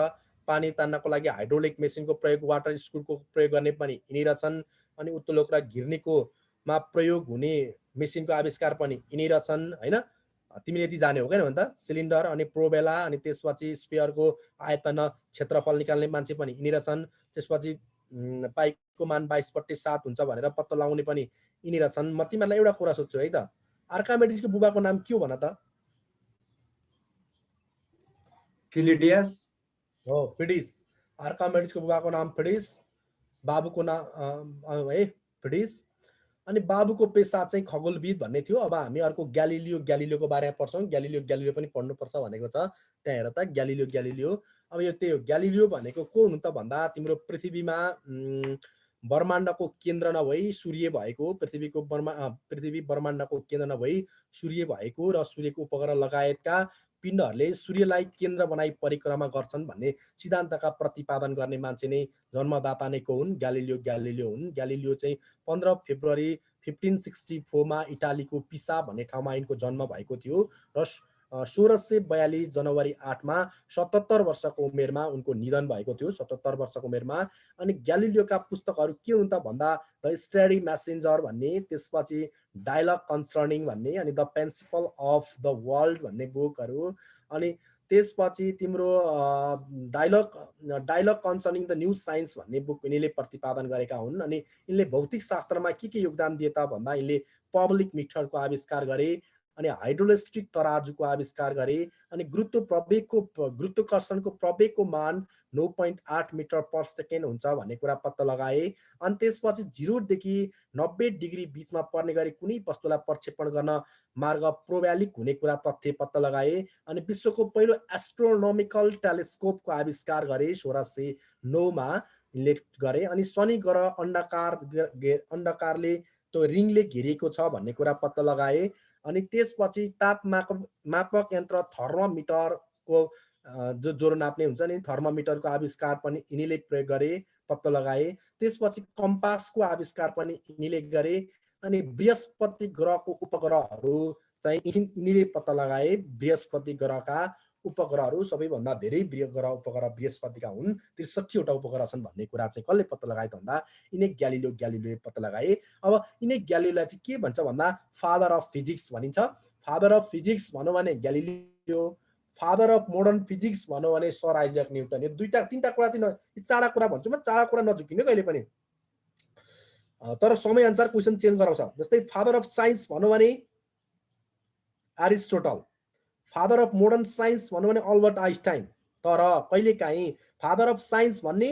S1: पानी तान्नको लागि हाइड्रोलिक मेसिनको प्रयोग, वाटर स्क्रूको प्रयोग गर्ने पनि यिनी रहेछन्। अनि उत्तरलोक र घिर्नीकोमा प्रयोग हुने मेसिनको आविष्कार पनि यिनी रहेछन् हैन। तिमीले यति जाने हो क्या भन्दा सिलिन्डर अनि प्रोबेला अनि त्यसपछि स्फियरको आयतन क्षेत्रफल निकाल्ने मान्छे पनि यिनी रहेछन्। त्यसपछि पाइको मान 22/7 हुन्छ भनेर पत्ता लगाउने पनि यिनी रहेछन्। म तिमीहरूलाई एउटा कुरा सोध्छु है त, आर्कामिटिजको बुबाको नाम के हो भन त?
S3: फिलिडियस
S1: हो, फिडिस। आर्कामिटिजको बुबाको नाम फिडिस, बाबुको नाम है फिडिस। अनि बाबुको पेसा चाहिँ खगोलविद भन्ने थियो। अब हामी अर्को ग्यालिलियोको बारेमा पढ्छौँ। ग्यालिलियो पनि पढ्नुपर्छ भनेको छ, त्यहाँ हेर त ग्यालिलियो। अब यो त्यही हो, ग्यालिलियो भनेको को हुनु त भन्दा तिम्रो पृथ्वीमा ब्रह्माण्डको केन्द्र नभई सूर्य भएको, पृथ्वी ब्रह्माण्डको केन्द्र नभई सूर्य भएको र सूर्यको उपग्रह लगायतका पिण्डहरूले सूर्यलाई केन्द्र बनाई परिक्रमा गर्छन् भन्ने सिद्धान्तका प्रतिपादन गर्ने मान्छे नै जन्मदाता नै को हुन्? ग्यालिलियो हुन्। ग्यालिलियो चाहिँ 15 फेब्रुअरी 1564 मा इटालीको पिसा भन्ने ठाउँमा यिनको जन्म भएको थियो र 1642 जनवरी 8 मा 77 वर्षको उमेरमा उनको निधन भएको थियो। 77 वर्षको उमेरमा। अनि ग्यालिलियोका पुस्तकहरू के हुन् त भन्दा द स्टडी मैसेंजर भन्ने, त्यसपछि डायलग कन्सर्निङ भन्ने, अनि the principle of the world भन्ने बुकहरू, अनि त्यसपछि तिम्रो dialogue concerning the new science भन्ने बुक यिनले प्रतिपादन गरेका हुन्। अनि यिनले भौतिक शास्त्रमा के योगदान दिए त भन्दा यिनले पब्लिक मिटरको आविष्कार गरे, अनि हाइड्रोइलेक्ट्रिक तराजुको आविष्कार गरे, अनि गुरुत्वाकर्षणको प्रवेगको मान 9.8 मिटर पर सेकेन्ड हुन्छ भन्ने कुरा पत्ता लगाए। अनि त्यसपछि 0 देखि 90 डिग्री बीचमा पर्ने गरी कुनै वस्तुलाई प्रक्षेपण गर्न मार्ग प्रोब्यालिक हुने कुरा तथ्य पत्ता लगाए। अनि विश्वको पहिलो एस्ट्रोनोमिकल टेलिस्कोपको आविष्कार गरे 1609 मा यिनले गरे। अनि शनि ग्रह अंडाकारले त्यो रिङले घेरिएको छ भन्ने कुरा पत्ता लगाए। अनि त्यसपछि ताप मापक यन्त्र थर्मोमिटरको जो ज्वरो नाप्ने हुन्छ नि, थर्मोमिटरको आविष्कार पनि यिनीले प्रयोग गरे, पत्ता लगाए। त्यसपछि कम्पासको आविष्कार पनि यिनीले गरे। अनि बृहस्पति ग्रहको उपग्रहहरू चाहिँ यिनीले पत्ता लगाए। बृहस्पति ग्रहका उपग्रहहरू सबैभन्दा धेरै ग्रह उपग्रह बृहस्पतिका हुन्, 63 वटा उपग्रह छन् भन्ने कुरा चाहिँ कसले पत्ता लगाए त भन्दा यिनै ग्यालिलियोले पत्ता लगाए। अब यिनै ग्यालिलियोलाई चाहिँ के भन्छ भन्दा फादर अफ फिजिक्स भनिन्छ। फादर अफ फिजिक्स भनौँ भने Galileo, father of modern physics भनौँ भने सर आइज्याक न्युटन। यो दुईटा तीनटा कुरा चाहिँ चाँडा कुरा भन्छु म, चाँडा कुरा नझुकिने कहिले पनि, तर समय अनुसार क्वेसन चेन्ज गराउँछ। जस्तै फादर अफ साइन्स भनौँ भने Aristotle, father of modern science भनौँ भने अल्बर्ट आइन्स्टाइन। तर कहिलेकाहीँ फादर अफ साइन्स भन्ने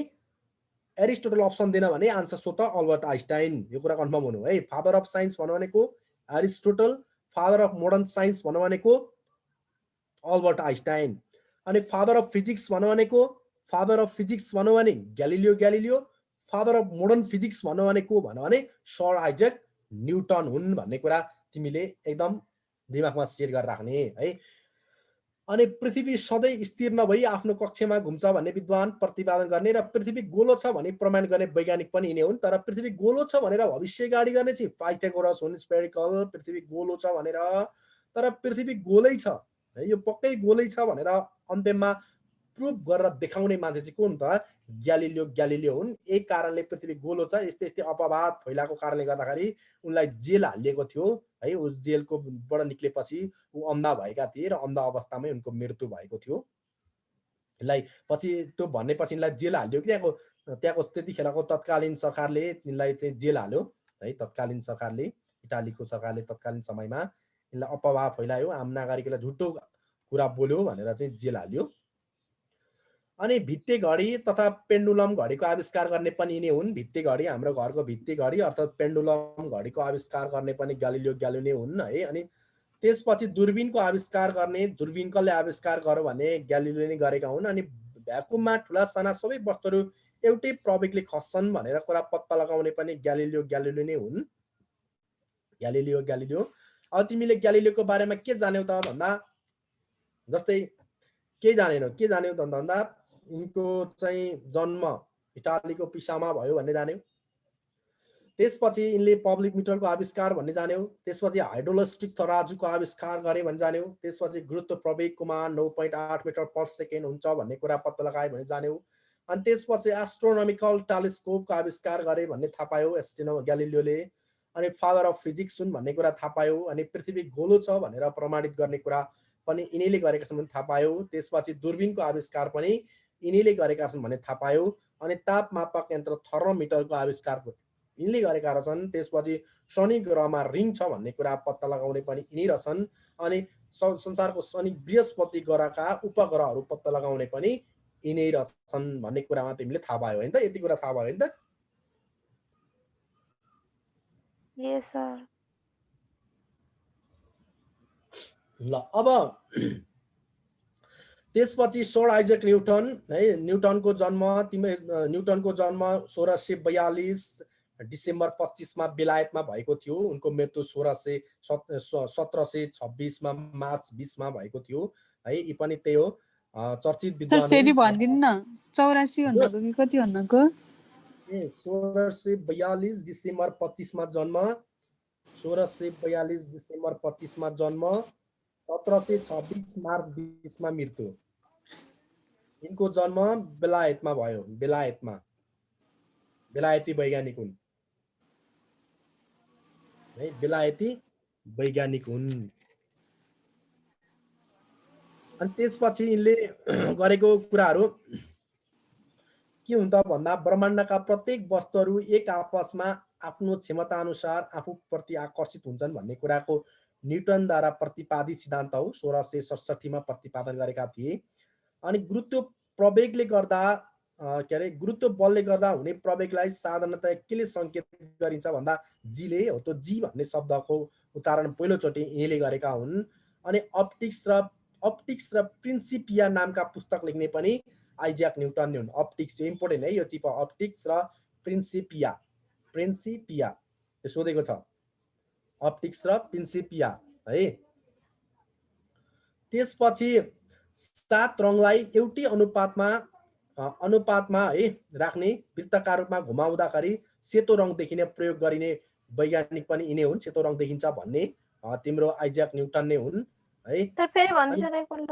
S1: एरिस्टोटल अप्सन दिएन भने आन्सर स्वतः अल्बर्ट आइन्स्टाइन। यो कुरा कन्फर्म हुनु है। फादर अफ साइन्स भन्नु भनेको Aristotle, father of modern science भन्नु भनेको अल्बर्ट आइन्स्टाइन। अनि फादर अफ फिजिक्स भन्नु भनेको फादर अफ फिजिक्स भन्नु भने Galileo Galileo, father of modern physics भन्नु भने सर आइज्याक न्युटन हुन् भन्ने कुरा तिमीले एकदम दिमागमा सेट गरेर राख्ने है। अनि पृथ्वी सधैँ स्थिर नभई आफ्नो कक्षमा घुम्छ भन्ने विद्वान प्रतिपादन गर्ने र पृथ्वी गोलो छ भने प्रमाण गर्ने वैज्ञानिक पनि यिनै हुन्। तर पृथ्वी गोलो छ भनेर भविष्यवाणी गर्ने चाहिँ पाइथागोरस हुन्, स्पेरिकल, पृथ्वी गोलो छ भनेर। तर पृथ्वी गोलै छ है, यो पक्कै गोलै छ भनेर अन्त्यमा प्रुभ गरेर देखाउने मान्छे चाहिँ कुन त ग्यालिलियो ग्यालिलियो हुन्। यही कारणले पृथ्वी गोलो छ यस्तै यस्तै अपवाद फैलाएको कारणले गर्दाखेरि उनलाई जेल हालिएको थियो है। ऊ जेलको बाट निक्लेपछि ऊ अन्धा भएका थिए र अन्धा अवस्थामै उनको मृत्यु भएको थियो। यसलाई पछि त्यो भन्नेपछि यिनलाई जेल हालियो कि त्यहाँको त्यतिखेरको तत्कालीन सरकारले यिनलाई चाहिँ जेल हाल्यो है। तत्कालीन सरकारले, इटालीको सरकारले तत्कालीन समयमा यिनलाई अपवाद फैलायो, आम नागरिकलाई झुटो कुरा बोल्यो भनेर चाहिँ जेल हाल्यो। अनि भित्ते घडी तथा पेन्डुलम घडीको आविष्कार गर्ने पनि यिनै हुन्। भित्ते घडी, हाम्रो घरको भित्ते घडी अर्थात् पेन्डुलम घडीको आविष्कार गर्ने पनि ग्यालिलियो ग्यालिलियो हुन् है। अनि त्यसपछि दूरबीनको आविष्कार गर्ने, दूरबीन कसले आविष्कार गर्यो भने ग्यालिलियो नै गरेका हुन्। अनि भ्याकुममा ठुला साना सबै वस्तुहरू एउटै प्रवेगले खस्छन् भनेर कुरा पत्ता लगाउने पनि ग्यालिलियो ग्यालिलियो नै हुन्। Galileo Galileo. अब तिमीले ग्यालिलियोको बारेमा के जान्यौ त भन्दा, जस्तै के जानेनौ त भन्दा यिनको चाहिँ जन्म इटालीको पिसामा भयो भन्ने जान्यौ। त्यसपछि यिनले पब्लिक मिटरको आविष्कार भन्ने जान्यौ। त्यसपछि हाइड्रोइलेक्ट्रिक तराजुको आविष्कार गरे भन्ने जान्यौ। त्यसपछि गुरुत्व प्रवेगकोमा 9.8 मिटर पर सेकेन्ड हुन्छ भन्ने कुरा पत्ता लगाए भन्ने जान्यौ। अनि त्यसपछि एस्ट्रोनोमिकल टेलिस्कोपको आविष्कार गरे भन्ने थाहा पायो एस्ट्रोनो ग्यालिलियोले। अनि फादर अफ फिजिक्स हुन् भन्ने कुरा थाहा पायो। अनि पृथ्वी गोलो छ भनेर प्रमाणित गर्ने कुरा पनि यिनीले गरेका छन् भन्ने थाहा पायो। त्यसपछि दूरबीनको आविष्कार पनि यिनीले गरेका छन् भन्ने थाहा पायो। अनि तापमापक यन्त्र थर्मोमिटरको आविष्कार यिनले गरेका रहेछन्। त्यसपछि शनि ग्रहमा रिङ छ भन्ने कुरा पत्ता लगाउने पनि यिनै रहेछन्। अनि संसारको शनि बृहस्पति ग्रहका उपग्रहहरू पत्ता लगाउने पनि यिनै रहेछन् भन्ने कुरामा तिमीले थाहा पायो होइन त? यति कुरा थाहा भयो होइन त?
S5: यस सर।
S1: ल अब त्यसपछि सर आइज्याक न्युटन है। न्युटनको जन्म 1642 डिसेम्बर 25 मा बेलायतमा भएको थियो। उनको मृत्यु 1726 मा मार्च 20 मा भएको थियो है। यी पनि त्यही हो, चर्चित विद्वान।
S6: फेरि भनिदिनु न, 84 भन्नको कि कति भन्नको?
S1: 1642 डिसेम्बर 25 मा जन्म, 1642 डिसेम्बर 25 मा जन्म, 1726 मार्च 20 मा मृत्यु। यिनको जन्म बेलायतमा भयो। बेलायतमा, बेलायती वैज्ञानिक हुन् है, बेलायती वैज्ञानिक हुन्। अनि त्यसपछि यिनले गरेको कुराहरू के हुन्छ भन्दा ब्रह्माण्डका प्रत्येक वस्तुहरू एक आपसमा आफ्नो क्षमता अनुसार आफूप्रति आकर्षित हुन्छन् भन्ने कुराको न्युटनद्वारा प्रतिपादित सिद्धान्त हो। 1667 मा प्रतिपादन गरेका थिए। अनि गुरुत्व प्रवेगले गर्दा गुरुत्व बलले गर्दा हुने प्रवेगलाई साधारणतया केले सङ्केत गरिन्छ भन्दा जीले हो। त्यो जी भन्ने शब्दको उच्चारण पहिलोचोटि यिनले गरेका हुन्। अनि अप्टिक्स र प्रिन्सिपिया नामका पुस्तक लेख्ने पनि आइज्याक न्युटन नै हुन्। अप्टिक्स इम्पोर्टेन्ट है यो टिप, अप्टिक्स र प्रिन्सिपिया। प्रिन्सिपिया यो सोधेको छ, अप्टिक्स र प्रिन्सिपिया है। त्यसपछि 7 रङलाई एउटै अनुपातमा है राख्ने, वृत्तकार रूपमा घुमाउँदाखेरि सेतो रङ देखिने प्रयोग गरिने वैज्ञानिक पनि यिनै हुन्। सेतो रङ देखिन्छ भन्ने तिम्रो आइज्याक न्युटन नै हुन् है।
S5: सर फेरि भन्दिनु न एकपल्ट।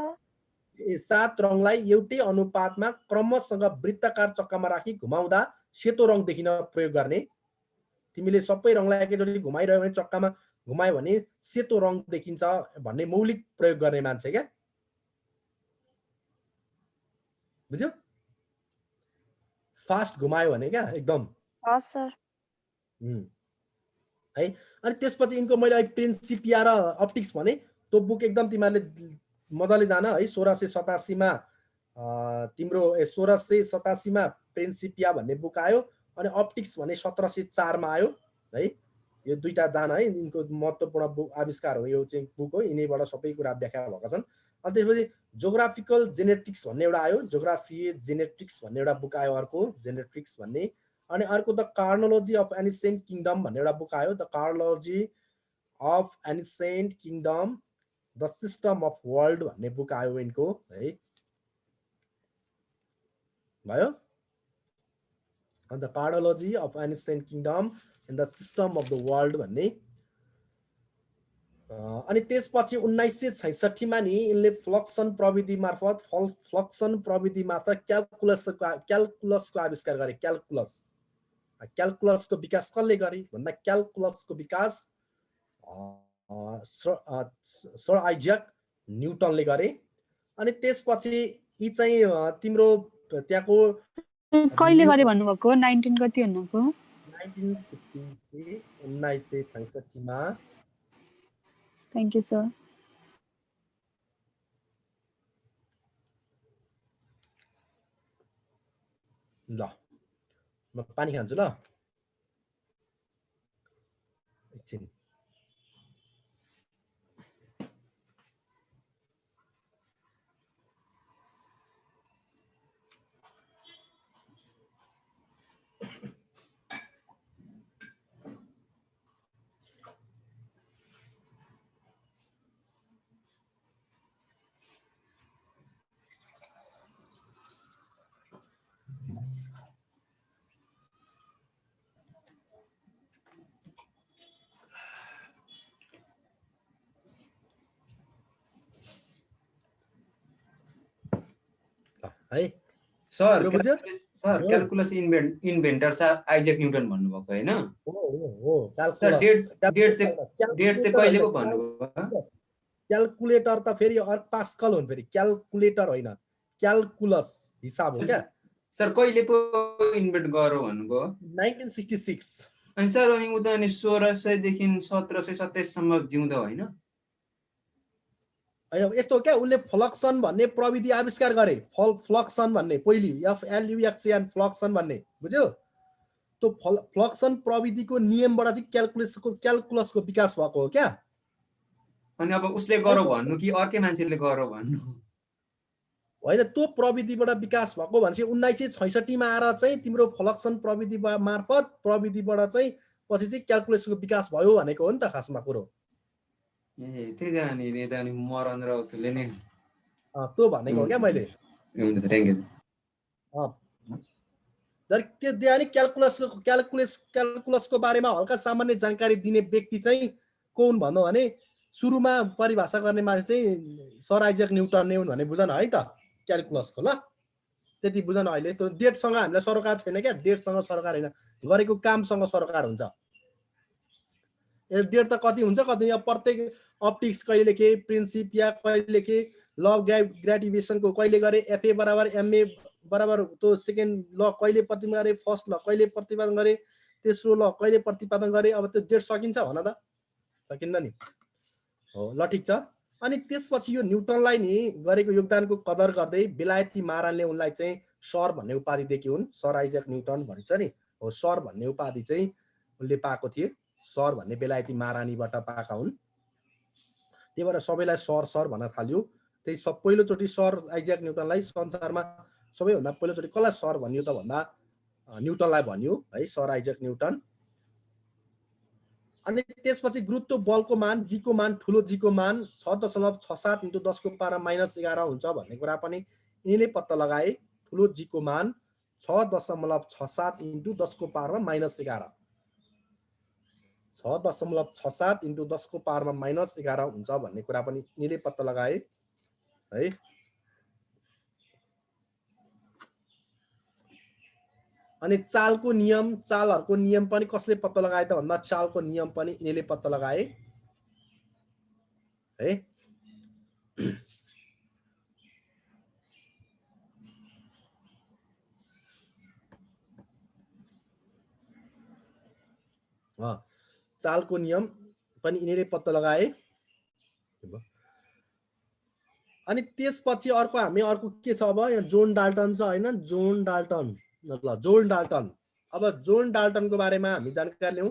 S1: 7 रङलाई एउटै अनुपातमा क्रमसँग वृत्तकार चक्कामा राखी घुमाउँदा सेतो रङ देखिन प्रयोग गर्ने। तिमीले सबै रङलाई एकैचोटि घुमाइरह्यो भने, चक्कामा घुमायो भने सेतो रङ देखिन्छ भन्ने मौलिक प्रयोग गर्ने मान्छे क्या। बुझ्यो फास्ट घुमायो भने क्या एकदम
S5: हस् सर
S1: है अनि त्यसपछि यिनको मैले अहिले प्रिन्सिपिया र अप्टिक्स भने त्यो बुक एकदम तिमीहरूले मजाले जान है 1687 मा तिम्रो 1687 मा प्रिन्सिपिया भन्ने बुक आयो अनि अप्टिक्स भने 1704 मा आयो है यो दुईटा जान है यिनको महत्त्वपूर्ण बुक आविष्कार हो यो चाहिँ बुक हो यिनीबाट सबै कुरा व्याख्या भएका छन् अनि त्यसपछि जियोग्राफिकल जेनेटिक्स भन्ने एउटा आयो जियोग्राफी जेनेटिक्स भन्ने एउटा बुक आयो अर्को जेनेटिक्स भन्ने अनि अर्को the chronology of ancient kingdom भन्ने एउटा बुक आयो the chronology of ancient kingdom the system of world भन्ने बुक आयो यिनको है भयो the chronology of ancient kingdom and the system of the world भन्ने अनि त्यसपछि 1966 मा नि यिनले फ्लक्सन प्रविधि मार्फत क्याल्कुलसको आविष्कार गरे क्याल्कुलसको विकास कसले गरे भन्दा क्याल्कुलसको विकास सर आइज्याक न्युटनले गरे अनि त्यसपछि यी चाहिँ तिम्रो त्यहाँको
S6: कहिले गरे भन्नुभएको 19 कति भन्नुभएको
S1: 1966 मा
S6: थ्यांक यू सर
S1: ल म पानी खान्छु ल एकछिन है
S3: सर क्याल्कुलस इन्भेन्टर आइज्याक न्युटन भन्नुभएको हैन
S1: हो
S3: सर डेट चाहिँ कहिले पो भन्नुभयो
S1: क्याल्कुलेटर त फेरि पास्कल हो फेरि क्याल्कुलेटर होइन क्याल्कुलस हिसाब हो क्या
S3: सर कहिले पो इन्भेन्ट गर्यो भन्नुभयो
S1: 1966
S3: अनि सर अनि उता अनि 1600 देखि 1727 सम्म जिउँदा होइन
S1: यस्तो क्या उसले फ्लक्सन भन्ने प्रविधि आविष्कार गरे फ्लक्सन भन्ने पहिली FLUXN फ्लक्सन भन्ने बुझ्यो त्यो फ्लक्सन प्रविधिको नियमबाट चाहिँ क्याल्कुलसको विकास भएको हो क्या
S3: अनि अब उसले गर्यो भन्नु कि अर्कै मान्छेले गर्यो भन्नु
S1: होइन त्यो प्रविधिबाट विकास भएको भनेपछि 1966 मा आएर चाहिँ तिम्रो फ्लक्सन प्रविधि मार्फत प्रविधिबाट चाहिँ पछि चाहिँ क्याल्कुलसको विकास भयो भनेको हो नि त खासमा कुरो
S3: ए त्यही जानी नेता अनि मरन राउतले नि
S1: त्यो भनेको हो क्या मैले
S3: हुन्छ थ्यांक यू
S1: त्यो त्यहाँ नि क्याल्कुलसको बारेमा हल्का सामान्य जानकारी दिने व्यक्ति चाहिँ कुन भन्नु भने सुरुमा परिभाषा गर्ने मान्छे चाहिँ सर आइज्याक न्युटन नै हुन् भने बुझन है त क्याल्कुलसको ल त्यति बुझन अहिले त्यो डेटसँग हामीलाई सरकार छैन क्या डेटसँग सरकार होइन गरेको कामसँग सरकार हुन्छ डेट त कति हुन्छ कति प्रत्येक अप्टिक्स कहिले लेखे प्रिन्सिपिया कहिले लेखे ल अफ ग्रेटिभिएसनको कहिले गरे FA बराबर MA बराबर त्यो सेकेन्ड ल कहिले प्रतिपादन गरे फर्स्ट ल कहिले प्रतिपादन गरे तेस्रो ल कहिले प्रतिपादन गरे अब त्यो डेट सकिन्छ भन त सकिन्न नि हो ल ठिक छ अनि त्यसपछि यो न्युटनलाई नि गरेको योगदानको कदर गर्दै बेलायती महारानीले उनलाई चाहिँ सर भन्ने उपाधि दिएकी हुन् सर आइज्याक न्युटन भनिन्छ नि हो सर भन्ने उपाधि चाहिँ उनले पाएको थिए सर भन्ने बेलायती महारानीबाट पाएका हुन् त्यही भएर सबैलाई सर सर भन्न थाल्यो त्यही पहिलोचोटि सर आइज्याक न्युटनलाई संसारमा सबैभन्दा पहिलोचोटि कसलाई सर भनियो त भन्दा न्युटनलाई भनियो है सर आइज्याक न्युटन अनि त्यसपछि गुरुत्व बलको मान जी को मान ठुलो जी को मान 6.67 × 10⁻11 हुन्छ भन्ने कुरा पनि यिनले पत्ता लगाए ठुलो जी को मान 6.67 × 10⁻11 6.67 × 10⁻11 हुन्छ भन्ने कुरा पनि यिनले पत्ता लगाए है अनि चालको नियम चालहरुको नियम पनि कसले पत्ता लगाए त भन्दा चालको नियम पनि यिनले पत्ता लगाए है चालको नियम पनि यिनीहरूले पत्ता लगाए। अनि त्यसपछि अर्को हामी अर्को के छ अब यहाँ जोन डाल्टन छ हैन, जोन डाल्टन। ल जोन डाल्टन, अब जोन डाल्टनको बारेमा हामी जानकारी लियौँ।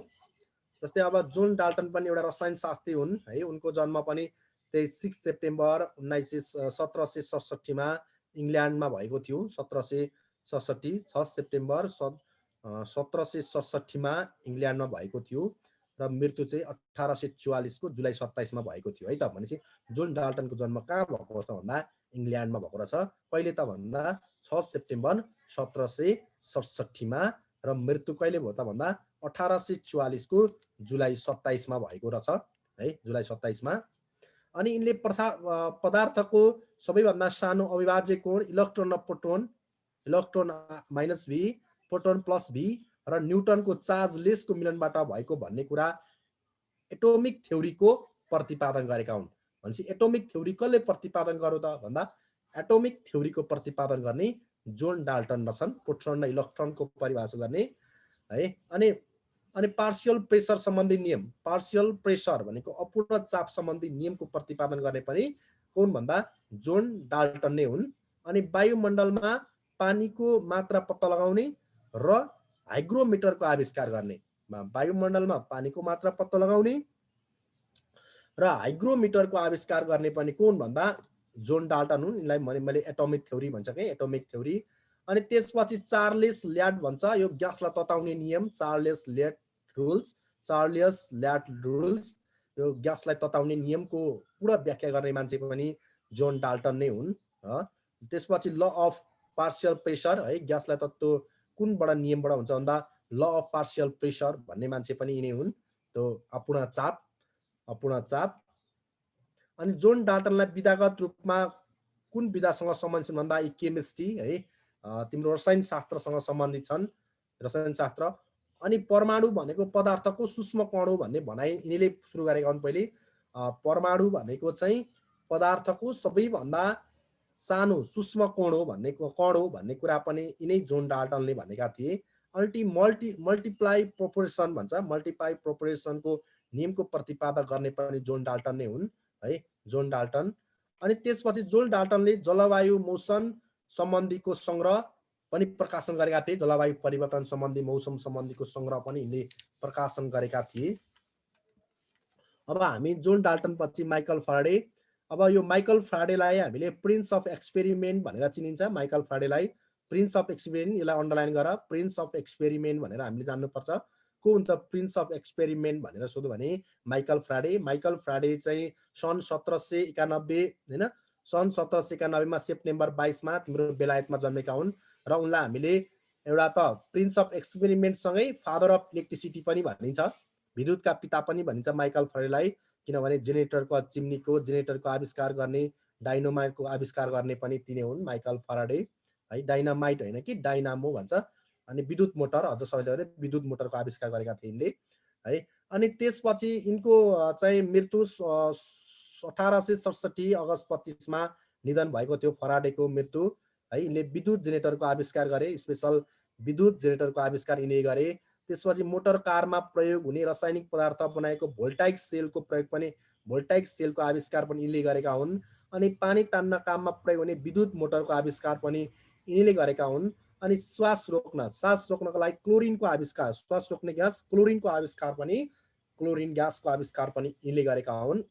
S1: जस्तै अब जोन डाल्टन पनि एउटा रसायनशास्त्री हुन् है। उनको जन्म पनि त्यही 6 सेप्टेम्बर 1767 मा इङ्ल्यान्डमा भएको थियो। 1767 6 सेप्टेम्बर 1767 मा इङ्ल्यान्डमा भएको थियो र मृत्यु चाहिँ 1844 को जुलाई 27 मा भएको थियो है त। भनेपछि जोन डाल्टनको जन्म कहाँ भएको छ भन्दा इङ्ल्यान्डमा भएको रहेछ। कहिले त भन्दा 6 सेप्टेम्बर 1767 मा र मृत्यु कहिले भयो त भन्दा 1844 को जुलाई 27 मा भएको रहेछ है, जुलाई 27 मा। अनि यिनले पदार्थको सबैभन्दा सानो अविभाज्य कोण, इलेक्ट्रोन र प्रोटोन, इलेक्ट्रोन माइनस भी, प्रोटोन प्लस भी र न्युटनको चार्ज लेसको मिलनबाट भएको भन्ने कुरा एटोमिक थ्योरीको प्रतिपादन गरेका हुन्। भनेपछि एटोमिक थ्योरी कसले प्रतिपादन गर्यो त भन्दा एटोमिक थ्योरीको प्रतिपादन गर्ने जोन डाल्टन रहेछन्। प्रोटोन र इलेक्ट्रोनको परिभाषा गर्ने है। अनि पार्शियल प्रेसर सम्बन्धी नियम, पार्शियल प्रेसर भनेको अपूर्ण चाप सम्बन्धी नियमको प्रतिपादन गर्ने पनि कोन भन्दा जोन डाल्टन नै हुन्। अनि वायुमण्डलमा पानीको मात्रा पत्ता लगाउने र हाइग्रोमिटरको आविष्कार गर्ने, वायुमण्डलमा पानीको मात्रा पत्ता लगाउने र हाइग्रोमिटरको आविष्कार गर्ने पनि कोन भन्दा जोन डाल्टन हुन्। यिनलाई मैले एटोमिक थ्योरी भन्छ के, एटोमिक थ्योरी। अनि त्यसपछि चार्ल्स ल्याट भन्छ, यो ग्यासलाई तताउने नियम, चार्ल्स ल्याट रुल्स, चार्ल्स ल्याट रुल्स। यो ग्यासलाई तताउने नियमको पुरा व्याख्या गर्ने मान्छे पनि जोन डाल्टन नै हुन्। त्यसपछि ल अफ पार्शियल प्रेसर है, ग्यासलाई तत्तो कुनबाट नियमबाट हुन्छ भन्दा ल अफ पार्शियल प्रेसर भन्ने मान्छे पनि यिनै हुन्, त्यो अपूर्ण चाप, अपूर्ण चाप। अनि जोन डाल्टनलाई विधागत रूपमा कुन विधासँग सम्बन्धित छन् भन्दा केमिस्ट्री है, तिम्रो रसायनशास्त्रसँग सम्बन्धित छन्, रसायनशास्त्र। अनि परमाणु भनेको पदार्थको सूक्ष्म कण हो भन्ने भनाइ यिनीले सुरु गरेका हुन् पहिले। परमाणु भनेको चाहिँ पदार्थको सबैभन्दा सानो सूक्ष्म कण हो भन्ने कुरा पनि यिनै जोन डाल्टनले भनेका थिए। मल्टिप्लाई प्रोपोर्सन भन्छ, मल्टिप्लाई प्रोपोर्सनको नियमको प्रतिपादन गर्ने पनि जोन डाल्टन नै हुन् है, जोन डाल्टन। अनि त्यसपछि जोन डाल्टनले जलवायु मौसम सम्बन्धीको सङ्ग्रह पनि प्रकाशन गरेका थिए। जलवायु परिवर्तन सम्बन्धी, मौसम सम्बन्धीको सङ्ग्रह पनि यिनले प्रकाशन गरेका थिए। अब हामी जोन डाल्टन पछि माइकल फ्याराडे। अब यो माइकल फ्याराडेलाई हामीले प्रिन्स अफ एक्सपेरिमेन्ट भनेर चिनिन्छ। माइकल फ्याराडेलाई प्रिन्स अफ एक्सपेरिमेन्ट, यसलाई अन्डरलाइन गर, प्रिन्स अफ एक्सपेरिमेन्ट भनेर हामीले जान्नुपर्छ। को हुन् त प्रिन्स अफ एक्सपेरिमेन्ट भनेर सोध्यो भने माइकल फ्याराडे। माइकल फ्याराडे चाहिँ सन् 1791 हैन, सन् 1791 मा सेप्टेम्बर 22 मा तिम्रो बेलायतमा जन्मेका हुन् र उनलाई हामीले एउटा त प्रिन्स अफ एक्सपेरिमेन्ट सँगै फादर अफ इलेक्ट्रिसिटी पनि भनिन्छ, विद्युतका पिता पनि भनिन्छ माइकल फ्याराडेलाई। किनभने चिम्नीको जेनेरेटरको आविष्कार गर्ने, डाइनामाइटको आविष्कार गर्ने पनि तिनै हुन् माइकल फ्याराडे है। डाइनामाइट होइन कि डाइनामो भन्छ। अनि विद्युत मोटर, अझ सजिलो विद्युत मोटरको आविष्कार गरेका थिए यिनले है। अनि त्यसपछि यिनको चाहिँ मृत्यु 1867 अगस्त 25 मा निधन भएको थियो फ्याराडेको मृत्यु है। यिनले विद्युत जेनेरेटरको आविष्कार गरे, स्पेशल विद्युत जेनेरेटरको आविष्कार यिनले गरे। त्यसपछि मोटर कारमा प्रयोग हुने रासायनिक पदार्थ बनाएको भोल्टाइक सेलको प्रयोग पनि, भोल्टाइक सेलको आविष्कार पनि यिनले गरेका हुन्। अनि पानी तान्न काममा प्रयोग हुने विद्युत मोटरको आविष्कार पनि यिनले गरेका हुन्। अनि श्वास रोक्नको लागि क्लोरिनको आविष्कार, श्वास रोक्ने ग्यास क्लोरिनको आविष्कार पनि, क्लोरिन ग्यासको आविष्कार पनि यिनले गरेका हुन्,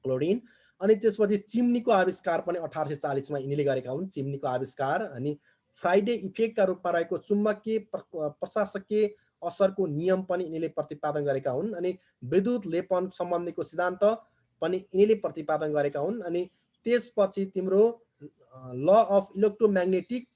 S1: क्लोरिन। अनि त्यसपछि चिम्नीको आविष्कार पनि 1840 मा यिनले गरेका हुन्, चिम्नीको आविष्कार। अनि फ्राइडे इफेक्टका रूपमा रहेको चुम्बकीय प्रशासकीय असरको नियम पनि यिनले प्रतिपादन गरेका हुन्। अनि विद्युत लेपन सम्बन्धीको सिद्धान्त पनि यिनले प्रतिपादन गरेका हुन्। अनि त्यसपछि तिम्रो ल अफ इलेक्ट्रोम्याग्नेटिक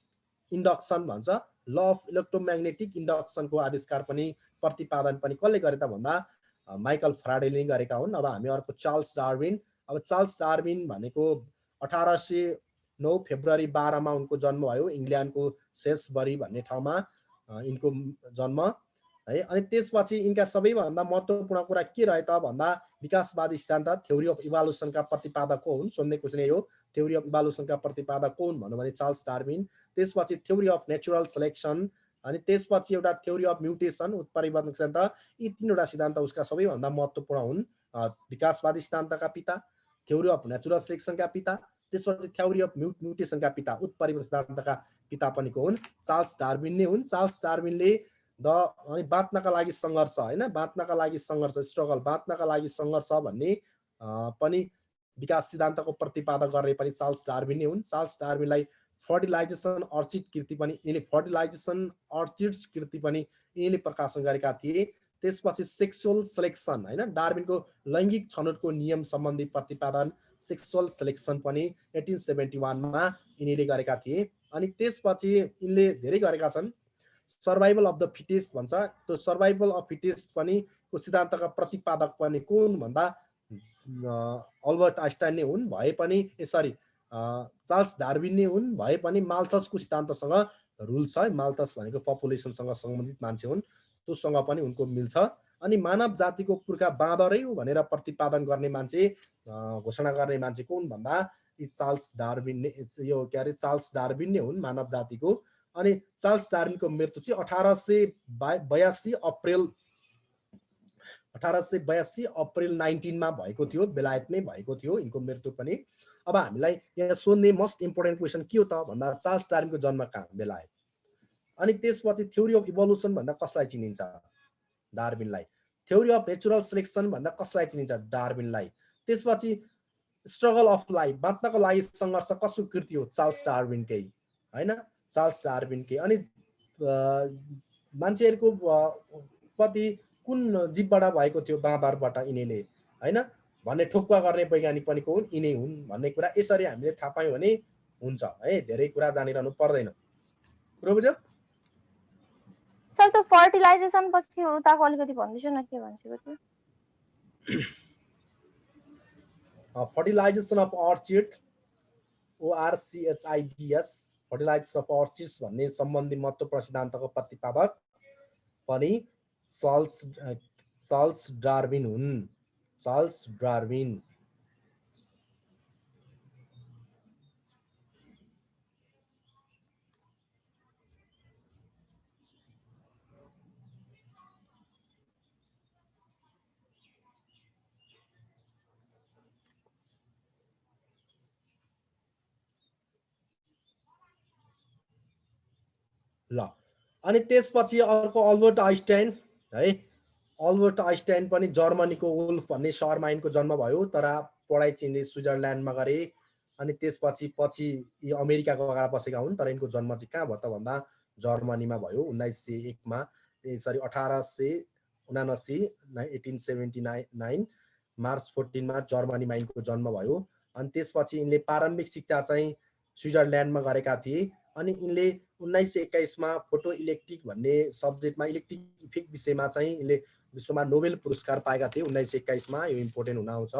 S1: इन्डक्सन भन्छ, ल अफ इलेक्ट्रोम्याग्नेटिक इन्डक्सनको आविष्कार पनि प्रतिपादन पनि कसले गरे त भन्दा माइकल फ्याराडेले गरेका हुन्। अब हामी अर्को चार्ल्स डार्विन। अब चार्ल्स डार्विन भनेको 1809 फेब्रुअरी 12 मा उनको जन्म भयो, इङ्ल्यान्डको सेसबरी भन्ने ठाउँमा यिनको जन्म है। अनि त्यसपछि यिनका सबैभन्दा महत्त्वपूर्ण कुरा के रहे त भन्दा विकासवादी सिद्धान्त, थ्योरी अफ इभोल्युसनका प्रतिपादक को हुन्, सोध्ने क्वेसन यही हो, थ्योरी अफ इभोल्युसनका प्रतिपादक को हुन् भन्नु भने चार्ल्स डार्विन। त्यसपछि थ्योरी अफ नेचुरल सिलेक्सन अनि त्यसपछि एउटा थ्योरी अफ म्युटेसन उत्परिवर्तनको सिद्धान्त, यी तीनवटा सिद्धान्त उसका सबैभन्दा महत्त्वपूर्ण हुन्। विकासवादी सिद्धान्तका पिता, थ्योरी अफ नेचुरल सेलेक्सनका पिता, त्यसपछि थ्योरी अफ म्युटेसनका पिता उत्परिवर्तन सिद्धान्तका पिता पनि को हुन्, चार्ल्स डार्विन नै हुन्। चार्ल्स डार्विनले अनि बाँच्नका लागि सङ्घर्ष होइन, बाँच्नका लागि सङ्घर्ष स्ट्रगल, बाँच्नका लागि सङ्घर्ष भन्ने पनि विकास सिद्धान्तको प्रतिपादक गर्ने पनि चार्ल्स डार्विन नै हुन्। चार्ल्स डार्विनलाई फर्टिलाइजेसन अर्चिड कृति पनि यिनले फर्टिलाइजेसन अर्चिड कृति पनि यिनले प्रकाशन गरेका थिए। त्यसपछि सेक्सुअल सिलेक्सन होइन, डार्विनको लैङ्गिक छनौटको नियम सम्बन्धी प्रतिपादन सेक्सुअल सिलेक्सन पनि 1871 मा यिनले गरेका थिए। अनि त्यसपछि यिनले धेरै गरेका छन्। सर्भाइभल अफ द फिटेस्ट भन्छ, त्यो सर्भाइभल अफ फिटेस्ट पनि को सिद्धान्तका प्रतिपादक पनि कुन भन्दा अल्बर्ट आइन्स्टाइन नै हुन्, भए पनि चार्ल्स डार्विन नै हुन्, भए पनि माल्थसको सिद्धान्तसँग रुल छ। माल्थस भनेको पपुलेसनसँग सम्बन्धित मान्छे हुन्, त्योसँग पनि उनको मिल्छ। अनि मानव जातिको पुर्खा बाँदरै हो भनेर प्रतिपादन गर्ने मान्छे, घोषणा गर्ने मान्छे कुन भन्दा चार्ल्स डार्विन नै, यो के अरे चार्ल्स डार्विन नै हुन् मानव जातिको। अनि चार्ल्स डार्विनको मृत्यु चाहिँ 1882 अप्रिल 19 मा भएको थियो, बेलायतमै भएको थियो यिनको मृत्यु पनि। अब हामीलाई यहाँ सोध्ने मोस्ट इम्पोर्टेन्ट क्वेसन के हो त भन्दा चार्ल्स डार्विनको जन्म कहाँ, बेलायत। अनि त्यसपछि थ्योरी अफ इभोल्युसन भन्दा कसलाई चिनिन्छ, डार्विनलाई। थ्योरी अफ नेचुरल सिलेक्सन भन्दा कसलाई चिनिन्छ, डार्विनलाई। त्यसपछि स्ट्रगल अफ लाइफ, बाँच्नको लागि सङ्घर्ष कसको कृति हो, चार्ल्स डार्विनकै होइन, चार्ल्स डार्विनकै। अनि मान्छेहरूको उत्पत्ति कुन जीवबाट भएको थियो, बाँदरबाट यिनीले होइन भन्ने ठोक्वा गर्ने वैज्ञानिक पनि को हुन्, यिनै हुन् भन्ने कुरा यसरी हामीले थाहा पायौँ भने हुन्छ है, धेरै कुरा जानिरहनु पर्दैन। कुरो बुझ्यो
S5: सर? त्यो फर्टिलाइजेसन पछि उताको अलिकति भन्दिछु न, के भन्छको थियो?
S1: Fertilisation of orchid, ORCHIDS, fertilisation of orchids भन्ने सम्बन्धी महत्त्वपूर्ण सिद्धान्तको प्रतिपादक पनि चार्ल्स डार्विन हुन्। Charles Darwin. ल अनि त्यसपछि अर्को अल्बर्ट आइन्स्टाइन है। अल्बर्ट आइन्स्टाइन पनि जर्मनीको वुल्फ भन्ने सहरमा यिनको जन्म भयो, तर पढाइ चाहिँ स्विजरल्यान्डमा गरे। अनि त्यसपछि यी अमेरिकाको अगाडि बसेका हुन्, तर यिनको जन्म चाहिँ कहाँ भयो त भन्दा जर्मनीमा भयो 1901 मा, 1879 1879 मार्च 14 मा जर्मनीमा यिनको जन्म भयो। अनि त्यसपछि यिनले प्रारम्भिक शिक्षा चाहिँ स्विजरल्यान्डमा गरेका थिए। अनि यिनले 1921 मा फोटो इलेक्ट्रिक भन्ने सब्जेक्टमा, इलेक्ट्रिक इफेक्ट विषयमा चाहिँ यिनले विश्वमा नोबेल पुरस्कार पाएका थिए 1921 मा, यो इम्पोर्टेन्ट हुन आउँछ।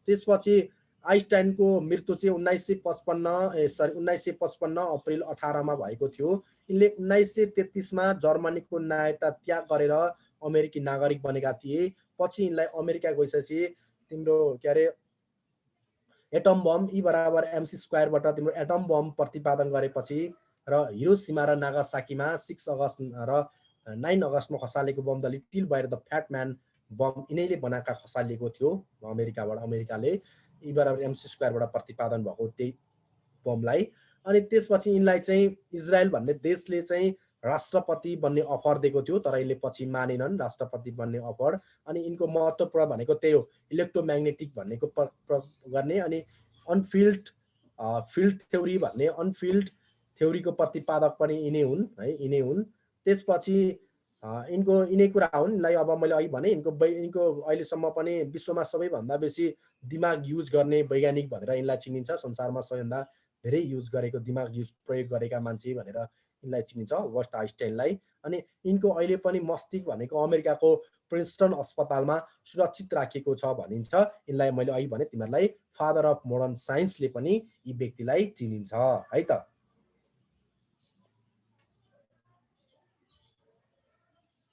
S1: त्यसपछि आइन्स्टाइनको मृत्यु चाहिँ 1955 अप्रिल 18 मा भएको थियो। यिनले 1933 मा जर्मनीको नागरिकता त्याग गरेर अमेरिकी नागरिक बनेका थिए। पछि यिनलाई अमेरिका गइसकेपछि तिम्रो के अरे एटम बम E बराबर mc² बाट तिम्रो एटम बम प्रतिपादन गरेपछि र हिरोसिमा र नागासाकीमा 6 अगस्त र 9 अगस्तमा खसालेको बम द लिटिल बॉय र द फ्याट म्यान बम यिनैले बनाएका खसालिएको थियो अमेरिकाबाट। अमेरिकाले E बराबर mc² बाट प्रतिपादन भएको त्यही बमलाई। अनि त्यसपछि यिनलाई चाहिँ इजरायल भन्ने देशले चाहिँ राष्ट्रपति बन्ने अफर दिएको थियो, तर यिनले पछि मानेनन् राष्ट्रपति बन्ने अफर। अनि यिनको महत्त्वपूर्ण भनेको त्यही हो, इलेक्ट्रोम्याग्नेटिक भन्नेको गर्ने। अनि अनफिल्ड फिल्ड थ्योरी भन्ने अनफिल्ड थ्योरीको प्रतिपादक पनि यिनै हुन् है, यिनै हुन्। त्यसपछि यिनै कुरा हुन्। यिनलाई अब मैले अघि भने यिनको अहिलेसम्म पनि विश्वमा सबैभन्दा बेसी दिमाग युज गर्ने वैज्ञानिक भनेर यिनलाई चिनिन्छ। संसारमा सबैभन्दा धेरै युज गरेको, दिमाग युज प्रयोग गरेका मान्छे भनेर यिनलाई चिनिन्छ, अल्बर्ट आइन्स्टाइनलाई। अनि यिनको अहिले पनि मस्तिष्क भनेको अमेरिकाको प्रिन्सटन अस्पतालमा सुरक्षित राखिएको छ भनिन्छ। यिनलाई मैले अघि भने तिमीहरूलाई फादर अफ मोडर्न साइन्सले पनि यी व्यक्तिलाई चिनिन्छ है त।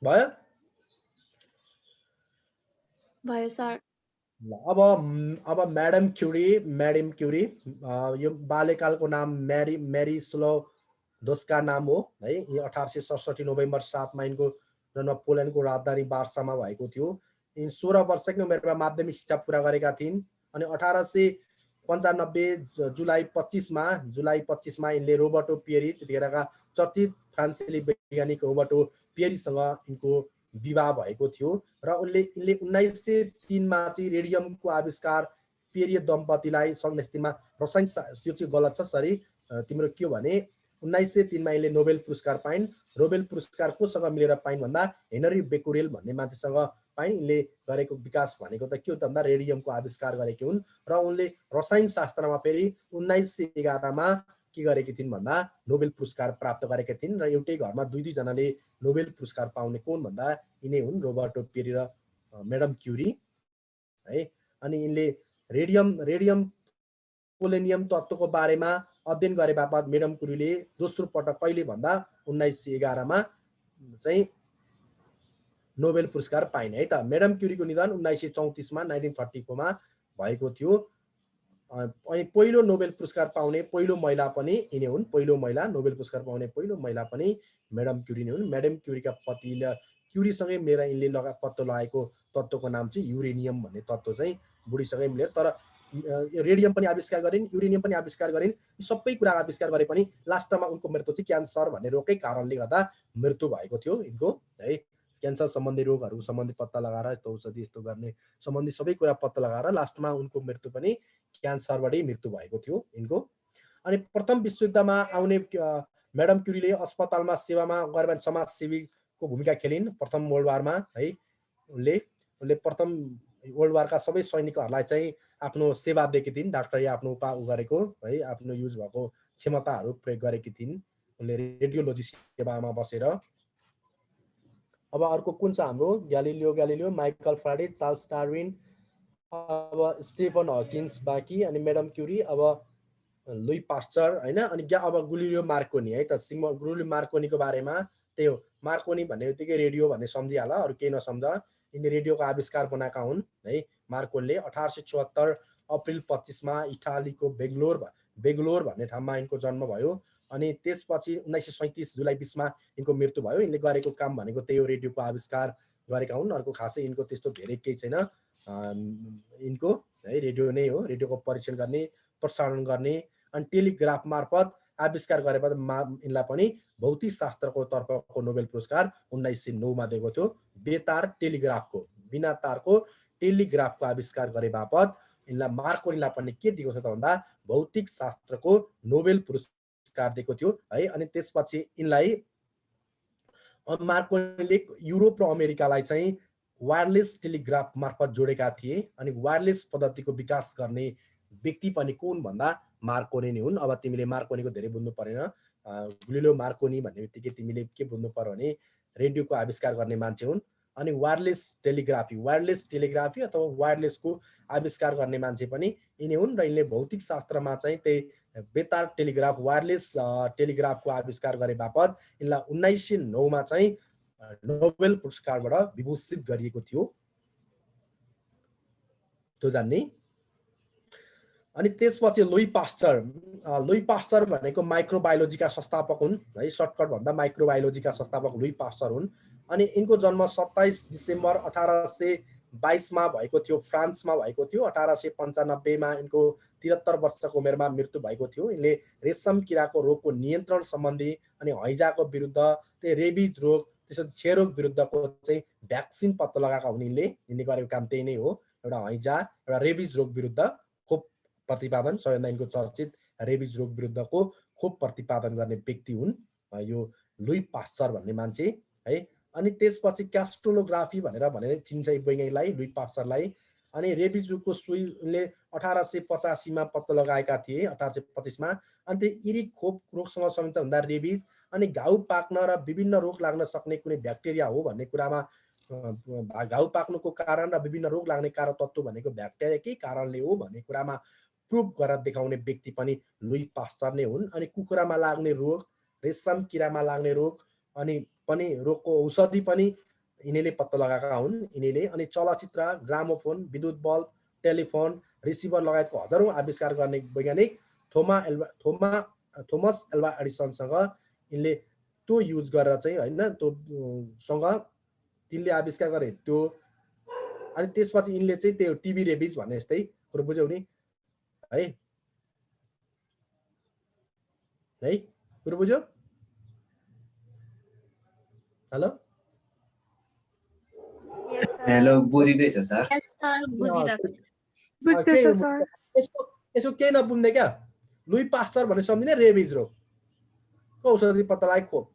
S1: भयो
S2: भयो सर।
S1: अब म्याडम क्युरी। यो बाल्यकालको नाम मेरी स्लो दोस्का नाम हो है। यी 1867 नोभेम्बर 7 मा यिनको जन्म पोल्यान्डको राजधानी वार्सामा भएको थियो। यिनी 16 वर्षकै उमेरमा माध्यमिक शिक्षा पुरा गरेका थिइन् अनि 1895 जुलाई 25 मा यिनले रोबर्टो पियरी त्यतिखेरका चर्चित फ्रान्सेली वैज्ञानिक रोबर्टो पियरीसँग यिनको विवाह भएको थियो र यिनले 1903 मा चाहिँ रेडियमको आविष्कार पियरी दम्पतिलाई सन् 1903 मा रसायन यो चाहिँ गलत छ सरी तिम्रो के हो भने 1903 मा यिनले नोबेल पुरस्कार पाइन्। नोबेल पुरस्कार कोसँग मिलेर पाइन् भन्दा हेनरी बेकुरेल भन्ने मान्छेसँग पाइन्। यिनले गरेको विकास भनेको त के हो त भन्दा रेडियमको आविष्कार गरेकी हुन् र उनले रसायन शास्त्रमा फेरि 1911 मा के गरेकी थिइन् भन्दा नोबेल पुरस्कार प्राप्त गरेका थिइन् र एउटै घरमा दुई जनाले नोबेल पुरस्कार पाउने कोन भन्दा यिनै हुन् रोबर्टो पियरी र म्याडम क्युरी है। अनि यिनले रेडियम पोलेनियम तत्त्वको बारेमा अध्ययन गरे बापत म्याडम क्युरीले दोस्रो पटक कहिले भन्दा 1911 मा चाहिँ नोबेल पुरस्कार पाइन् है त। म्याडम क्युरीको निधन 1934 मा 1934 मा भएको थियो। अनि पहिलो नोबेल पुरस्कार पाउने पहिलो महिला पनि यिनै हुन्। पहिलो महिला नोबेल पुरस्कार पाउने पहिलो महिला पनि म्याडम क्युरी नै हुन्। म्याडम क्युरीका पतिले क्युरीसँगै मिलेर यिनले पत्तो लगाएको तत्त्वको नाम चाहिँ युरेनियम भन्ने तत्त्व चाहिँ बुढीसँगै मिलेर तर रेडियम पनि आविष्कार गरिन्, युरेनियम पनि आविष्कार गरिन्। यी सबै कुरा आविष्कार गरे पनि लास्टमा उनको मृत्यु चाहिँ क्यान्सर भन्ने रोगकै कारणले गर्दा मृत्यु भएको थियो यिनको है। क्यान्सर सम्बन्धी रोगहरू सम्बन्धी पत्ता लगाएर यस्तो औषधि यस्तो गर्ने सम्बन्धी सबै कुरा पत्ता लगाएर लास्टमा उनको मृत्यु पनि क्यान्सरबाटै मृत्यु भएको थियो यिनको। अनि प्रथम विश्वयुद्धमा आउने म्याडम क्युरीले अस्पतालमा सेवामा गरेर समाजसेवीको भूमिका खेलिन् प्रथम वर्ल्ड वारमा है। उनले प्रथम वर्ल्ड वारका सबै सैनिकहरूलाई चाहिँ आफ्नो सेवा दिएकी थिइन्। डाक्टरले आफ्नो गरेको है आफ्नो युज भएको क्षमताहरू प्रयोग गरेकी थिइन् उनले रेडियोलोजी सेवामा बसेर। अब अर्को कुन छ हाम्रो Galileo, Michael Faraday, Charles Darwin, अब स्टेफन हकिन्स बाँकी अनि म्याडम क्युरी, अब लुई पास्चर हैन। अनि अब गुलिलियो मार्कोनी है त। गुलिलियो मार्कोनीको बारेमा त्यही हो, मार्कोनी भन्ने बित्तिकै रेडियो भन्ने सम्झिहाल, अरू केही नसम्झ। यिनले रेडियोको आविष्कार बनाएका हुन् है। मार्कोनीले 1874 अप्रिल 25 मा इटालीको बेगलोर भन्ने ठाउँमा यिनको जन्म भयो। अनि त्यसपछि 1937 जुलाई 20 मा यिनको मृत्यु भयो। यिनले गरेको काम भनेको त्यही हो, रेडियोको आविष्कार गरेका हुन्। अर्को खासै यिनको त्यस्तो धेरै केही छैन यिनको है। रेडियो नै हो, रेडियोको परीक्षण गर्ने, प्रसारण गर्ने अनि टेलिग्राफ मार्फत आविष्कार गरेपछि यिनलाई पनि भौतिक शास्त्रको तर्फको नोबेल पुरस्कार 1909 मा दिएको थियो। बेतार टेलिग्राफको बिना तारको टेलिग्राफको आविष्कार गरे बापत यिनलाई मार्कोनीलाई पनि के दिएको छ त भन्दा भौतिक शास्त्रको नोबेल पुरस्कार दिएको थियो है। अनि त्यसपछि यिनलाई मार्कोनीले युरोप र अमेरिकालाई चाहिँ वायरलेस टेलिग्राफ मार्फत जोडेका थिए। अनि वायरलेस पद्धतिको विकास गर्ने व्यक्ति पनि कुन भन्दा मार्कोनी नै हुन्। अब तिमीले मार्कोनीको धेरै बुझ्नु परेन। गुलिलियो मार्कोनी भन्ने बित्तिकै तिमीले के बुझ्नु पर्यो भने रेडियोको आविष्कार गर्ने मान्छे हुन्। अनि वायरलेस टेलिग्राफी अथवा वायरलेसको आविष्कार गर्ने मान्छे पनि यिनै हुन्। र यिनले भौतिक शास्त्रमा चाहिँ त्यही बेतार टेलिग्राफ वायरलेस टेलिग्राफको आविष्कार गरे बापत यिनलाई 1909 मा चाहिँ नोबेल पुरस्कारबाट विभूषित गरिएको थियो त्यो जान्ने। अनि त्यसपछि लुई पास्चर भनेको माइक्रोबायोलोजीका संस्थापक हुन् है। सर्टकट भन्दा माइक्रोबायोलोजीका संस्थापक लुई पास्चर हुन्। अनि यिनको जन्म 27 डिसेम्बर 1822 मा भएको थियो, फ्रान्समा भएको थियो। 1895 मा यिनको 73 वर्षको उमेरमा मृत्यु भएको थियो। यिनले रेशम किराको रोगको नियन्त्रण सम्बन्धी अनि हैजाको विरुद्ध त्यही रेबिज रोग त्यसपछि क्षयरोग विरुद्धको चाहिँ भ्याक्सिन पत्ता लगाएका हुन्। यिनले गरेको काम त्यही नै हो, एउटा हैजा एउटा रेबिज रोग विरुद्ध खोप प्रतिपादन, सबैभन्दा यिनको चर्चित रेबिज रोग विरुद्धको खोप प्रतिपादन गर्ने व्यक्ति हुन् यो लुई पास्चर भन्ने मान्छे है। अनि त्यसपछि क्यास्ट्रोलोग्राफी भनेर चिन्छ वैज्ञानिकलाई लुई पास्चरलाई। अनि रेबिज रोगको सुईले 1885 मा पत्ता लगाएका थिए 1825 मा। अनि त्यो इरी खोप रोगसँग समिन्छ भन्दा रेबिज अनि घाउ पाक्न र विभिन्न रोग लाग्न सक्ने कुनै ब्याक्टेरिया हो भन्ने कुरामा घाउ पाक्नुको कारण र विभिन्न रोग लाग्ने कारक तत्त्व भनेको ब्याक्टेरियाकै कारणले हो भन्ने कुरामा प्रुभ गरेर देखाउने व्यक्ति पनि लुई पास्चर नै हुन्। अनि कुखुरामा लाग्ने रोग, रेशम किरामा लाग्ने रोग अनि पनि रोगको औषधि पनि यिनीले पत्ता लगाएका हुन् यिनीले। अनि चलचित्र, ग्रामोफोन, विद्युत बल्ब, टेलिफोन, रिसिभर लगायतको हजारौं आविष्कार गर्ने वैज्ञानिक थोमस एल्वा एडिसनसँग यिनले त्यो युज गरेर चाहिँ हैन त्यो सँग तिनले आविष्कार गरे त्यो अनि त्यसपछि यिनले चाहिँ त्यो टिबी रेबिज भन्ने जस्तै कुरो बुझ्यौ नि है कुरो बुझ्यौ हेलो
S3: हेलो बुझिँदैछ सर
S2: Yes, sir. बुझिरहेको छु।
S6: बुझ्दैछ सर
S1: यसो केही नबुझ्ने क्या लुई पास्चर भन्ने सम्झिने रेबिज रोग औषधि पत्ता लगाए खोप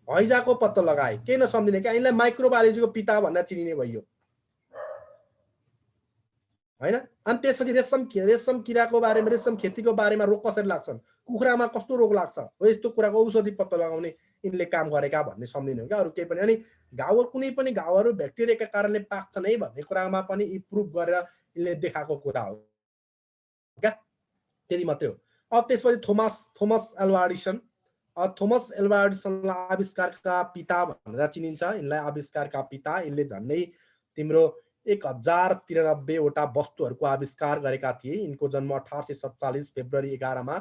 S1: हैजाको पत्ता लगाए केही नसम्झिने क्या यिनलाई माइक्रोबायोलोजीको पिता भनेर चिनिने भइयो हैन अनि त्यसपछि रेशम किराको बारेमा रेशम खेतीको बारेमा रोग कसरी लाग्छन् कुखुरामा कस्तो रोग लाग्छ हो यस्तो कुराको औषधि पत्ता लगाउने यिनले काम गरेका भन्ने सम्झिने हो क्या अरू केही पनि अनि घाउ कुनै पनि घाउहरू ब्याक्टेरियाका कारणले पाक्छन् है भन्ने कुरामा पनि यी प्रुफ गरेर यिनले देखाएको कुरा हो क्या त्यति मात्रै हो अब त्यसपछि थोमस एल्वा एडिसनलाई आविष्कारका पिता भनेर चिनिन्छ यिनलाई आविष्कारका पिता यिनले झन्डै तिम्रो 1093 वटा वस्तुहरूको आविष्कार गरेका थिए यिनको जन्म 1847 फेब्रुअरी 11 मा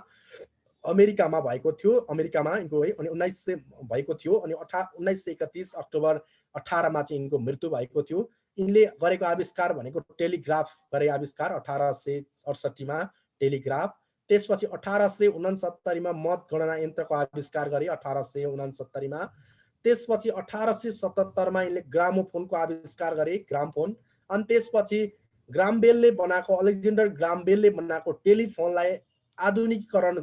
S1: अमेरिकामा भएको थियो अमेरिकामा यिनको है अनि 1900 भएको थियो अनि 1931 अक्टोबर 18 मा चाहिँ यिनको मृत्यु भएको थियो यिनले गरेको आविष्कार भनेको टेलिग्राफ गरे आविष्कार 1868 मा टेलिग्राफ त्यसपछि 1869 मा मतगणना यन्त्रको आविष्कार गरे 1869 मा त्यसपछि 1877 मा यिनले ग्रामोफोनको आविष्कार गरे ग्रामफोन अनि त्यसपछि ग्रामबेलले बनाएको अलेक्जेन्डर ग्रामबेलले बनाएको टेलिफोनलाई आधुनिकीकरण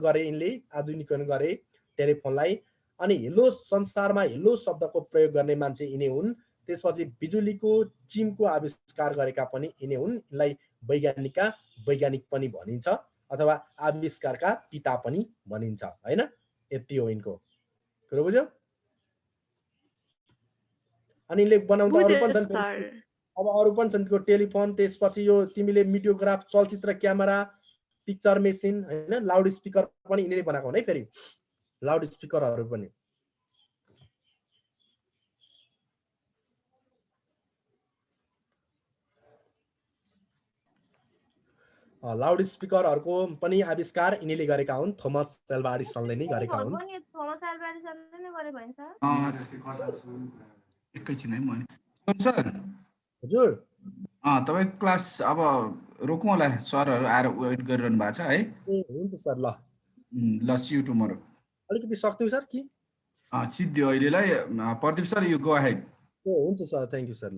S1: गरे टेलिफोनलाई अनि हेलो संसारमा हेलो शब्दको प्रयोग गर्ने मान्छे यिनै हुन् त्यसपछि बिजुलीको चिमको आविष्कार गरेका पनि यिनै हुन् यिनलाई वैज्ञानिक पनि भनिन्छ अथवा आविष्कारका पिता पनि भनिन्छ हैन यति हो यिनको कुरो बुझ्यौ अनि यिनले बनाउँदा अरु पनि छन् अब अरु पनि छन् टेलिफोन त्यसपछि यो तिमीले मिडियोग्राफ चलचित्र क्यामेरा पिक्चर मेसिन हैन लाउड स्पिकर पनि यिनले बनाएको हो नि फेरि लाउड स्पिकरहरु पनि लाउड स्पिकरहरुको पनि आविष्कार यिनले गरेका हुन् थोमस एल्वा एडिसनले नै गरेका हुन्
S5: थोमस एल्वा एडिसनले नै गरे भन्छ
S7: एकैछिन है म सर
S1: हजुर
S7: तपाई क्लास अब रोकौँ होला सरहरु आएर वेट गरिरहनु भएको छ है
S1: ए हुन्छ सर
S7: ल सी यु टुमरो
S1: अलिकति सक्दिउ सर कि
S7: सिद्धि अहिलेलाई Pradeep sir you go ahead
S1: ए हुन्छ सर थ्यांक यू सर ल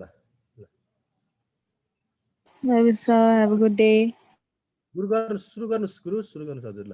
S6: Bye sir, have a good day.
S1: सुरु गर्नुस् हजुर ल